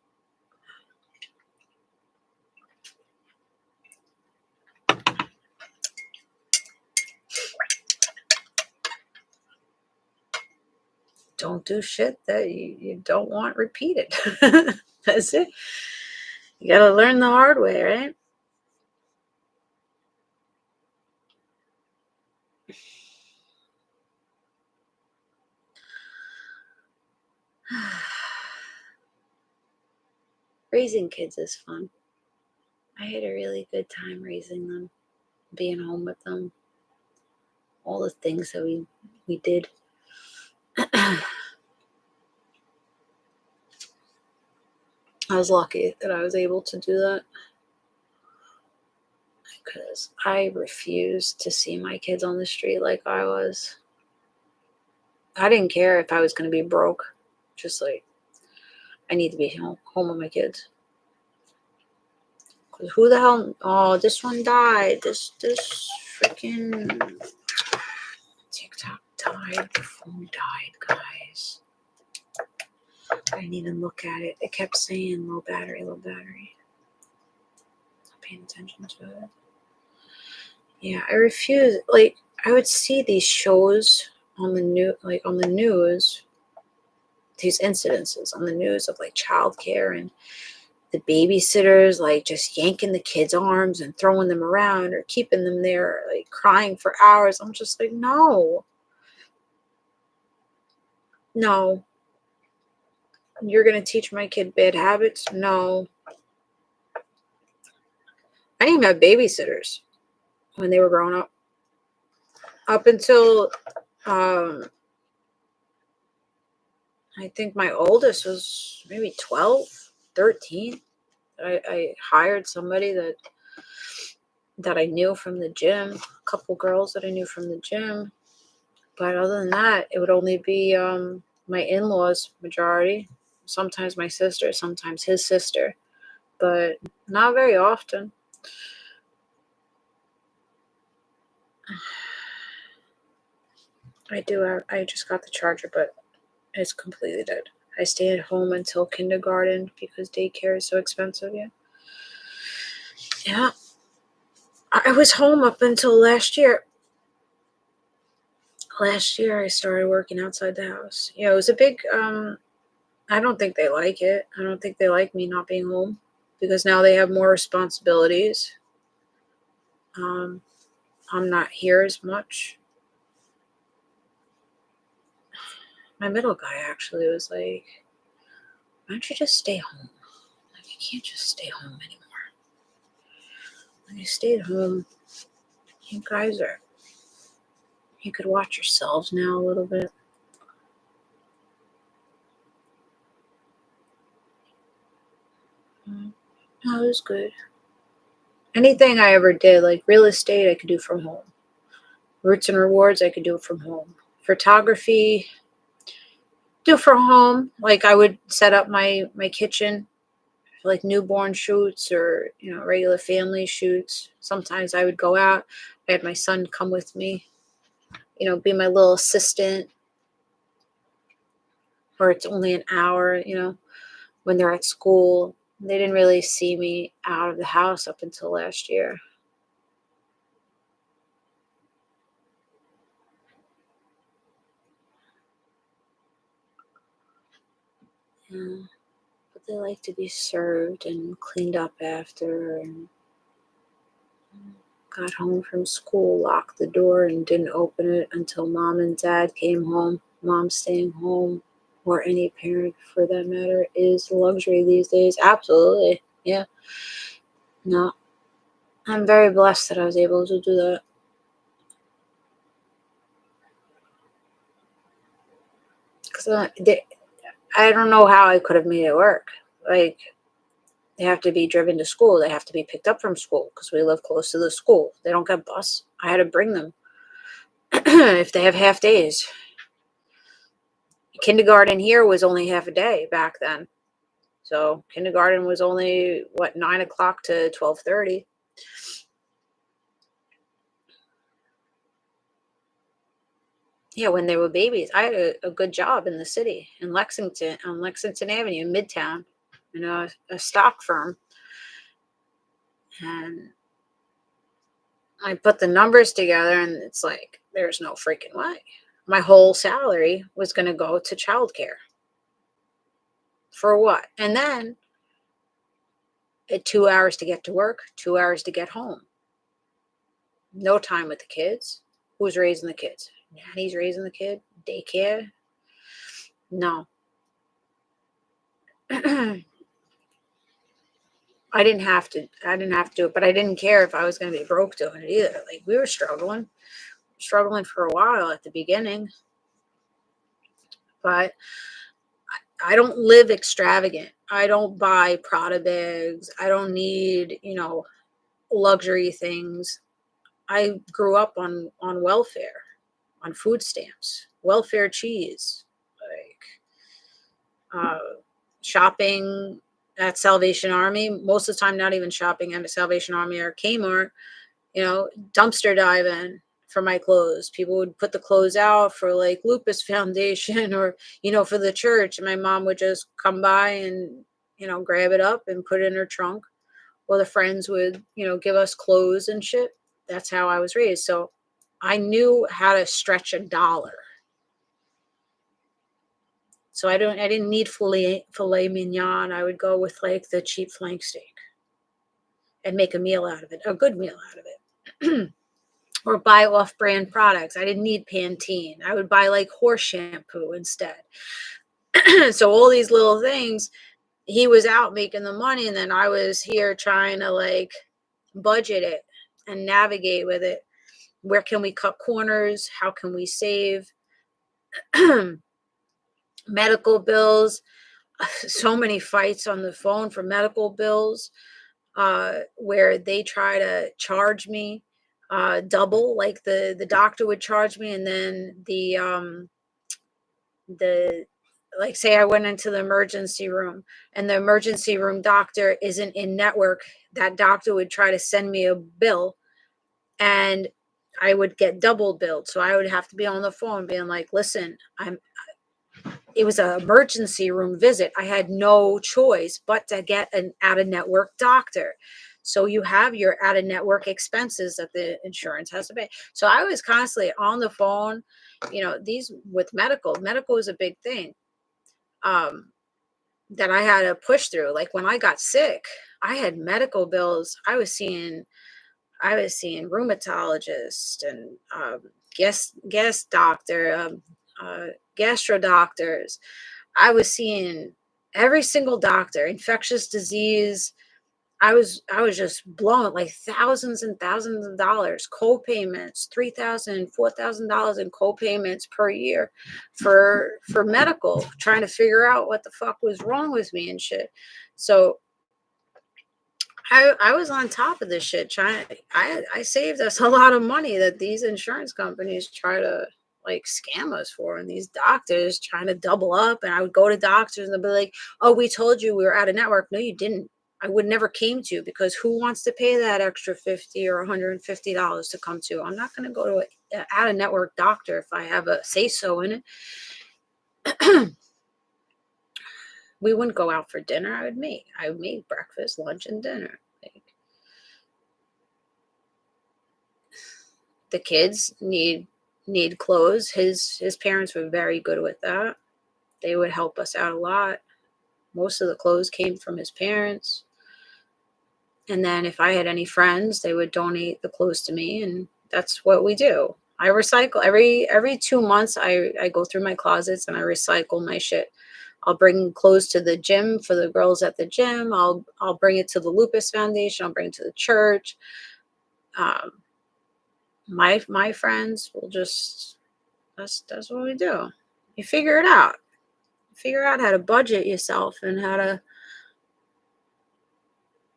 Don't do shit that you don't want repeated. That's it. You gotta learn the hard way, right? Raising kids is fun. I had a really good time raising them, being home with them, all the things that we did. I was lucky that I was able to do that, because I refused to see my kids on the street like I was. I didn't care if I was going to be broke. Just like, I need to be home with my kids. Because who the hell? Oh, this one died. This freaking TikTok died. The phone died, guys. I didn't even look at it. It kept saying low battery, low battery. Not paying attention to it. Yeah, I refuse. Like, I would see these shows on the news, these incidences on the news of like childcare and the babysitters like just yanking the kids' arms and throwing them around or keeping them there like crying for hours. I'm just like, no. You're gonna teach my kid bad habits? No. I didn't even have babysitters when they were growing up. Up until I think my oldest was maybe 12, 13. I hired somebody that I knew from the gym, a couple girls that I knew from the gym. But other than that, it would only be my in-laws majority. Sometimes my sister, sometimes his sister, but not very often. I just got the charger, but it's completely dead. I stay at home until kindergarten because daycare is so expensive. Yeah. I was home up until last year. Last year I started working outside the house. Yeah, it was a big I don't think they like it. I don't think they like me not being home because now they have more responsibilities. I'm not here as much. My middle guy actually was like, why don't you just stay home? Like, you can't just stay home anymore. When you stayed home, you guys you could watch yourselves now a little bit. No, it was good. Anything I ever did, like real estate, I could do from home. Roots and rewards, I could do it from home. Photography, do from home. Like I would set up my kitchen for like newborn shoots or regular family shoots. Sometimes I would go out. I had my son come with me, be my little assistant. Or it's only an hour, when they're at school. They didn't really see me out of the house up until last year. Yeah. But they like to be served and cleaned up after, and got home from school, locked the door, and didn't open it until mom and dad came home. Mom staying home, or any parent for that matter, is luxury these days. Absolutely. Yeah. No. I'm very blessed that I was able to do that. Because I don't know how I could have made it work. Like, they have to be driven to school. They have to be picked up from school because we live close to the school. They don't get bus. I had to bring them if they have half days. Kindergarten here was only half a day back then. So kindergarten was only, 9 o'clock to 12:30. Yeah, when they were babies. I had a good job in the city, in Lexington, on Lexington Avenue, Midtown, a stock firm. And I put the numbers together, and it's like, there's no freaking way. My whole salary was going to go to childcare. For what? And then 2 hours to get to work, 2 hours to get home. No time with the kids. Who's raising the kids? Nanny's raising the kid? Daycare? No. I didn't have to do it, but I didn't care if I was going to be broke doing it either. Like, we were struggling for a while at the beginning, but I don't live extravagant. I don't buy Prada bags. I don't need, luxury things. I grew up on welfare, on food stamps, welfare cheese, like shopping at Salvation Army. Most of the time, not even shopping at a Salvation Army or Kmart. Dumpster diving for my clothes. People would put the clothes out for like Lupus Foundation or, for the church. And my mom would just come by and, grab it up and put it in her trunk. Or the friends would, give us clothes and shit. That's how I was raised. So I knew how to stretch a dollar. So I didn't need filet mignon. I would go with like the cheap flank steak and make a meal out of it, a good meal out of it. Or buy off-brand products. I didn't need Pantene. I would buy like horse shampoo instead. So all these little things, he was out making the money, and then I was here trying to like budget it and navigate with it. Where can we cut corners? How can we save? Medical bills. So many fights on the phone for medical bills, where they try to charge me double, like the doctor would charge me, and then the like, say I went into the emergency room and the emergency room doctor isn't in network, that doctor would try to send me a bill and I would get double billed. So I would have to be on the phone being like, listen, it was an emergency room visit. I had no choice but to get an out-of-network doctor. So you have your out-of-network expenses that the insurance has to pay. So I was constantly on the phone, these with medical is a big thing that I had to push through. Like when I got sick, I had medical bills. I was seeing rheumatologists and guest doctor, gastro doctors. I was seeing every single doctor, infectious disease. I was just blown, like thousands and thousands of dollars, co-payments, $3,000, $4,000 in co-payments per year for medical, trying to figure out what the fuck was wrong with me and shit. So I was on top of this shit. I saved us a lot of money that these insurance companies try to like scam us for, and these doctors trying to double up. And I would go to doctors and they'd be like, "Oh, we told you we were out of network." No, you didn't. I would never came to, because who wants to pay that extra $50 or $150 to come to? I'm not going to go to an out of network doctor if I have a say so in it. We wouldn't go out for dinner. I would make breakfast, lunch, and dinner. Like, the kids need clothes. His parents were very good with that. They would help us out a lot. Most of the clothes came from his parents. And then if I had any friends, they would donate the clothes to me, and that's what we do. I recycle every 2 months. I go through my closets and I recycle my shit. I'll bring clothes to the gym for the girls at the gym. I'll bring it to the Lupus Foundation. I'll bring it to the church. My friends will just, that's what we do. You figure it out. Figure out how to budget yourself and how to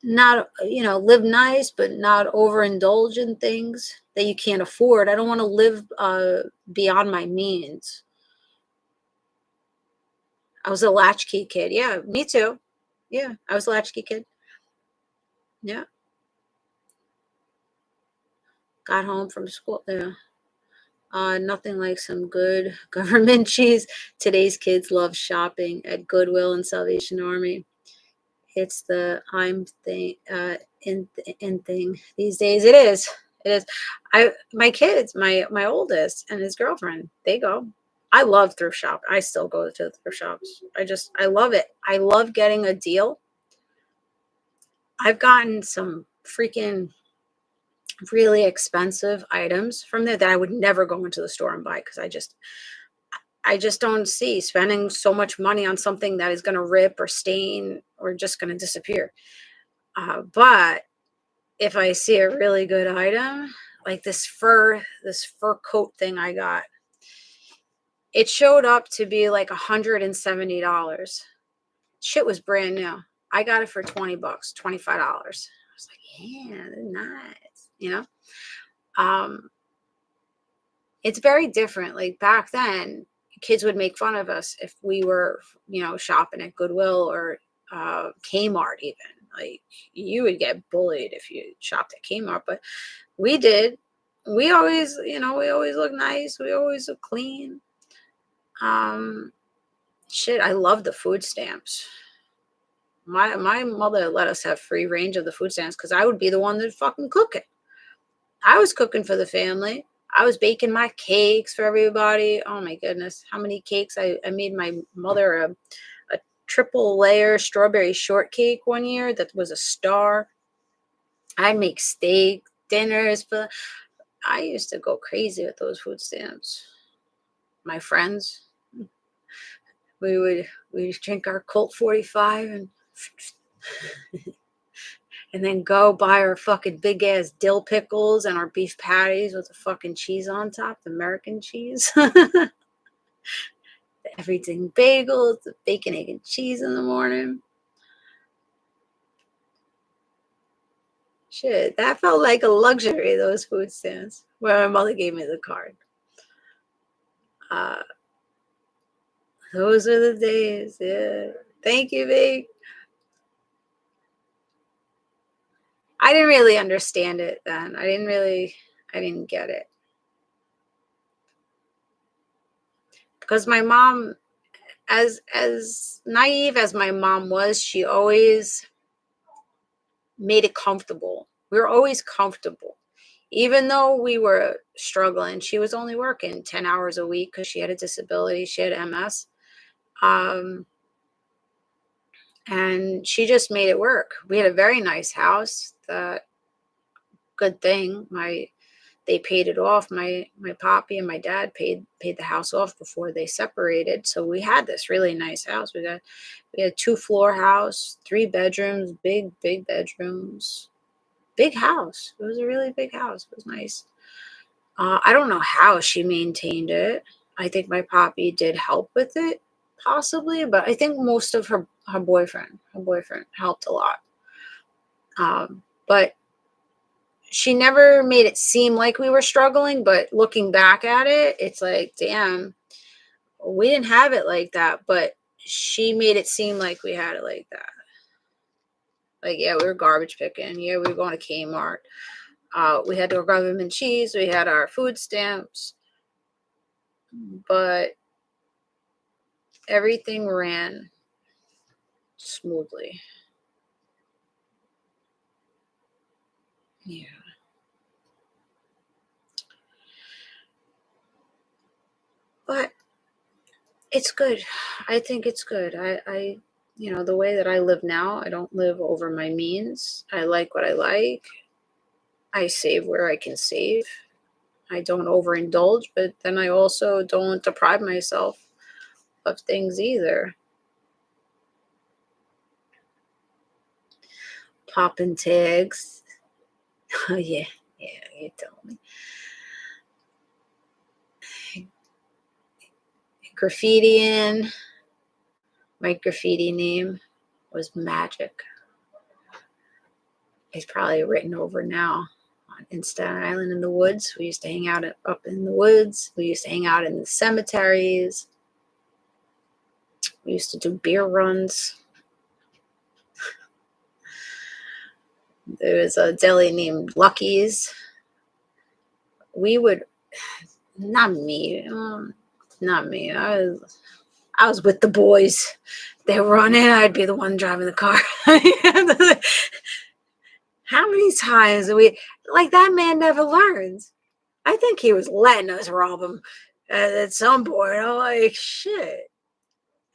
not, live nice, but not overindulge in things that you can't afford. I don't want to live beyond my means. I was a latchkey kid. Yeah, me too. Yeah, I was a latchkey kid. Yeah. Got home from school. Yeah. Nothing like some good government cheese. Today's kids love shopping at Goodwill and Salvation Army. It's the I'm thing in thing these days. It is. It is. My kids, my oldest and his girlfriend, they go. I love thrift shop. I still go to thrift shops. I love it. I love getting a deal. I've gotten some freaking really expensive items from there that I would never go into the store and buy, because I just don't see spending so much money on something that is going to rip or stain or just going to disappear. But if I see a really good item, like this fur coat thing I got, it showed up to be like $170. Shit was brand new. I got it for $20, $25. I was like, yeah, nice. You know, it's very different. Like back then, kids would make fun of us if we were, you know, shopping at Goodwill or Kmart even. Like you would get bullied if you shopped at Kmart, but we did. We always, you know, we always look nice. We always look clean. Shit, I love the food stamps. My mother let us have free range of the food stamps because I would be the one that fucking cook it. I was cooking for the family. I was baking my cakes for everybody. Oh my goodness, how many cakes I made my mother a triple layer strawberry shortcake one year that was a star. I'd make steak dinners for. I used to go crazy with those food stamps. My friends, we'd drink our Colt 45 and then go buy our fucking big ass dill pickles and our beef patties with the fucking cheese on top, the American cheese. The everything bagels, the bacon, egg, and cheese in the morning. Shit, that felt like a luxury, those food stamps. Well, my mother gave me the card. Those are the days. Yeah. Thank you, babe. I didn't really understand it then. I didn't get it. Because my mom, as naive as my mom was, she always made it comfortable. We were always comfortable. Even though we were struggling, she was only working 10 hours a week because she had a disability. She had MS. And she just made it work. We had a very nice house. Good thing they paid it off. My poppy and my dad paid the house off before they separated. So we had this really nice house. We had a 2-floor house, 3 bedrooms, big bedrooms, big house. It was a really big house. It was nice. I don't know how she maintained it. I think my poppy did help with it, possibly, but I think most of her boyfriend helped a lot. But she never made it seem like we were struggling, but looking back at it, it's like, damn, we didn't have it like that, but she made it seem like we had it like that. Like, yeah, we were garbage picking. Yeah, we were going to Kmart. We had our government cheese. We had our food stamps. But everything ran smoothly. Yeah. But it's good. I think it's good. I you know, the way that I live now, I don't live over my means. I like what I like. I save where I can save. I don't overindulge, but then I also don't deprive myself of things either. Popping tags. Oh, yeah, you told me. Graffitiing. My graffiti name was Magic. It's probably written over now. In Staten Island in the woods. We used to hang out up in the woods. We used to hang out in the cemeteries. We used to do beer runs. There was a deli named Lucky's. We would, not me. I was with the boys. They were running. I'd be the one driving the car. How many times like that man never learns. I think he was letting us rob him at some point. I'm like, shit.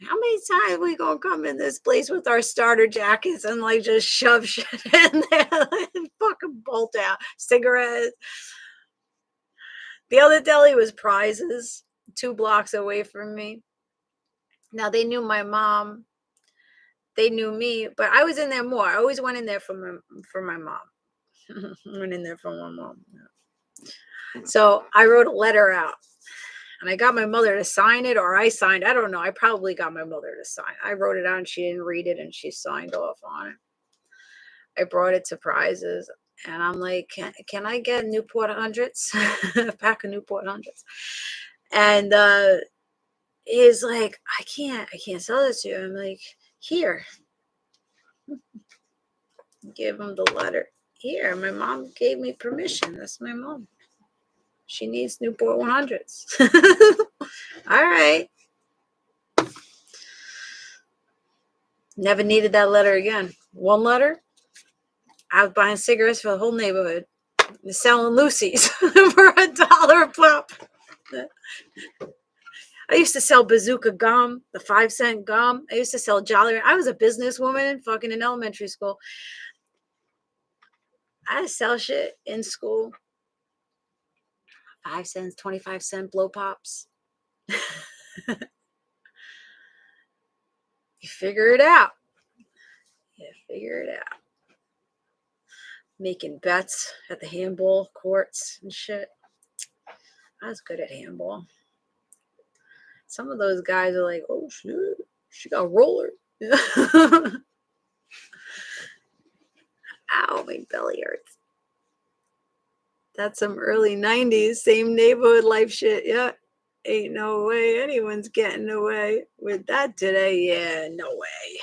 How many times we gonna come in this place with our starter jackets and like just shove shit in there and fucking bolt out cigarettes? The other deli was Prizes, 2 blocks away from me. Now they knew my mom. They knew me, but I was in there more. I always went in there for my mom. Went in there for my mom. So I wrote a letter out. And I got my mother to sign it, or I signed. I don't know. I probably got my mother to sign. I wrote it out and she didn't read it and she signed off on it. I brought it to prizes and I'm like, can I get Newport 100s? A pack of Newport 100s. And he's like, I can't sell this to you. I'm like, here. Give him the letter. Here, my mom gave me permission. That's my mom. She needs Newport 100s. All right. Never needed that letter again. One letter. I was buying cigarettes for the whole neighborhood. Selling Lucy's for $1 a pop. I used to sell bazooka gum, the 5-cent gum. I used to sell Jolly. I was a businesswoman fucking in elementary school. I had to sell shit in school. 5 cents, 25-cent blow pops. You figure it out. Making bets at the handball courts and shit. I was good at handball. Some of those guys are like, oh shit, she got a roller. Ow, my belly hurts. That's some early 90s, same neighborhood life shit. Yeah. Ain't no way anyone's getting away with that today. Yeah, no way.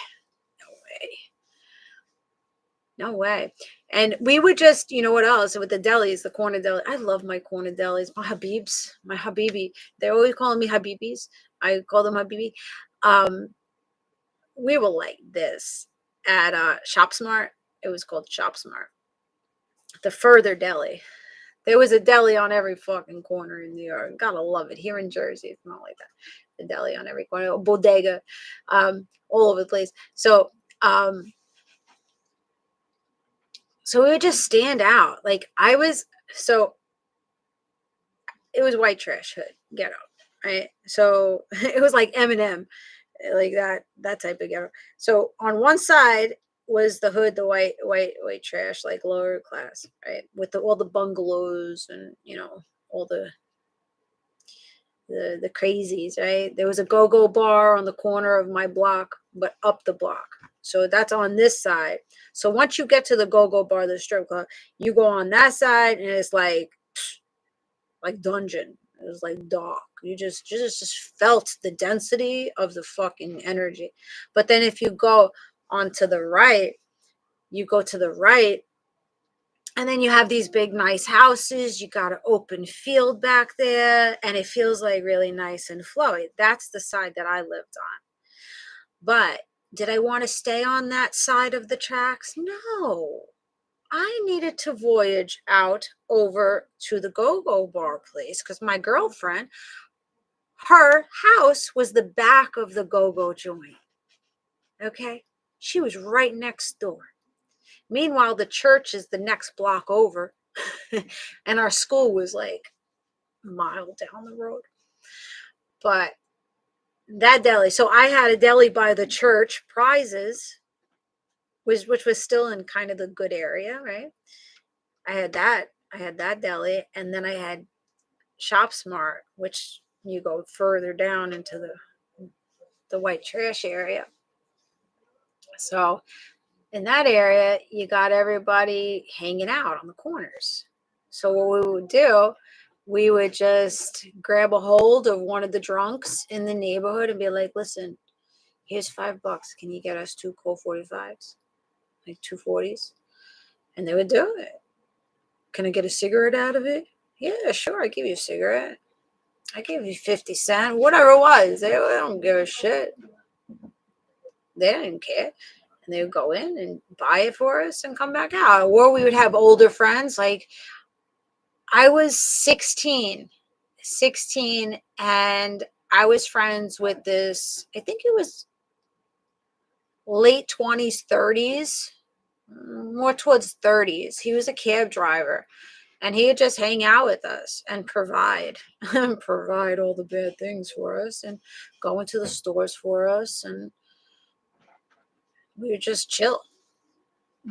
No way. And we would just, you know what else? With the delis, the corner deli. I love my corner delis. My Habibs, my Habibi. They're always calling me Habibis. I call them Habibi. We were like this at Shop Smart. It was called Shop Smart. The further deli. There was a deli on every fucking corner in New York. Gotta love it. Here in Jersey, it's not like that. The deli on every corner. Bodega. All over the place. So we would just stand out. Like it was white trash hood, ghetto, right? So it was like Eminem, like that type of ghetto. So on one side was the hood, the white trash, like lower class, right? With all the bungalows and, you know, all the crazies, right? There was a go-go bar on the corner of my block, but up the block. So that's on this side. So once you get to the go-go bar, the strip club, you go on that side and it's like dungeon. It was like dark. You just felt the density of the fucking energy. But then if you go onto the right, and then you have these big nice houses. You got an open field back there and it feels like really nice and flowy. That's the side that I lived on. But did I want to stay on that side of the tracks? No. I needed to voyage out over to the go-go bar place because my girlfriend, her house was the back of the go-go joint. Okay? She was right next door. Meanwhile, the church is the next block over, and our school was like a mile down the road. But that deli, so I had a deli by the church, prizes, which was still in kind of the good area, right? I had that deli, and then I had Shop Smart, which you go further down into the white trash area. So in that area, you got everybody hanging out on the corners. So what we would do, we would just grab a hold of one of the drunks in the neighborhood and be like, listen, here's $5. Can you get us 2 Colt 45s? Like 2 40s? And they would do it. Can I get a cigarette out of it? Yeah, sure. I give you a cigarette. I give you 50 cents, whatever it was. They don't give a shit. They didn't care. And they would go in and buy it for us and come back out. Or we would have older friends. Like I was 16, and I was friends with this, I think it was late 20s, 30s, more towards 30s. He was a cab driver. And he would just hang out with us and provide all the bad things for us and go into the stores for us. And we would just chill.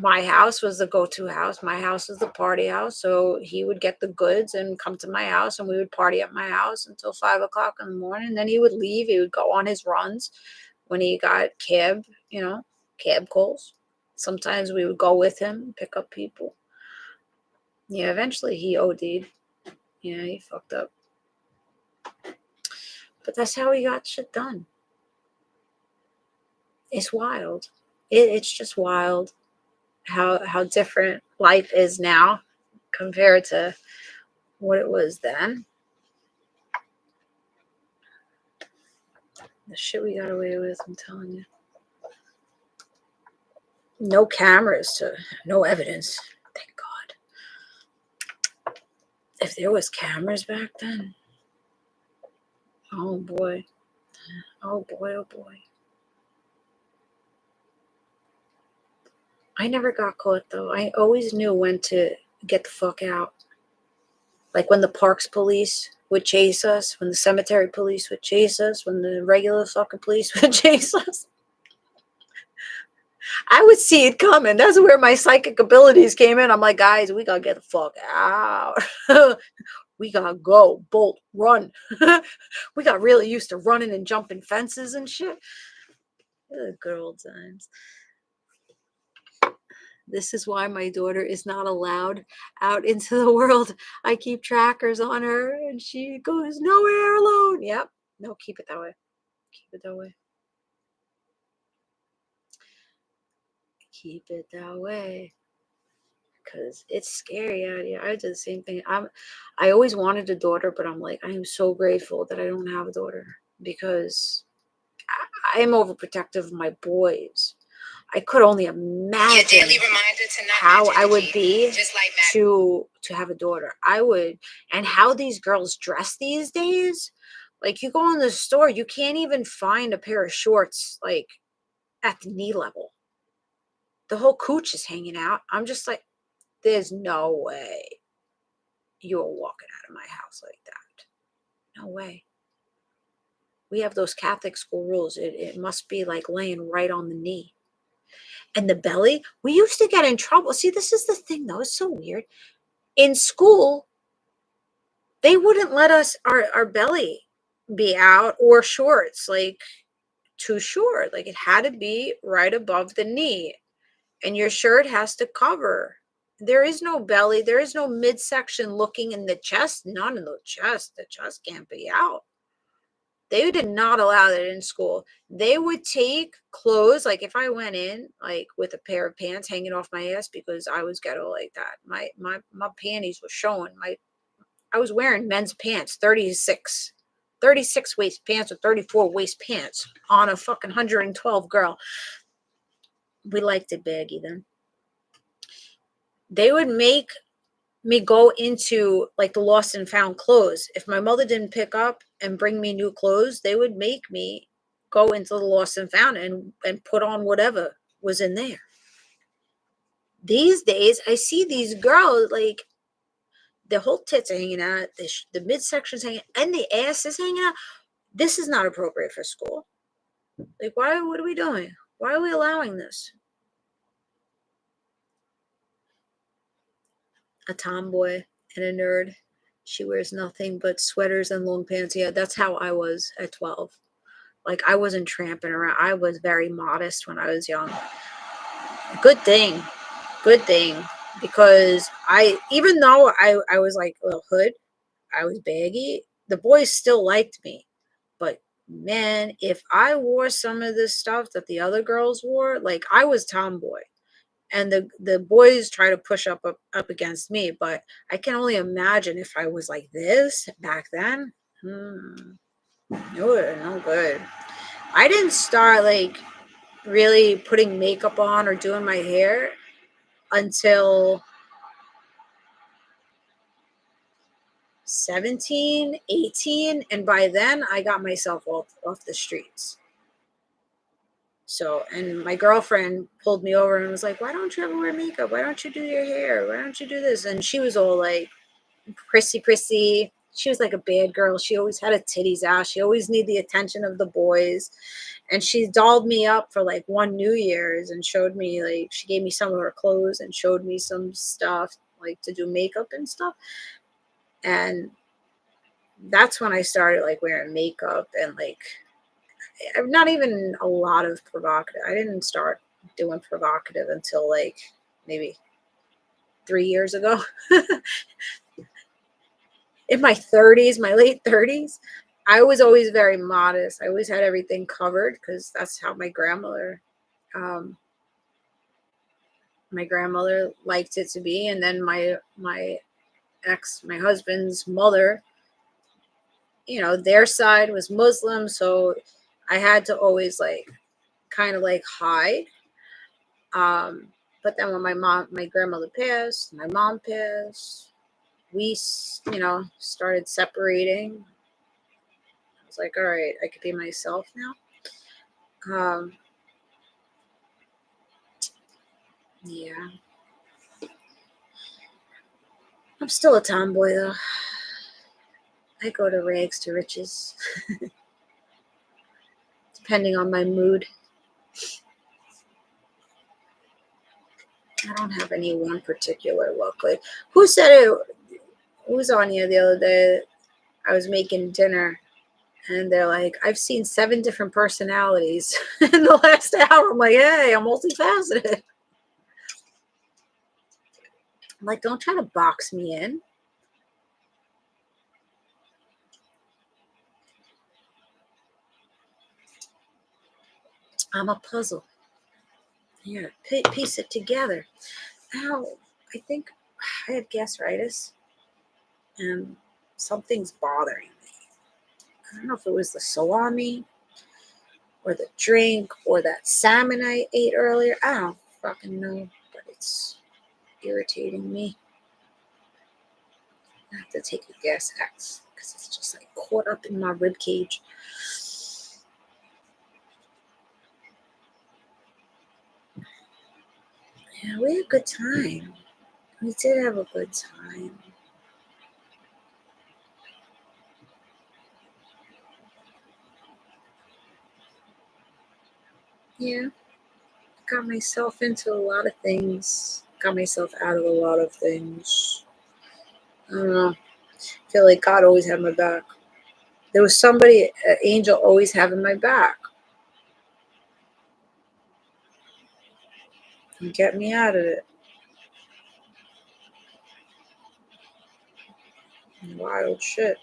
my house was the go-to house. My house was the party house. So he would get the goods and come to my house, and we would party at my house until 5 o'clock in the morning. Then he would leave. He would go on his runs when he got cab calls. Sometimes we would go with him, pick up people. Yeah, eventually he OD'd. Yeah, he fucked up. But that's how he got shit done. It's wild. It's just wild how different life is now compared to what it was then. The shit we got away with, I'm telling you. No cameras, no evidence. Thank God. If there was cameras back then, oh boy. Oh boy, oh boy. I never got caught though. I always knew when to get the fuck out. Like when the parks police would chase us, when the cemetery police would chase us, when the regular fucking police would chase us. I would see it coming. That's where my psychic abilities came in. I'm like, guys, we gotta get the fuck out. We gotta go, bolt, run. We got really used to running and jumping fences and shit. Good old times. This is why my daughter is not allowed out into the world. I keep trackers on her and she goes nowhere alone. Yep. No, keep it that way. Keep it that way. Keep it that way. Because it's scary out here. I do the same thing. I always wanted a daughter, but I'm like, I am so grateful that I don't have a daughter because I am overprotective of my boys. I could only imagine how I would be to have a daughter. I would, and how these girls dress these days. Like you go in the store, you can't even find a pair of shorts like at the knee level. The whole cooch is hanging out. I'm just like, there's no way you're walking out of my house like that. No way. We have those Catholic school rules. It must be like laying right on the knee. And the belly, we used to get in trouble. See, this is the thing, though. It's so weird. In school, they wouldn't let us, our belly be out or shorts, like too short. Like it had to be right above the knee. And your shirt has to cover. There is no belly. There is no midsection looking in the chest. None in the chest. The chest can't be out. They did not allow that in school. They would take clothes, like if I went in like with a pair of pants hanging off my ass because I was ghetto like that. My panties were showing. I was wearing men's pants, 36 waist pants or 34 waist pants on a fucking 112 girl. We liked it baggy then. They would make me go into like the lost and found clothes. If my mother didn't pick up and bring me new clothes, they would make me go into the lost and found and put on whatever was in there. These days, I see these girls like the whole tits are hanging out, the midsection's hanging, and the ass is hanging out. This is not appropriate for school. Like, why? What are we doing? Why are we allowing this? A tomboy and a nerd. She wears nothing but sweaters and long pants. Yeah, that's how I was at 12. Like, I wasn't tramping around. I was very modest when I was young. Good thing. Because even though I was like a little hood, I was baggy, the boys still liked me. But man, if I wore some of this stuff that the other girls wore, like I was tomboy. And the boys try to push up against me, but I can only imagine if I was like this back then. No good. I didn't start like really putting makeup on or doing my hair until 17, 18, and by then I got myself off the streets. So, and my girlfriend pulled me over and was like, why don't you ever wear makeup? Why don't you do your hair? Why don't you do this? And she was all like, prissy. she was like a bad girl. She always had her titties out. She always needed the attention of the boys. And she dolled me up for like one New Year's and showed me, like, she gave me some of her clothes and showed me some stuff, like to do makeup and stuff. And that's when I started like wearing makeup and like, not even a lot of provocative. I didn't start doing provocative until like maybe 3 years ago. In my 30s, my late 30s, I was always very modest. I always had everything covered because that's how my grandmother liked it to be. And then my husband's mother, you know, their side was Muslim, so I had to always like kind of like hide. But then when my grandmother passed, my mom passed, we, you know, started separating. I was like, all right, I could be myself now. Yeah. I'm still a tomboy though. I go to rags to riches. Depending on my mood. I don't have any one particular look. Like, who said it? Who was on here the other day? I was making dinner and they're like, I've seen 7 different personalities in the last hour. I'm like, hey, I'm multifaceted. I'm like, don't try to box me in. I'm a puzzle. Here, piece it together. Ow, I think I have gastritis and something's bothering me. I don't know if it was the salami or the drink or that salmon I ate earlier. I don't fucking know, but it's irritating me. I have to take a gas X because it's just like caught up in my rib cage. Yeah, we had a good time. We did have a good time. Yeah, got myself into a lot of things. Got myself out of a lot of things. I don't know. I feel like God always had my back. There was somebody, an angel, always having my back. And get me out of it. Wild shit.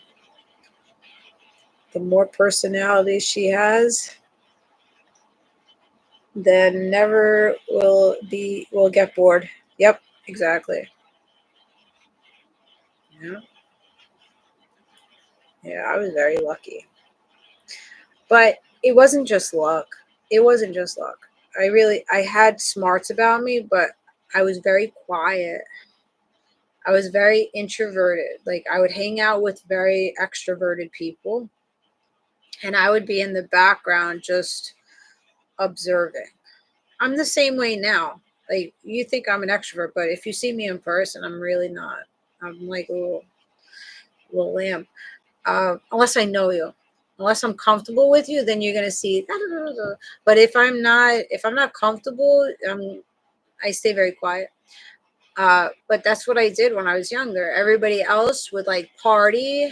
The more personality she has, then never will get bored. Yep, exactly. Yeah. Yeah, I was very lucky. But it wasn't just luck. It wasn't just luck. I had smarts about me, but I was very quiet. I was very introverted. Like, I would hang out with very extroverted people and I would be in the background just observing. I'm the same way now. Like, you think I'm an extrovert, but if you see me in person, I'm really not. I'm like a little lamb. Unless I know you. Unless I'm comfortable with you, then you're gonna see. But if I'm not comfortable, I stay very quiet. But that's what I did when I was younger. Everybody else would like party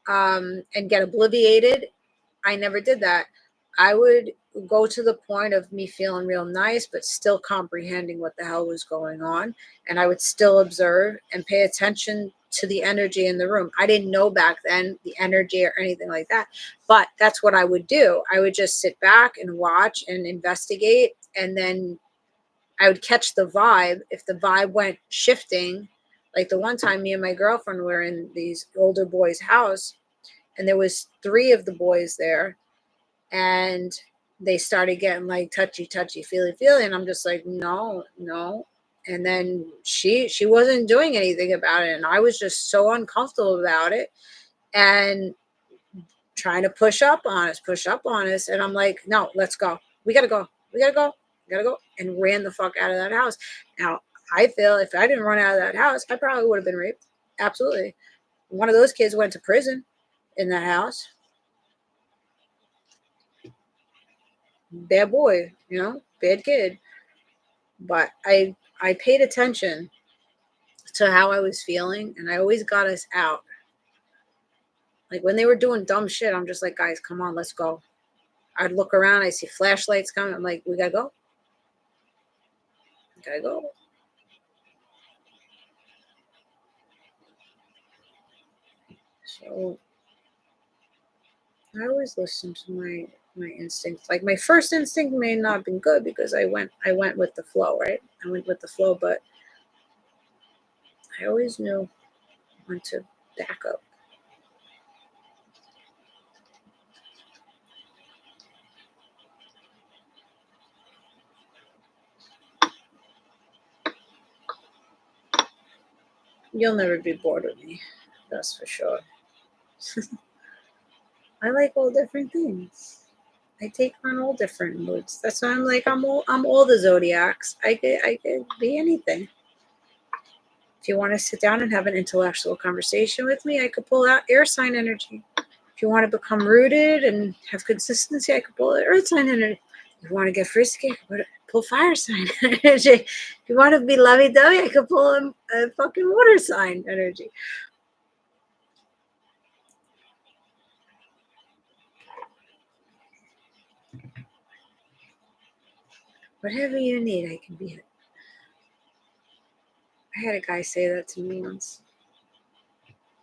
and get obliviated. I never did that. I would go to the point of me feeling real nice, but still comprehending what the hell was going on. And I would still observe and pay attention to the energy in the room. I didn't know back then the energy or anything like that, but that's what I would do. I would just sit back and watch and investigate. And then I would catch the vibe. If the vibe went shifting, like the one time me and my girlfriend were in these older boys' house, and there was 3 of the boys there, and they started getting like touchy, feely. And I'm just like, no. And then she wasn't doing anything about it. And I was just so uncomfortable about it and trying to push up on us. And I'm like, no, let's go. We gotta go. And ran the fuck out of that house. Now, I feel if I didn't run out of that house, I probably would have been raped. Absolutely. One of those kids went to prison in that house. Bad boy, bad kid. But I paid attention to how I was feeling, and I always got us out. Like when they were doing dumb shit, I'm just like, guys, come on, let's go. I'd look around, I see flashlights coming. I'm like, we gotta go. We gotta go. So I always listen to my instincts. Like my first instinct may not have been good because I went with the flow, right? I went with the flow, but I always knew when to back up. You'll never be bored with me, that's for sure. I like all different things. I take on all different moods. That's why I'm like I'm all the zodiacs. I could be anything. If you want to sit down and have an intellectual conversation with me, I could pull out air sign energy. If you want to become rooted and have consistency, I could pull out earth sign energy. If you want to get frisky, I could pull fire sign energy. If you want to be lovey-dovey, I could pull a fucking water sign energy. Whatever you need, I can be it. I had a guy say that to me once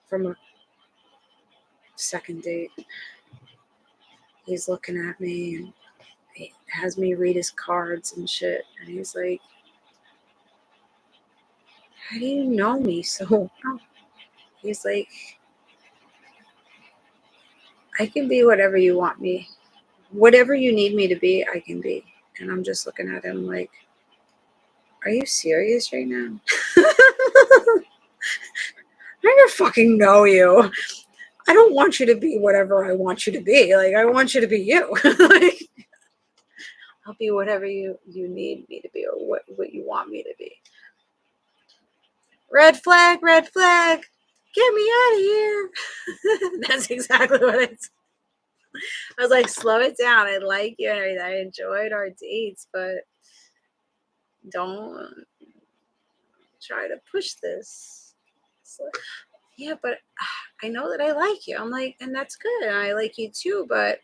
from a second date. He's looking at me and he has me read his cards and shit. And he's like, how do you know me so well? He's like, I can be whatever you want me. Whatever you need me to be, I can be. And I'm just looking at him like, are you serious right now? I don't fucking know you. I don't want you to be whatever I want you to be. Like, I want you to be you. Like, I'll be whatever you need me to be or what you want me to be. Red flag, red flag. Get me out of here. That's exactly what I said. I was like, slow it down. I like you and everything. I enjoyed our dates, but don't try to push this. So, yeah, but I know that I like you. I'm like, and that's good. And I like you too, but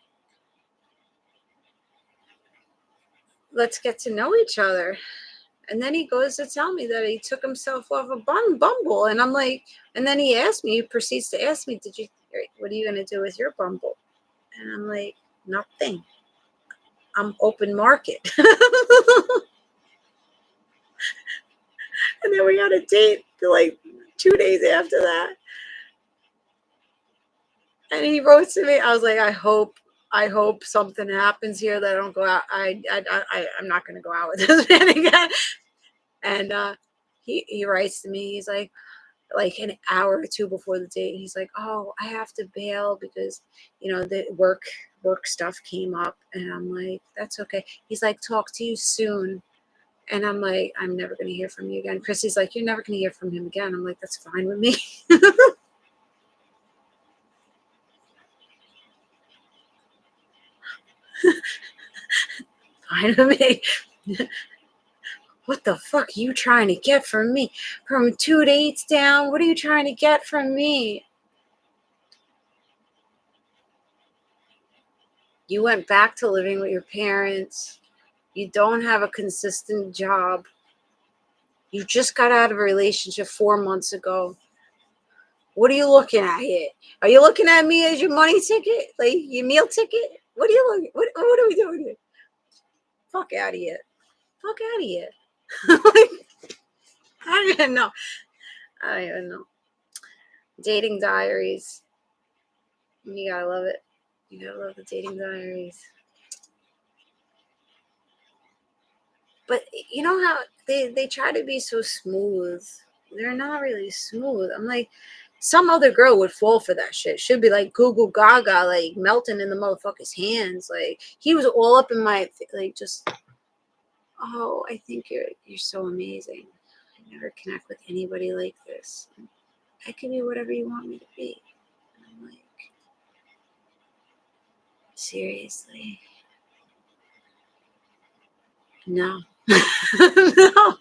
let's get to know each other. And then he goes to tell me that he took himself off a Bumble. And I'm like, and then he proceeds to ask me, what are you going to do with your Bumble? And I'm like, nothing. I'm open market. And then we had a date like 2 days after that. And he wrote to me. I was like, I hope something happens here that I don't go out. I'm not going to go out with this man again. And he writes to me. He's like an hour or two before the date. He's like, oh, I have to bail because, the work stuff came up. And I'm like, that's okay. He's like, talk to you soon. And I'm like, I'm never going to hear from you again. Chrissy's like, you're never going to hear from him again. I'm like, that's fine with me. Fine with me. What the fuck are you trying to get from me? From 2 dates down? What are you trying to get from me? You went back to living with your parents. You don't have a consistent job. You just got out of a relationship 4 months ago. What are you looking at here? Are you looking at me as your money ticket? Like your meal ticket? What are you looking? What are we doing here? Fuck out of here. Fuck out of here. I don't even know. Dating diaries. You gotta love it. You gotta love the dating diaries. But you know how they try to be so smooth. They're not really smooth. I'm like, some other girl would fall for that shit. Should be like Google Gaga, like melting in the motherfucker's hands. Like he was all up in my like just. Oh, I think you're so amazing. I never connect with anybody like this. I can be whatever you want me to be. And I'm like, seriously? No. No.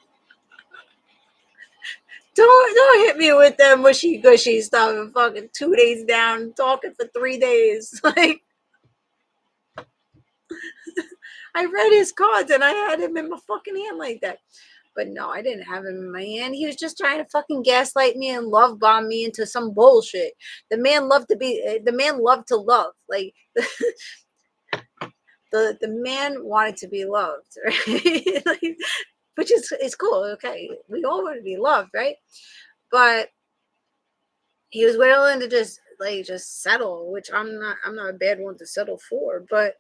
Don't hit me with that mushy gushy stuff and fucking 2 days down talking for 3 days. Like, I read his cards and I had him in my fucking hand like that. But no, I didn't have him in my hand. He was just trying to fucking gaslight me and love bomb me into some bullshit. The man loved to love. Like, the man wanted to be loved, right? Like, which is cool. Okay, we all want to be loved, right? But he was willing to just settle, which I'm not a bad one to settle for. But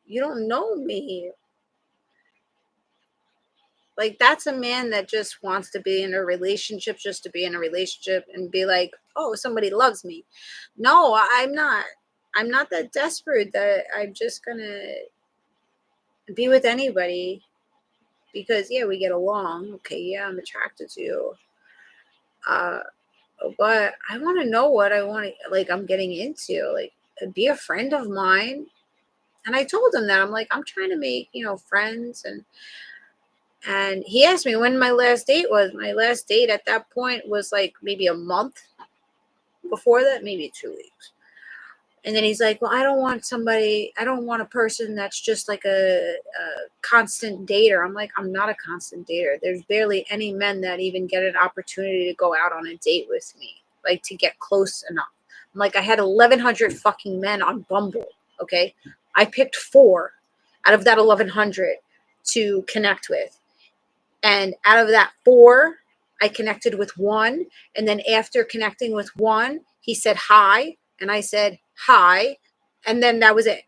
you don't know me. Like, that's a man that just wants to be in a relationship just to be in a relationship and be like, oh, somebody loves me. No, I'm not. I'm not that desperate that I'm just gonna be with anybody because, yeah, we get along. Okay, yeah, I'm attracted to you. But I want to know what I want to, like, I'm getting into. Like, be a friend of mine. And I told him that. I'm like, I'm trying to make, friends. And he asked me when my last date was. My last date at that point was like maybe a month. Before that, maybe 2 weeks. And then he's like, well, I don't want a person that's just like a constant dater. I'm like, I'm not a constant dater. There's barely any men that even get an opportunity to go out on a date with me, like to get close enough. I'm like, I had 1,100 fucking men on Bumble, okay? I picked 4 out of that 1,100 to connect with. And out of that 4, I connected with 1. And then after connecting with 1, he said hi. And I said hi. And then that was it.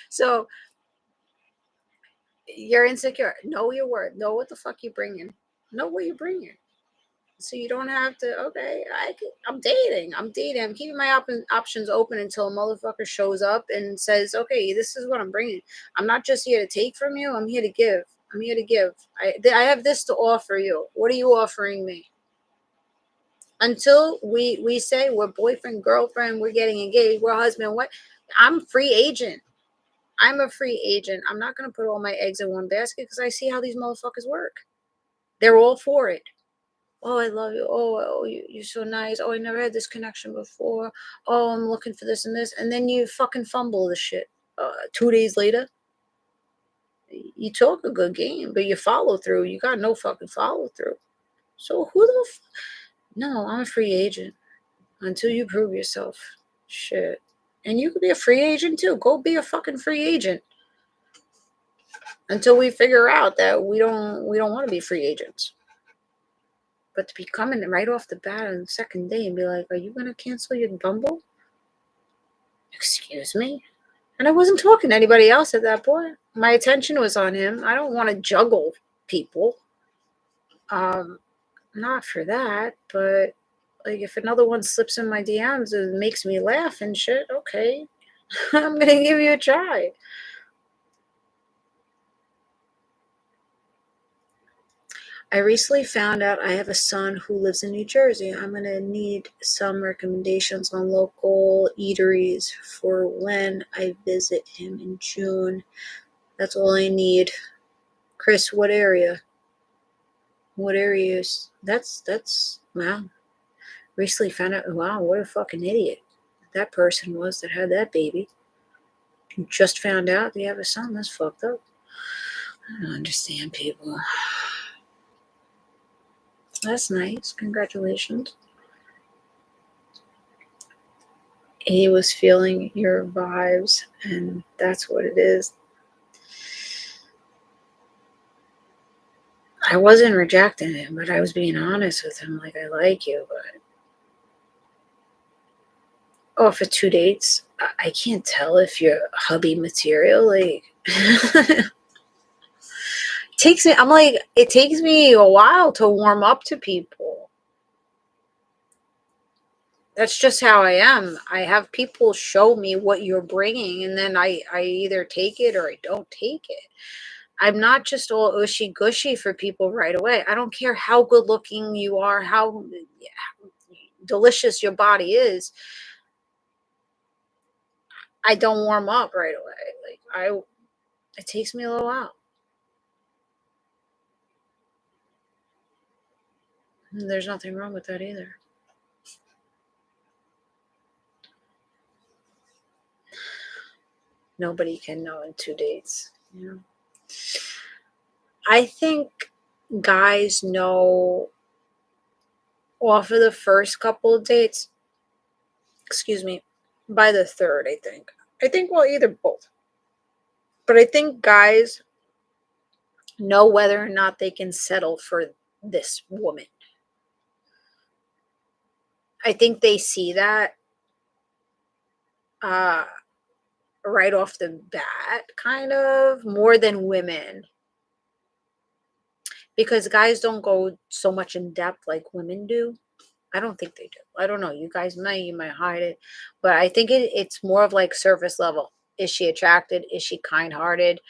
So you're insecure. Know your worth. Know what the fuck you're bringing. Know what you're bringing. So you don't have to, okay, I'm dating. I'm keeping my options open until a motherfucker shows up and says, okay, this is what I'm bringing. I'm not just here to take from you. I'm here to give. I have this to offer you. What are you offering me? Until we say we're boyfriend, girlfriend, we're getting engaged, we're husband, what? I'm free agent. I'm a free agent. I'm not going to put all my eggs in one basket because I see how these motherfuckers work. They're all for it. Oh, I love you. Oh, you're so nice. Oh, I never had this connection before. Oh, I'm looking for this and this. And then you fucking fumble the shit. 2 days later, you talk a good game, but you follow through. You got no fucking follow through. So who the No, I'm a free agent until you prove yourself. Shit. And you could be a free agent too. Go be a fucking free agent. Until we figure out that we don't want to be free agents. But to be coming right off the bat on the second day and be like, are you going to cancel your Bumble? Excuse me? And I wasn't talking to anybody else at that point. My attention was on him. I don't want to juggle people. Not for that, but like if another one slips in my DMs and makes me laugh and shit, okay. I'm going to give you a try. I recently found out I have a son who lives in New Jersey. I'm going to need some recommendations on local eateries for when I visit him in June. That's all I need. Chris, what area? What area is that's wow. Recently found out, wow, what a fucking idiot that person was that had that baby. Just found out they have a son. That's fucked up. I don't understand people. That's nice. Congratulations. He was feeling your vibes, and that's what it is. I wasn't rejecting him, but I was being honest with him. Like, I like you, but for 2 dates, I can't tell if you're hubby material. Like, it takes me a while to warm up to people. That's just how I am. I have people show me what you're bringing, and then I either take it or I don't take it. I'm not just all ushy gushy for people right away. I don't care how good looking you are, how delicious your body is. I don't warm up right away. It takes me a little while. And there's nothing wrong with that either. Nobody can know in 2 dates. You know? I think guys know off of the first couple of dates, excuse me, by the third, I think. Well, either both. But I think guys know whether or not they can settle for this woman. I think they see that right off the bat, kind of, more than women. Because guys don't go so much in depth like women do. I don't think they do. I don't know. You guys you might hide it. But I think it's more of like surface level. Is she attracted? Is she kind-hearted?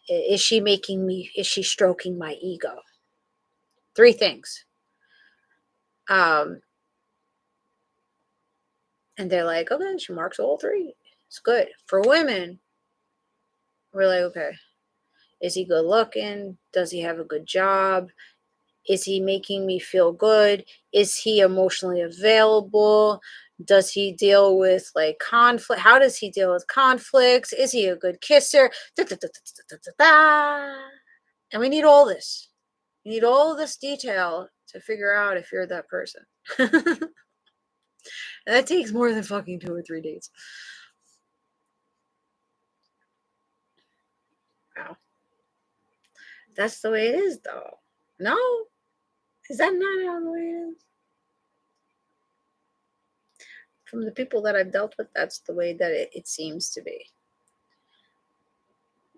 Is she stroking my ego? 3 things. And they're like, okay, she marks all 3. It's good. For women, we're like, okay, is he good looking? Does he have a good job? Is he making me feel good? Is he emotionally available? Does he deal with like conflict? How does he deal with conflicts? Is he a good kisser? And we need all this. You need all this detail to figure out if you're that person. And that takes more than fucking 2 or 3 dates. Wow. That's the way it is, though. No? Is that not how the way it is? From the people that I've dealt with, that's the way that it seems to be.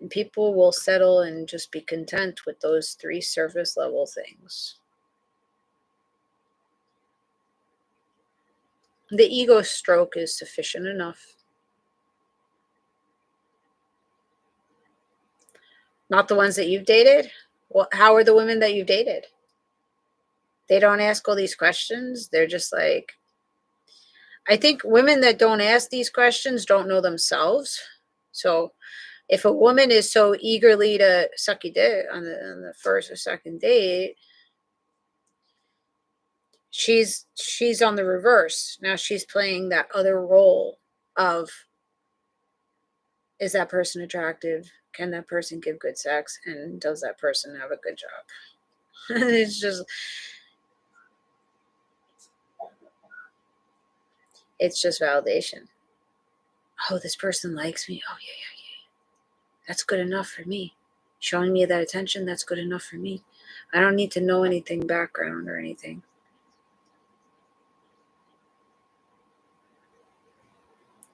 And people will settle and just be content with those 3 surface level things. The ego stroke is sufficient enough. Not the ones that you've dated? Well, how are the women that you've dated? They don't ask all these questions. They're just like, I think women that don't ask these questions don't know themselves. So if a woman is so eagerly to suck your dick on the first or second date, she's on the reverse. Now she's playing that other role of, is that person attractive? Can that person give good sex? And does that person have a good job? It's just validation. Oh, this person likes me. Oh, yeah. That's good enough for me. Showing me that attention, that's good enough for me. I don't need to know anything background or anything.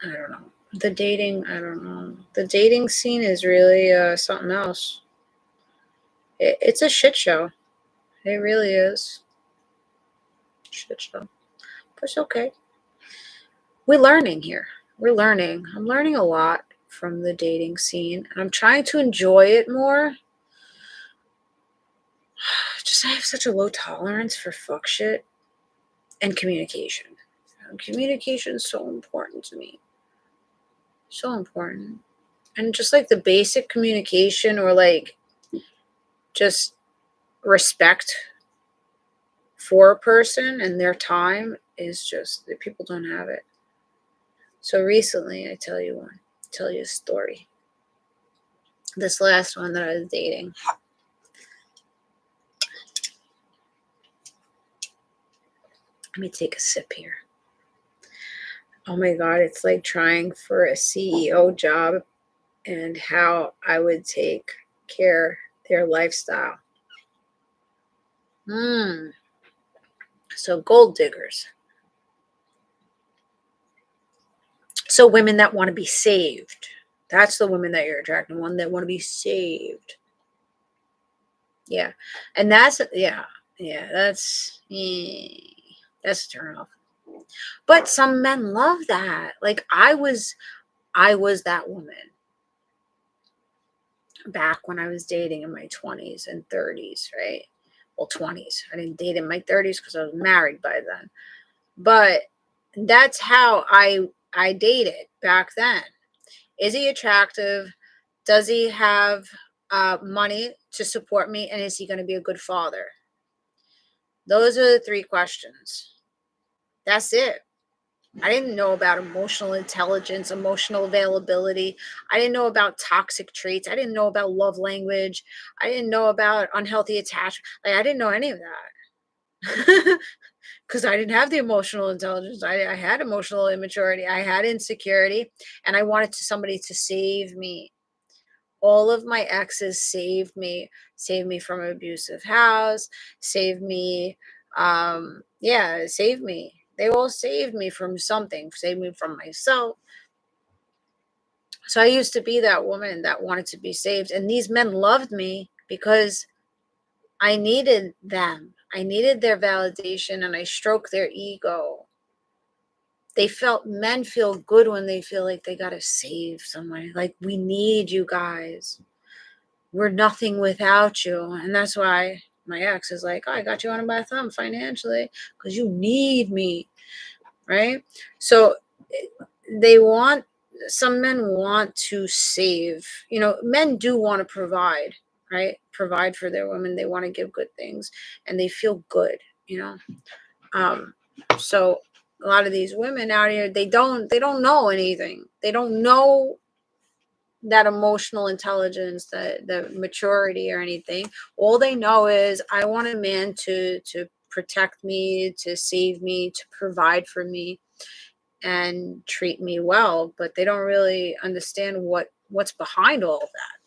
I don't know. The dating, I don't know. The dating scene is really something else. It's a shit show. It really is. Shit show. But it's okay. We're learning here. We're learning. I'm learning a lot from the dating scene. And I'm trying to enjoy it more. Just I have such a low tolerance for fuck shit and communication. Communication is so important to me. So important. And just like the basic communication or like just respect for a person and their time is just that people don't have it. So recently, I tell you a story. This last one that I was dating. Let me take a sip here. Oh my God, it's like trying for a CEO job and how I would take care of their lifestyle. So gold diggers. So women that want to be saved. That's the women that you're attracting. One that want to be saved. Yeah. And that's a turn off. But some men love that. Like I was that woman. back when I was dating in my 20s and 30s, right? Well, 20s. I didn't date in my 30s because I was married by then. But that's how I dated back then. Is he attractive? Does he have money to support me? And is he going to be a good father? Those are the 3 questions. That's it. I didn't know about emotional intelligence, emotional availability. I didn't know about toxic traits. I didn't know about love language. I didn't know about unhealthy attachment. Like, I didn't know any of that. Because I didn't have the emotional intelligence. I had emotional immaturity. I had insecurity. And I wanted somebody to save me. All of my exes saved me from an abusive house, saved me, saved me. They all saved me from something, saved me from myself. So I used to be that woman that wanted to be saved. And these men loved me because I needed them. I needed their validation, and I stroked their ego. Men feel good when they feel like they got to save somebody. Like, we need you guys. We're nothing without you. And that's why my ex is like, oh, I got you under my thumb financially because you need me, right? So some men want to save. Men do want to provide, right? Provide for their women. They want to give good things, and they feel good, So a lot of these women out here, they don't know anything. They don't know that emotional intelligence, the maturity or anything. All they know is, I want a man to protect me, to save me, to provide for me, and treat me well. But they don't really understand what's behind all of that.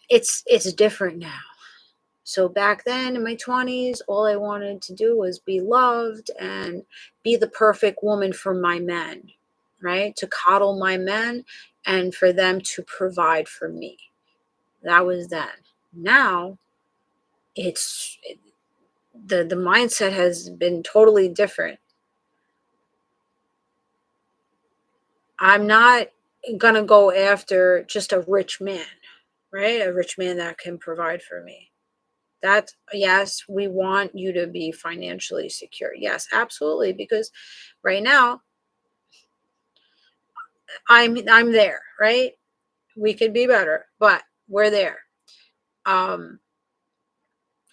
It's different now. So back then in my 20s, all I wanted to do was be loved and be the perfect woman for my men, right? To coddle my men and for them to provide for me. That was then. Now, the mindset has been totally different. I'm not going to go after just a rich man, right? A rich man that can provide for me. Yes, we want you to be financially secure. Yes, absolutely. Because right now, I'm there, right? We could be better, but we're there.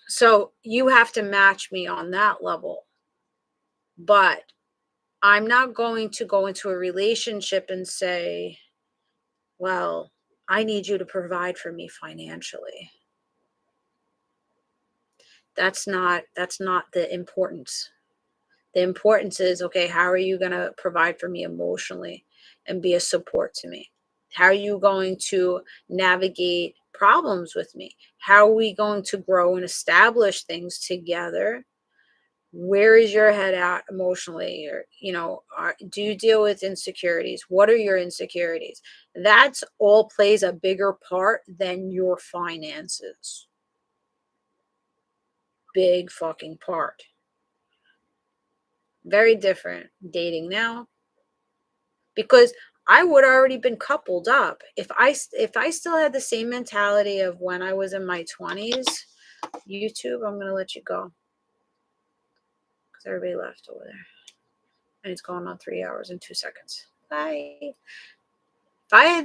So you have to match me on that level. But I'm not going to go into a relationship and say, well, I need you to provide for me financially. That's not the importance. The importance is, okay, how are you going to provide for me emotionally and be a support to me? How are you going to navigate problems with me? How are we going to grow and establish things together? Where is your head at emotionally? Or, do you deal with insecurities? What are your insecurities? That's all plays a bigger part than your finances. Big fucking part. Very different dating now, because I would already been coupled up if I still had the same mentality of when I was in my 20s. YouTube, I'm gonna let you go because everybody left over there, and it's going on 3 hours and 2 seconds. Bye. If I had